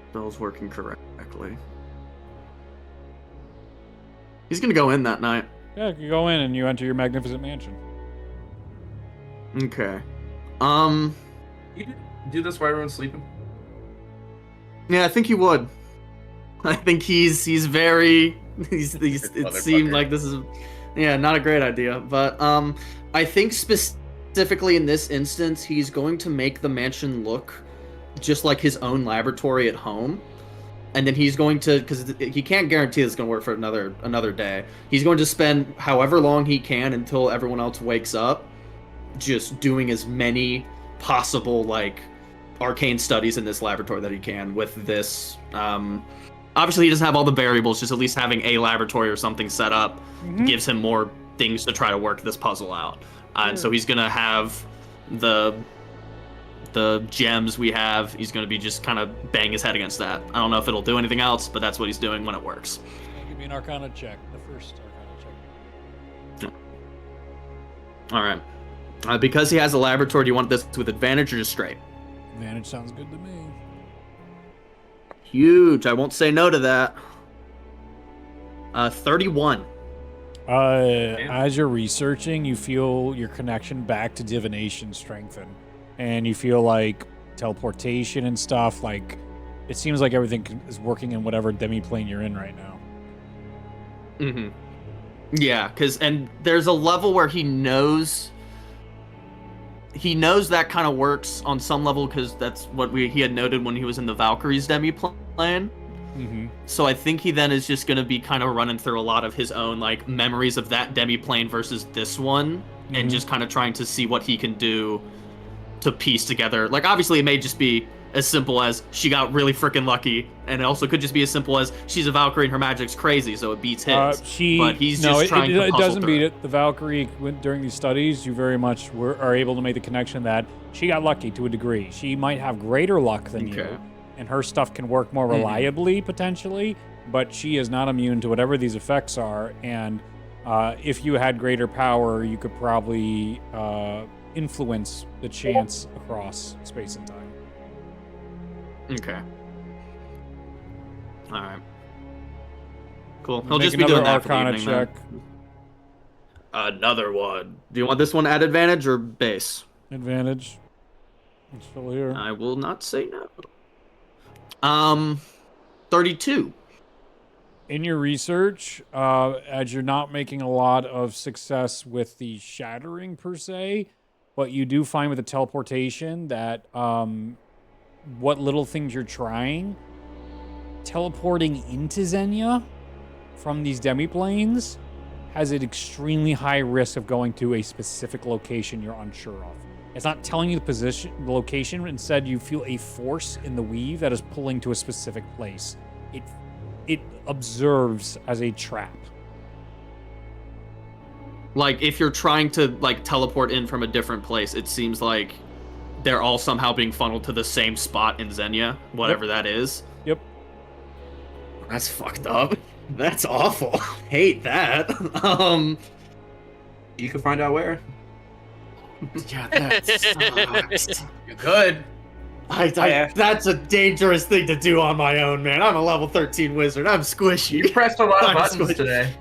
Spell's working correctly. He's gonna go in that night. Yeah, you go in and you enter your magnificent mansion. Okay. You do this while everyone's sleeping? Yeah, I think he would. I think he's very it seemed like this is not a great idea, but I think specifically in this instance he's going to make the mansion look just like his own laboratory at home. And then he's going to, because he can't guarantee it's going to work for another day. He's going to spend however long he can until everyone else wakes up, just doing as many possible like arcane studies in this laboratory that he can with this. Obviously, he doesn't have all the variables. Just at least having a laboratory or something set up gives him more things to try to work this puzzle out. And so he's gonna have the gems we have. He's gonna be just kind of bang his head against that. I don't know if it'll do anything else, but that's what he's doing when it works. Give me an Arcana check. The first Arcana check. All right. Because he has a laboratory, do you want this with advantage or just straight? Advantage sounds good to me. Huge. I won't say no to that. 31. As you're researching, you feel your connection back to divination strengthen, and you feel like teleportation and stuff. Like it seems like everything is working in whatever demiplane you're in right now. Mm-hmm. Yeah, and there's a level where he knows that kind of works on some level because that's what he had noted when he was in the Valkyrie's demiplane. Mm-hmm. So I think he then is just going to be kind of running through a lot of his own like memories of that demiplane versus this one, and just kind of trying to see what he can do to piece together. Like obviously it may just be as simple as she got really freaking lucky, and it also could just be as simple as she's a Valkyrie and her magic's crazy, so it beats his. But he's just trying to puzzle doesn't through beat it. The Valkyrie during these studies, you very much are able to make the connection that she got lucky to a degree. She might have greater luck than you, and her stuff can work more reliably potentially, but she is not immune to whatever these effects are. And if you had greater power, you could probably influence the chance across space and time. Okay. All right. Cool. He'll Make just be doing that Arcana for the evening, check. then. Another one. Do you want this one at advantage or base? Advantage. I'm still here. I will not say no. 32. In your research, as you're not making a lot of success with the shattering per se, but you do find with the teleportation that what little things you're trying, teleporting into Zenya from these demiplanes has an extremely high risk of going to a specific location you're unsure of. It's not telling you the location, instead you feel a force in the weave that is pulling to a specific place. It observes as a trap. Like if you're trying to like teleport in from a different place, it seems like they're all somehow being funneled to the same spot in Zenya, whatever that is. Yep. That's fucked up. That's awful. Hate that. You can find out where. Yeah, that sucks. You could. That's a dangerous thing to do on my own, man. I'm a level 13 wizard. I'm squishy. You pressed a lot of I'm buttons squishy. today.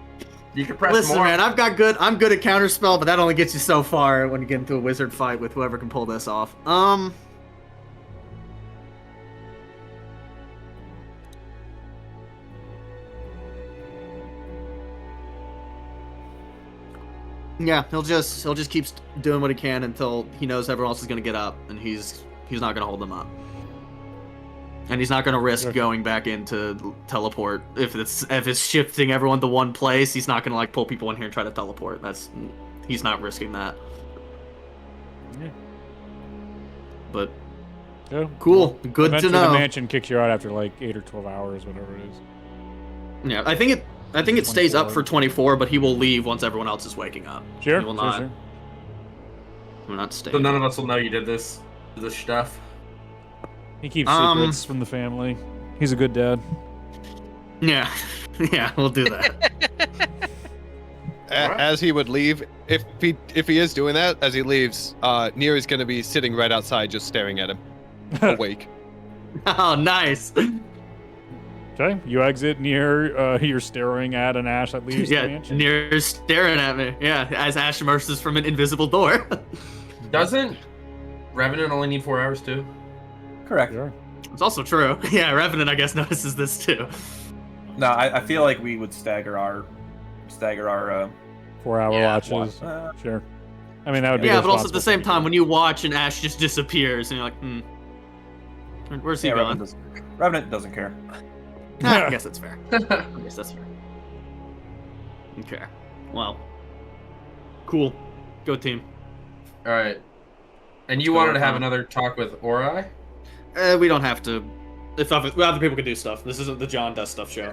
You can press Listen, more. man, I'm good at counterspell, but that only gets you so far when you get into a wizard fight with whoever can pull this off. Yeah, he'll just keep doing what he can until he knows everyone else is gonna get up, and he's not gonna hold them up. And he's not gonna risk going back in to teleport. If it's shifting everyone to one place, he's not gonna like pull people in here and try to teleport. He's not risking that. Yeah. But Yeah. cool, good to Eventually know. the mansion kicks you out after like 8 or 12 hours, whatever it is. Yeah, I think it stays up for 24, but he will leave once everyone else is waking up. Sure. He will not stay. So none of us will know you did this stuff. He keeps secrets from the family. He's a good dad. Yeah, yeah, we'll do that. As he would leave, if he is doing that, as he leaves, Nier is going to be sitting right outside, just staring at him, awake. Oh, nice. Okay, you exit near. You're staring at an Ash that leaves the Yeah, mansion. near staring at me. Yeah, as Ash emerges from an invisible door. Doesn't Revenant only need 4 hours too? Correct. Sure. It's also true. Yeah, Revenant, I guess, notices this too. No, I feel like we would stagger our 4-hour Yeah, watches. Sure. I mean, that would be Yeah, but also at responsible the same for time, you. when you watch and Ash just disappears, and you're like, where's he going? Revenant doesn't care. I guess that's fair. I guess that's fair. Okay. Well. Cool. Go team. All right. And you go wanted to work have on another talk with Ori? We don't have to. If other people can do stuff. This isn't the John does stuff show.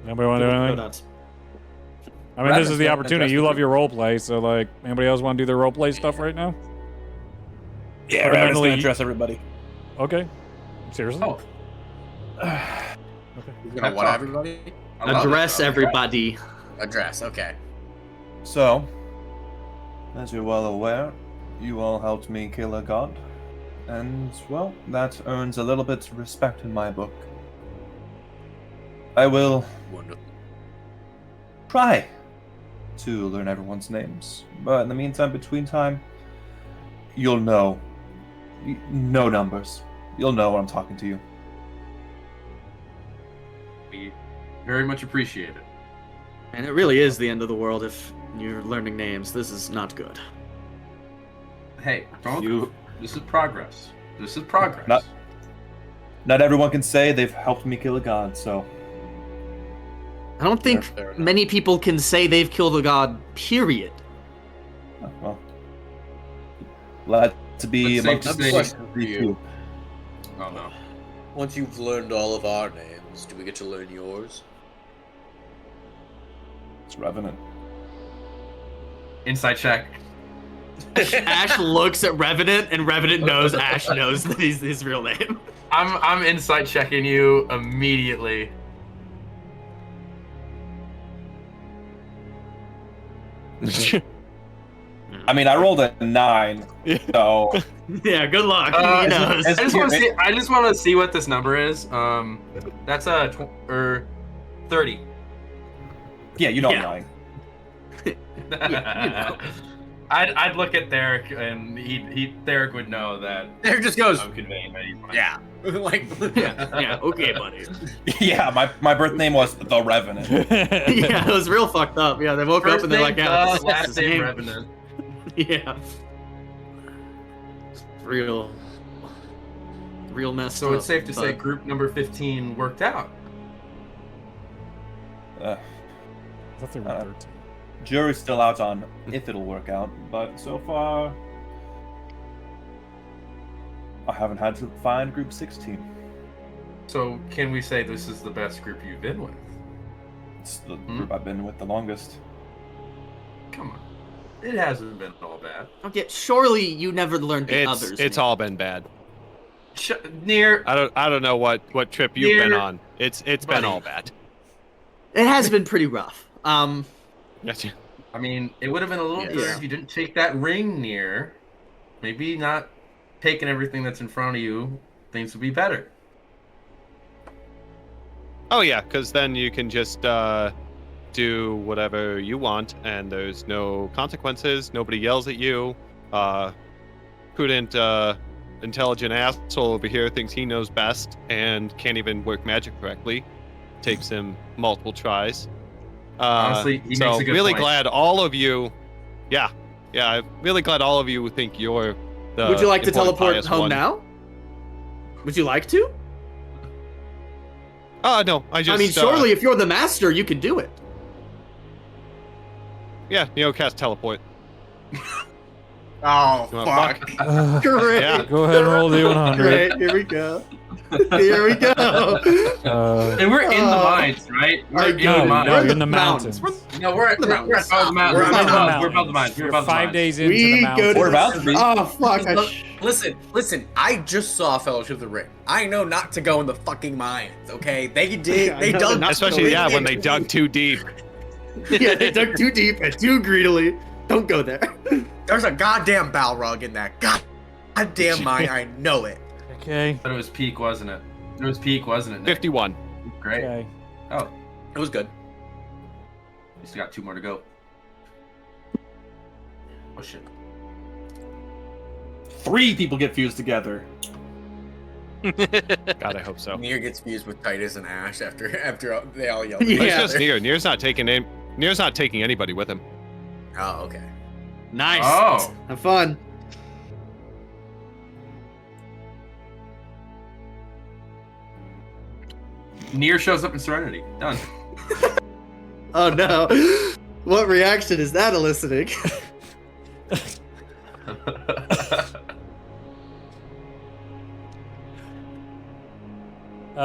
Anybody want to do Go anything? nuts. I mean, this is the Revenant's opportunity. You love your role play, so like, anybody else want to do their role play stuff right now? Yeah, Revenant's Fundamentally- gonna address everybody. Okay. Seriously? Oh. He's gonna what, everybody? I love Address it. everybody. Address, okay. So, as you're well aware, you all helped me kill a god. And, well, that earns a little bit of respect in my book. I will Wonderful. try to learn everyone's names. But in the meantime, between time, you'll know. No numbers. You'll know when I'm talking to you. We very much appreciate it. And it really is the end of the world if you're learning names. This is not good. Hey, don't. You, This is progress. This is progress. not everyone can say they've helped me kill a god, so I don't think Fair enough. many people can say they've killed a god, period. well, glad to be But safe to amongst say- Question for you. Oh no. Once you've learned all of our names, do we get to learn yours? It's Revenant. Inside check. Ash looks at Revenant, and Revenant knows Ash knows that he's his real name. I'm inside checking you immediately. I mean, I rolled a 9, so Yeah, good luck. Uh, he knows. I just want to see what this number is. That's a 30. yeah, you know I'm Yeah. lying. I'd look at Derek, and Derek would know that There just goes. I'm conveying that he's lying. Yeah. Like. Yeah, okay, buddy. Yeah, my birth name was the Revenant. Yeah, it was real fucked up. Yeah, they woke up First and they're name like, yeah, the, this is last his name name. Revenant. Yeah. Real messed So up. it's safe to say but- group number 15 worked out. I thought they were 13. Jury's still out on if it'll work out, but so far, I haven't had to find group 16. So can we say this is the best group you've been with? It's the group I've been with the longest. Come on. It hasn't been all bad. Okay, surely you never learned the others. It's all been bad. Near. I don't know what trip you've been Here, on. It's been buddy. all bad. It has been pretty rough. Yes. I mean, it would have been a little Yes. better if you didn't take that ring near. Maybe not taking everything that's in front of you. Things would be better. Oh yeah, because then you can just do whatever you want, and there's no consequences. Nobody yells at you. Prudent, intelligent asshole over here thinks he knows best and can't even work magic correctly. Takes him multiple tries. Honestly, he so makes a good really point. glad all of you. Yeah, I'm really glad all of you think you're the. Would you like to important, teleport pious home one. now? Would you like to? No, I just. I mean, surely if you're the master, you can do it. Yeah, cast teleport. Oh, You wanna fuck. Great. Yeah. Go ahead and roll D100. Great. Here we go. Here we go. And we're in the mines, right? We're in no, the mines. no, you're in the mountains. No, we're the above mountains. the mountains. We're We're above the mines. We're You're above the 5 mines. days into the We go mountains. to We're about to be. Oh fuck! Listen. I just saw Fellowship of the Ring. I know not to go in the fucking mines. Okay, they did. I They know dug. not to Especially go in. when they dug too deep. Yeah, they dug too deep and too greedily. Don't go there. There's a goddamn Balrog in that goddamn mine. I know it. Okay. But it was peak, wasn't it? It was peak, wasn't it, Nick? 51. Great. Okay. Oh, It was good. we still got 2 more to go. Oh shit. 3 people get fused together. God, I hope so. Nier gets fused with Titus and Ash after they all yell. Yeah. It's just Nier. Nier's not taking anybody with him. Oh, okay. Nice. Oh. Have fun. Nier shows up in Serenity. Done. Oh no. What reaction is that eliciting?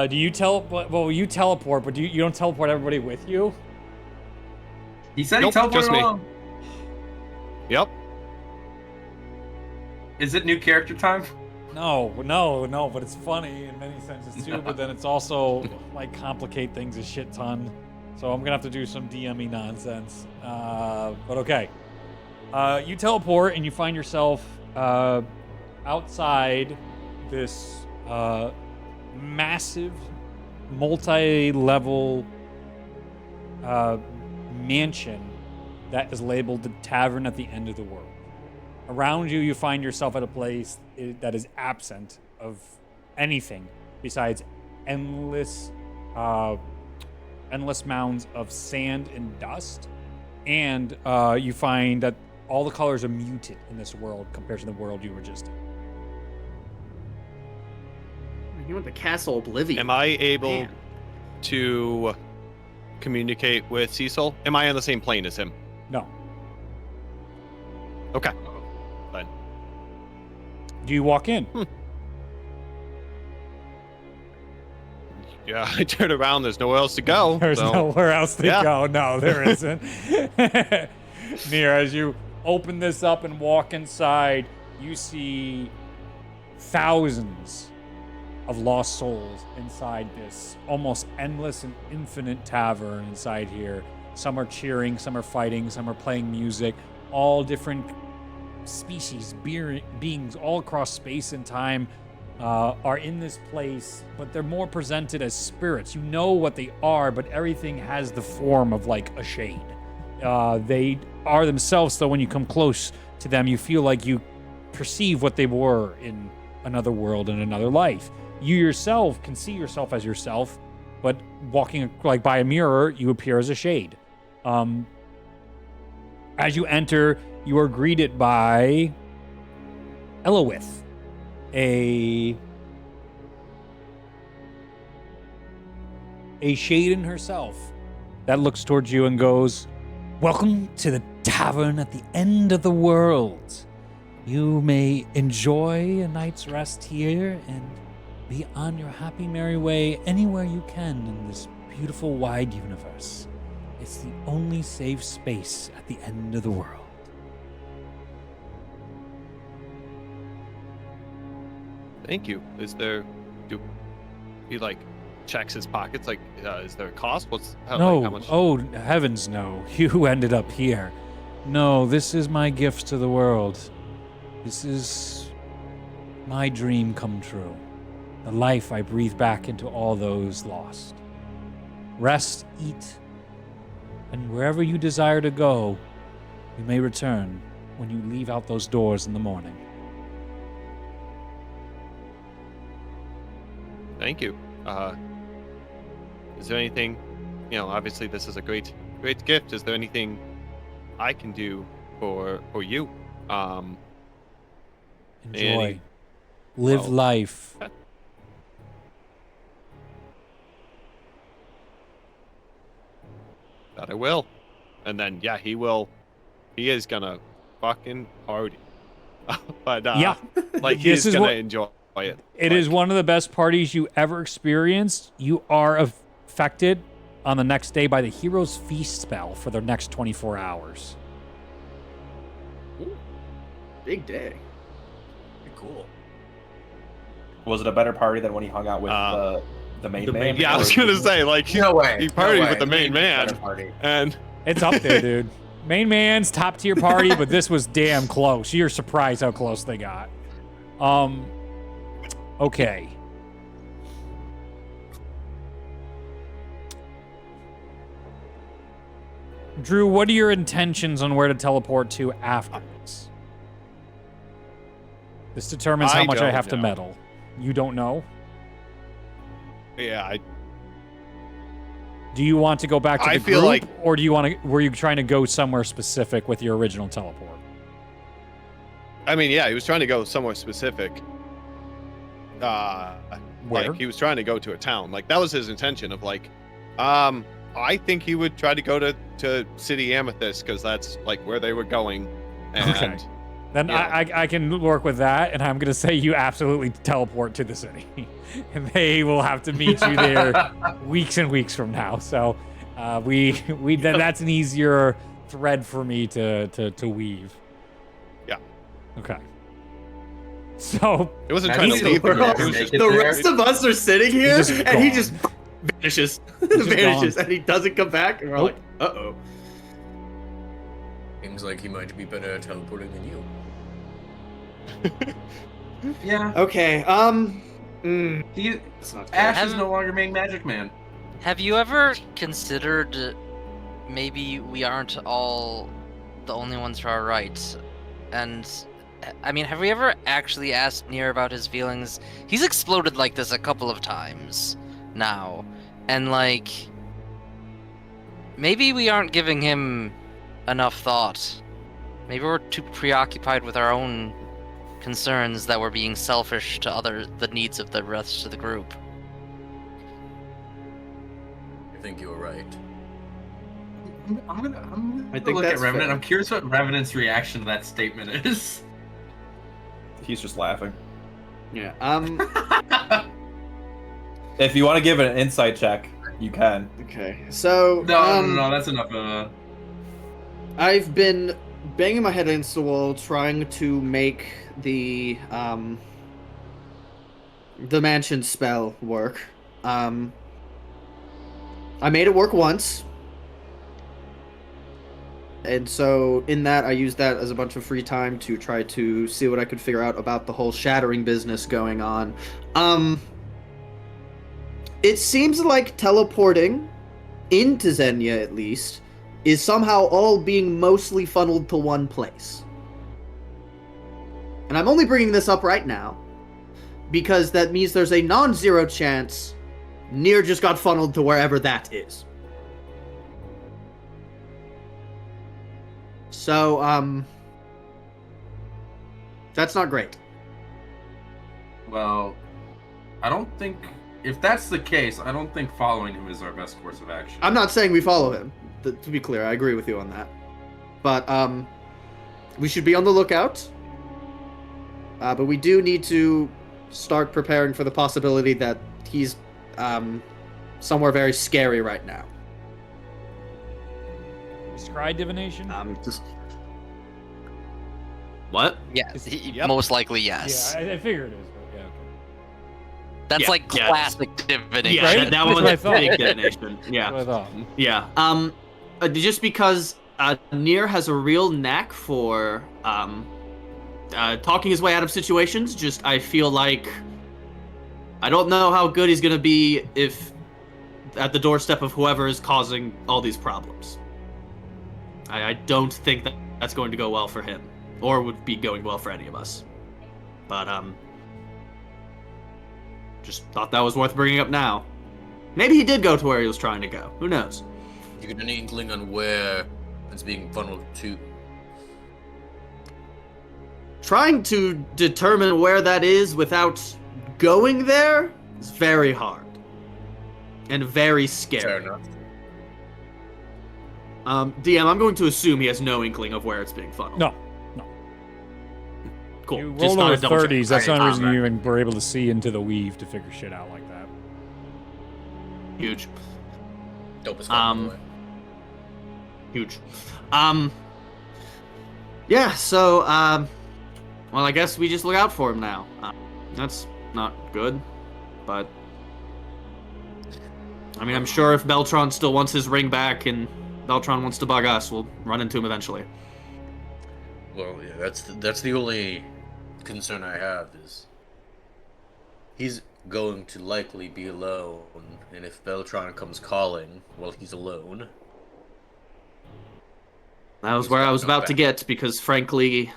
Do you teleport? Well, you teleport, but you don't teleport everybody with you? He said Nope, he teleported just me. along. Yep. Is it new character time? No, but it's funny in many senses too, but then it's also like complicate things a shit ton. So I'm gonna have to do some DME nonsense. But okay. You teleport and you find yourself outside this massive, multi-level mansion that is labeled the Tavern at the End of the World. Around you, you find yourself at a place that is absent of anything besides endless mounds of sand and dust. And you find that all the colors are muted in this world compared to the world you were just in. You went to Castle Oblivion. Am I able Man. to communicate with Cecil? Am I on the same plane as him? No. Okay. Fine. Do you walk in? Yeah, I turn around. There's nowhere else to go. There's so- nowhere else to Yeah. go. No, there isn't. Near, as you open this up and walk inside, you see thousands of lost souls inside this almost endless and infinite tavern inside here. Some are cheering, some are fighting, some are playing music, all different species, beings all across space and time are in this place, but they're more presented as spirits. You know what they are, but everything has the form of like a shade. They are themselves, though when you come close to them, you feel like you perceive what they were in another world and another life. You yourself can see yourself as yourself, but walking like by a mirror, you appear as a shade. As you enter, you are greeted by Eloith, a shade in herself that looks towards you and goes, "Welcome to the Tavern at the End of the World. You may enjoy a night's rest here and be on your happy, merry way anywhere you can in this beautiful, wide universe. It's the only safe space at the end of the world." Thank you. He like checks his pockets? Like, is there a cost? No. How much? Oh, heavens no. You ended up here. No, this is my gift to the world. This is my dream come true. The life I breathe back into all those lost. Rest, eat, and wherever you desire to go, you may return when you leave out those doors in the morning. Thank you. Is there anything? Obviously this is a great gift. Is there anything I can do for you? Enjoy. Live life. That I will. And then he will. He is gonna fucking party. But Yeah. like This he's is gonna what- enjoy it. It is one of the best parties you ever experienced. You are affected on the next day by the Hero's Feast spell for the next 24 hours. Big day. Cool. Was it a better party than when he hung out with the main man? Yeah, I was gonna say like No way. he partied no with the way. main man, Better party. and It's up there, dude. Main man's top tier party, but this was damn close. You're surprised how close they got. Okay. Drew, what are your intentions on where to teleport to after this? This determines how much I have to meddle. You don't know? Yeah, Do you want to go back to the feel group, like- or do you want to? Were you trying to go somewhere specific with your original teleport? I mean, yeah, he was trying to go somewhere specific. Where? Like, he was trying to go to a town. Like, that was his intention of, like, I think he would try to go to City Amethyst, because that's, like, where they were going. And, Okay. Then I can work with that, and I'm going to say you absolutely teleport to the city. And they will have to meet you there weeks and weeks from now. So that's an easier thread for me to weave. Yeah. Okay. So it wasn't trying to leave the rest of us are sitting here, and he just vanishes. Vanishes, gone. and he doesn't come back, and we're like, uh-oh. Seems like he might be better at teleporting than you. Yeah. Okay, Ash is no longer main magic man. Have you ever considered maybe we aren't all the only ones who are right? And I mean, have we ever actually asked Nier about his feelings? He's exploded like this a couple of times now. And like, maybe we aren't giving him enough thought. Maybe we're too preoccupied with our own concerns that we're being selfish to the needs of the rest of the group. I think you were right. I'm gonna I think look that's at Revenant. fair. I'm curious what Revenant's reaction to that statement is. He's just laughing. yeah, If you want to give it an insight check, you can. okay, so, No, that's enough. I've been banging my head against the wall trying to make the mansion spell work. I made it work once. And so in that, I used that as a bunch of free time to try to see what I could figure out about the whole shattering business going on. It seems like teleporting into Zenya, at least, is somehow all being mostly funneled to one place. And I'm only bringing this up right now because that means there's a non-zero chance Nier just got funneled to wherever that is. So, that's not great. Well, I don't think if that's the case, I don't think following him is our best course of action. I'm not saying we follow him. To be clear, I agree with you on that. But, we should be on the lookout. But we do need to start preparing for the possibility that he's, somewhere very scary right now. Scry divination? Just... What? Yes, Yep. most likely yes. Yeah, I figured it is, but yeah. Okay. That's Yeah, like yeah. classic divination. Yeah, Right? that That's one what I was thought. big detonation. Yeah. That's what I thought. Yeah. Just because Nier has a real knack for talking his way out of situations. Just I feel like I don't know how good he's gonna be if at the doorstep of whoever is causing all these problems. I don't think that that's going to go well for him, or would be going well for any of us. But just thought that was worth bringing up now. Maybe he did go to where he was trying to go. Who knows? You get any inkling on where it's being funneled to? Trying to determine where that is without going there is very hard. And very Fair scary. enough. DM, I'm going to assume he has no inkling of where it's being funneled. No. Cool. You Just roll thought over I'd double check. 30s. That's the Alright, only reason you alright. even were able to see into the weave to figure shit out like that. Huge. Dope as fuck, by the way. Huge. Yeah, so, well, I guess we just look out for him now. That's not good, but... I mean, I'm sure if Beltron still wants his ring back and Beltron wants to bug us, we'll run into him eventually. Well, yeah, that's the only concern I have is he's going to likely be alone, and if Beltron comes calling while he's alone, That was where I was about to get, because frankly,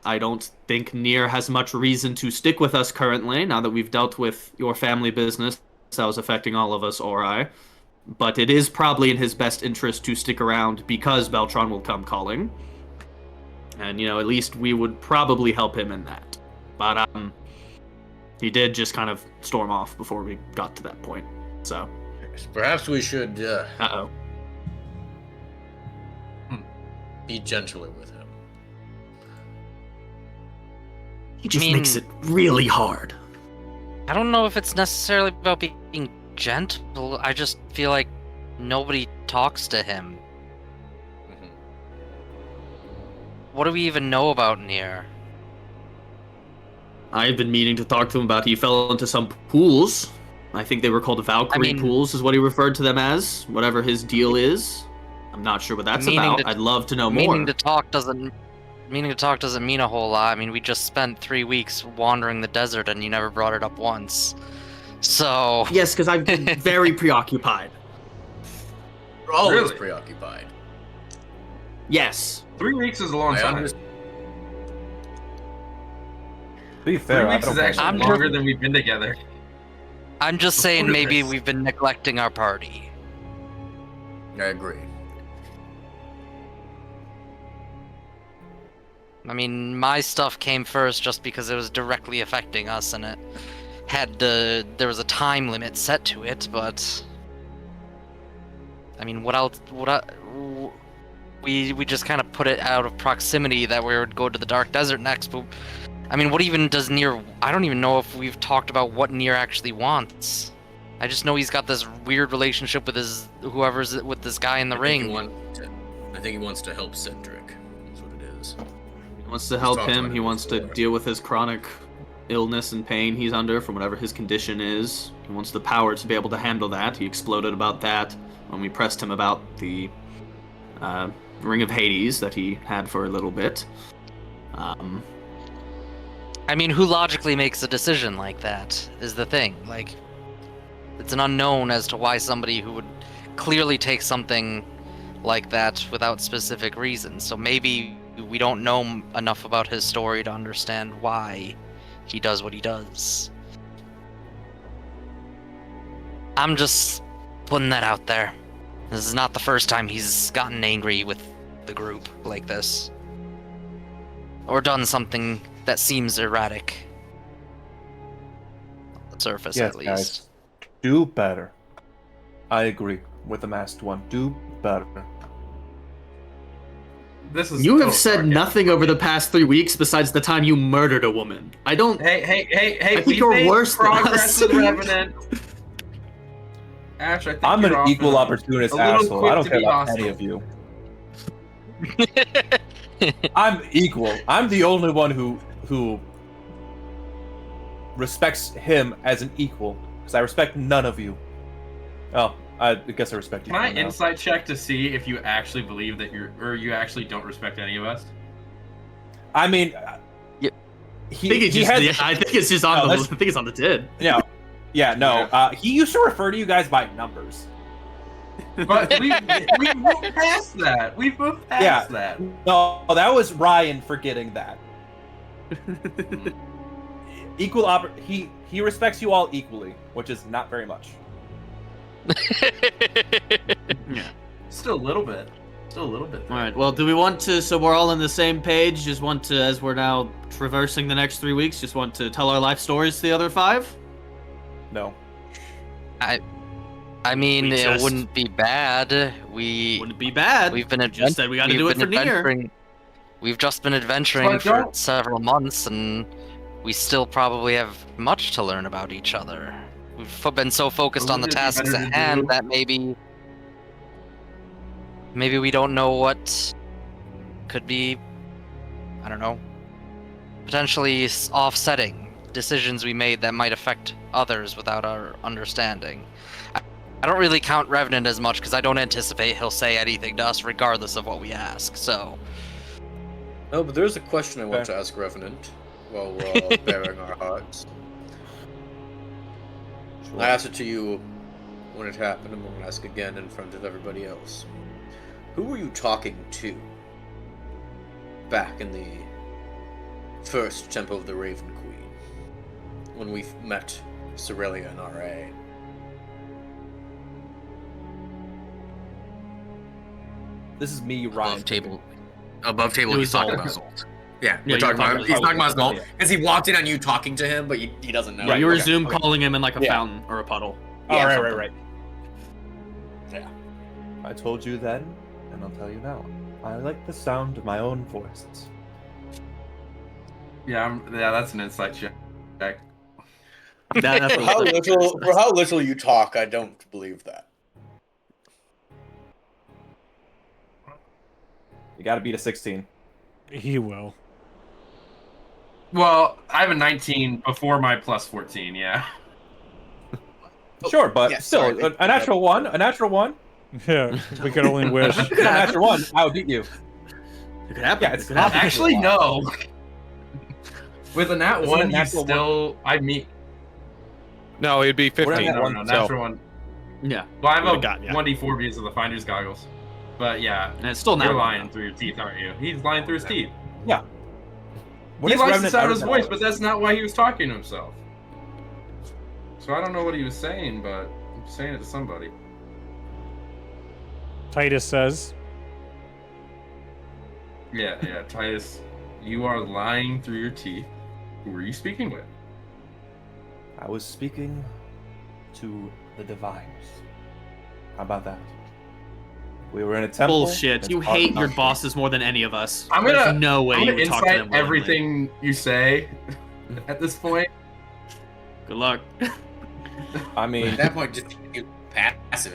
I don't think Nier has much reason to stick with us currently, now that we've dealt with your family business that was affecting all of us, Ori. But it is probably in his best interest to stick around because Beltron will come calling. And, at least we would probably help him in that. But, he did just kind of storm off before we got to that point, so. Perhaps we should, Uh-oh. be gentler with him. He just makes it really hard. I don't know if it's necessarily about being gentle. I just feel like nobody talks to him. Mhm. What do we even know about Nier? I've been meaning to talk to him about he fell into some pools. I think they were called Valkyrie pools is what he referred to them as. Whatever his deal is. I'm not sure what that's about. I'd love to know more. Meaning to talk doesn't mean a whole lot. I mean, we just spent 3 weeks wandering the desert and you never brought it up once. So... Yes, because I've been very preoccupied. We're always Really? preoccupied. Yes. 3 weeks is a long time. understand. To be fair, 3 weeks is actually I'm longer than we've been together. I'm just Let's saying put it maybe this. we've been neglecting our party. I agree. I mean, my stuff came first just because it was directly affecting us and it had there was a time limit set to it, but I mean, we just kind of put it out of proximity that we would go to the Dark Desert next, but I mean, what even does Nier... I don't even know if we've talked about what Nier actually wants. I just know he's got this weird relationship with with this guy in the ring. I think he wants to help Cedric. That's what it is. He wants to help talked him. about He it wants to before. deal with his chronic illness and pain he's under from whatever his condition is. He wants the power to be able to handle that. He exploded about that when we pressed him about the Ring of Hades that he had for a little bit. I mean, who logically makes a decision like that is the thing. Like, it's an unknown as to why somebody who would clearly take something like that without specific reasons. So maybe we don't know enough about his story to understand why he does what he does. I'm just putting that out there. This is not the first time he's gotten angry with the group like this. Or done something that seems erratic. On the surface, Yes, at least. guys. Do better. I agree with the masked one. Do better. This is You have oh, said sorry. nothing over the past 3 weeks besides the time you murdered a woman. I don't... Hey! I think we you're made worse than progress us. with Revenant. Ash, I think I'm you're an off equal a opportunist little asshole. quick I don't to care be about hostile. any of you. I'm equal. I'm the only one who respects him as an equal, because I respect none of you. Oh, I guess I respect you. Can I now. insight check to see if you actually believe that you actually don't respect any of us? I mean, Yeah. I think it's just on No, the... that's- I think it's on the tid. no. He used to refer to you guys by numbers. But we moved past that. We've moved past that. No, that was Ryan forgetting that. He respects you all equally, which is not very much. Yeah. Still a little bit. All right. Well, do we want to? So we're all on the same page. Just want to, as we're now traversing the next 3 weeks, just want to tell our life stories to the other 5. No. I mean, We it just- wouldn't be bad. Wouldn't be bad. We've been just said we got to we've do it been for Nier. adventuring- We've just been adventuring But for don't- several months, and we still probably have much to learn about each other. We've been so focused on the Wouldn't it be tasks better at to hand do- that maybe we don't know what could be, I don't know, potentially offsetting decisions we made that might affect others without our understanding. I don't really count Revenant as much because I don't anticipate he'll say anything to us regardless of what we ask, so... No, but there's a question I want to ask Revenant while we're all bearing our hearts. Sure. I asked it to you when it happened, and I'm going to ask again in front of everybody else. Who were you talking to back in the first Temple of the Raven Queen, when we met Cerelia and R.A. This is me, Ryan. Above table, It he's was talking all- about Zolt. Yeah, Yeah, we're talking about. He's talking about Zolt yeah. because he walked in on you talking to him, but he doesn't know. Yeah, you were Okay, Zoom okay. calling him in like a Yeah. fountain or a puddle. Oh, Yeah, right, something. right. Yeah. I told you then, and I'll tell you now. I like the sound of my own voice. Yeah, that's an insight check. That's For how little you talk, I don't believe that. You gotta beat a 16. He will. Well, I have a 19 before my plus 14. Yeah. Sure, but yeah, still, sorry. a natural one. A natural one. Yeah, we could only wish. A natural one. I would beat you. It could happen. Yeah, It it's could happen. Actually, no. With a nat Isn't one, a you natural still. I mean, No, it'd be We're 15. at no, one, no, so- natural one. Yeah, Well, I have a Would've got, yeah. 1d4 because of the finder's goggles. But yeah, and it's still not you're one, lying though. through your teeth, aren't you? He's lying through his teeth. What He is likes the Revenant sound of his Iron voice, Hour? but that's not why he was talking to himself. So I don't know what he was saying, but I'm saying it to somebody. Titus says, Yeah, Titus, you are lying through your teeth. Who were you speaking with? I was speaking to the divines. How about that? We were in a temple. Bullshit. It's You hard hate not your to- bosses more than any of us. I'm There's gonna- no way I'm you gonna would talk to them insight willingly. everything you say at this point. Good luck. I At mean, that point, just you passive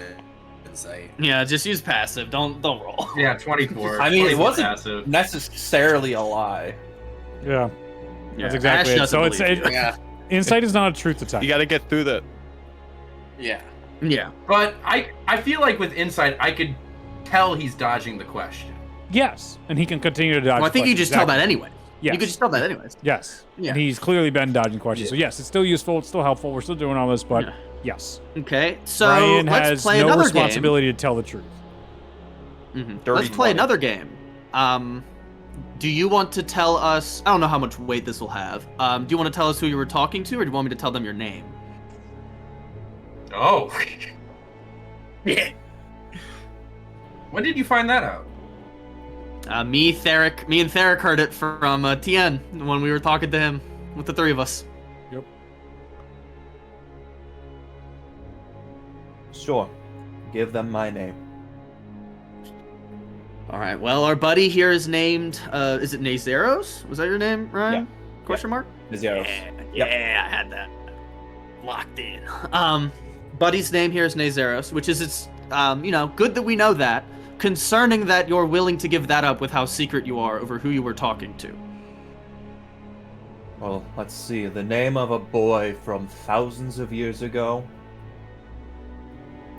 insight. Yeah, just use passive. Don't roll. Yeah, 24. I mean, it 24 wasn't passive. necessarily a lie. "Yeah, Yeah, that's exactly Ash it." doesn't So it's believe you. Yeah, insight is not a truth attack. You got to get through that. yeah. Yeah. But I feel like with insight, I could tell he's dodging the question. Yes, and he can continue to dodge. Well, I think you questions. just tell that Exactly. anyway. Yes. You could just tell that anyways. Yes. Yeah. And he's clearly been dodging questions. So yes, it's still useful. It's still helpful. We're still doing all this, but Yeah. yes, Okay, so Brian let's has play no another responsibility to tell the truth. game. Dirty Let's play money. another game. Do you want to tell us? I don't know how much weight this will have. Do you want to tell us who you were talking to, or do you want me to tell them your name? Oh. Yeah. When did you find that out? Me and Theric heard it from Tien when we were talking to him with the three of us. Sure. Give them my name. All right. Well, our buddy here is named. Is it Nazeros? Was that your name, Ryan? Question mark. Zeros. Yeah, I had that locked in. Buddy's name here is Nazeros, which is it's good that we know that. Concerning that you're willing to give that up with how secret you are over who you were talking to. Well, let's see. The name of a boy from thousands of years ago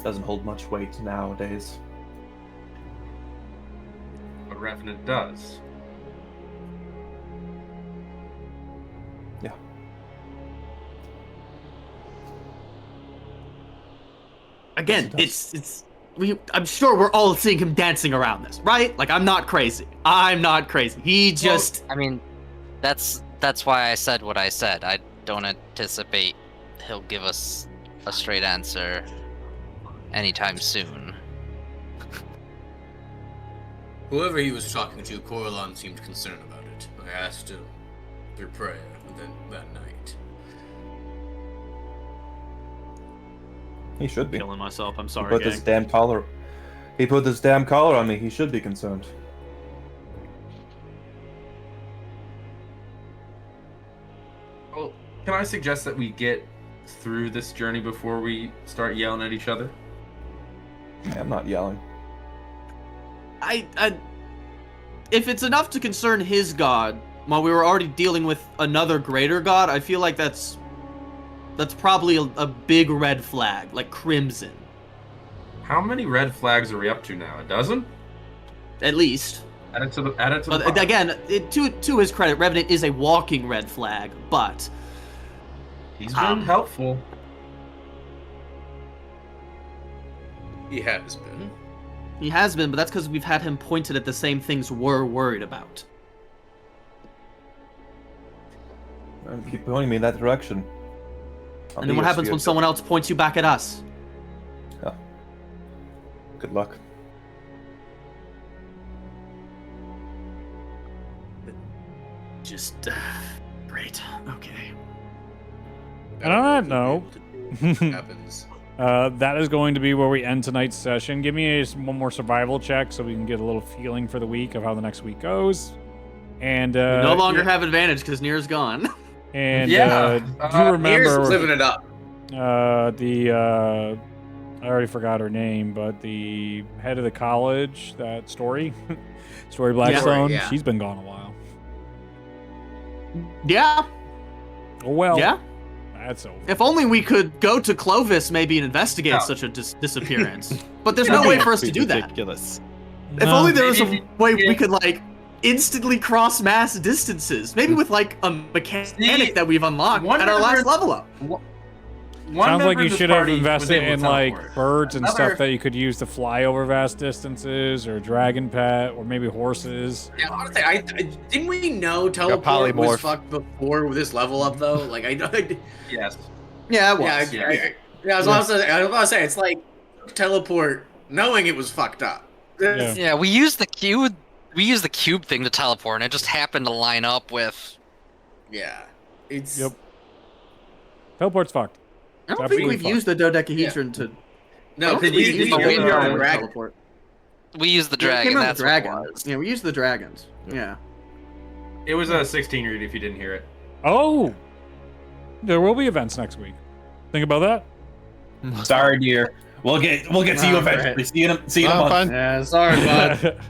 doesn't hold much weight nowadays. But Revenant does. Yeah. Again, Yes, it's I'm sure we're all seeing him dancing around this, right? Like I'm not crazy. He just I mean, that's why I said what I said. I don't anticipate he'll give us a straight answer anytime soon. Whoever he was talking to, Coralon seemed concerned about it. I asked him through prayer that night. He should be. killing myself. I'm He sorry, put gang. this damn collar. He put this damn collar on me. He should be concerned. Well, can I suggest that we get through this journey before we start yelling at each other? I'm not yelling. I if it's enough to concern his god while we were already dealing with another greater god, I feel like that's probably a big red flag, like crimson, How many red flags are we up to now? A dozen? at least. Add it to the But pot. again, to his credit, Revenant is a walking red flag, but He's been helpful. He has been. he has been. But that's because we've had him pointed at the same things we're worried about. And keep pointing me in that direction. I'll And be then what your happens when spirit someone else points you back at us? guide. Good luck. Just great. Okay. And on that note, happens. that is going to be where we end tonight's session. Give me one more survival check so we can get a little feeling for the week of how the next week goes. And We no longer yeah, have advantage because Nier's gone. and Yeah, do you Here's remember living it up. I already forgot her name, but the head of the college, that Story Blackstone, Yeah. she's been gone a while. Yeah. Oh well. Yeah. That's over. If only we could go to Clovis maybe and investigate No. such a disappearance. But there's no way for us to do that. Ridiculous. If only there was Maybe a way we could like instantly cross mass distances. Maybe with like a mechanic that we've unlocked one at our last member- level up. Sounds like you should have invested in like birds. birds and Another- stuff that you could use to fly over vast distances, or dragon pet, or maybe horses. Yeah, honestly, I didn't we know teleport polymorph. was fucked before this level up though? Like I know. Yes. Yeah, it Yeah, was. I was about to say it's like teleport knowing it was fucked up. Yeah. Yeah, we used the cube. We used the cube thing to teleport, and it just happened to line up with. Yeah, it's Yep. Teleport's fucked. I don't Absolutely think we've fine. used the dodecahedron to. I no don't because think we used used the the dragon. dragon. teleport. We used the Yeah, it dragon. came out That's the dragon. what it was. Yeah, we used the dragons. Yeah. It was a 16 read if you didn't hear it. Oh, there will be events next week. Think about that. Sorry, dear. We'll get to you Nah, eventually. See you in a Nah, month. fine. Yeah, sorry, bud.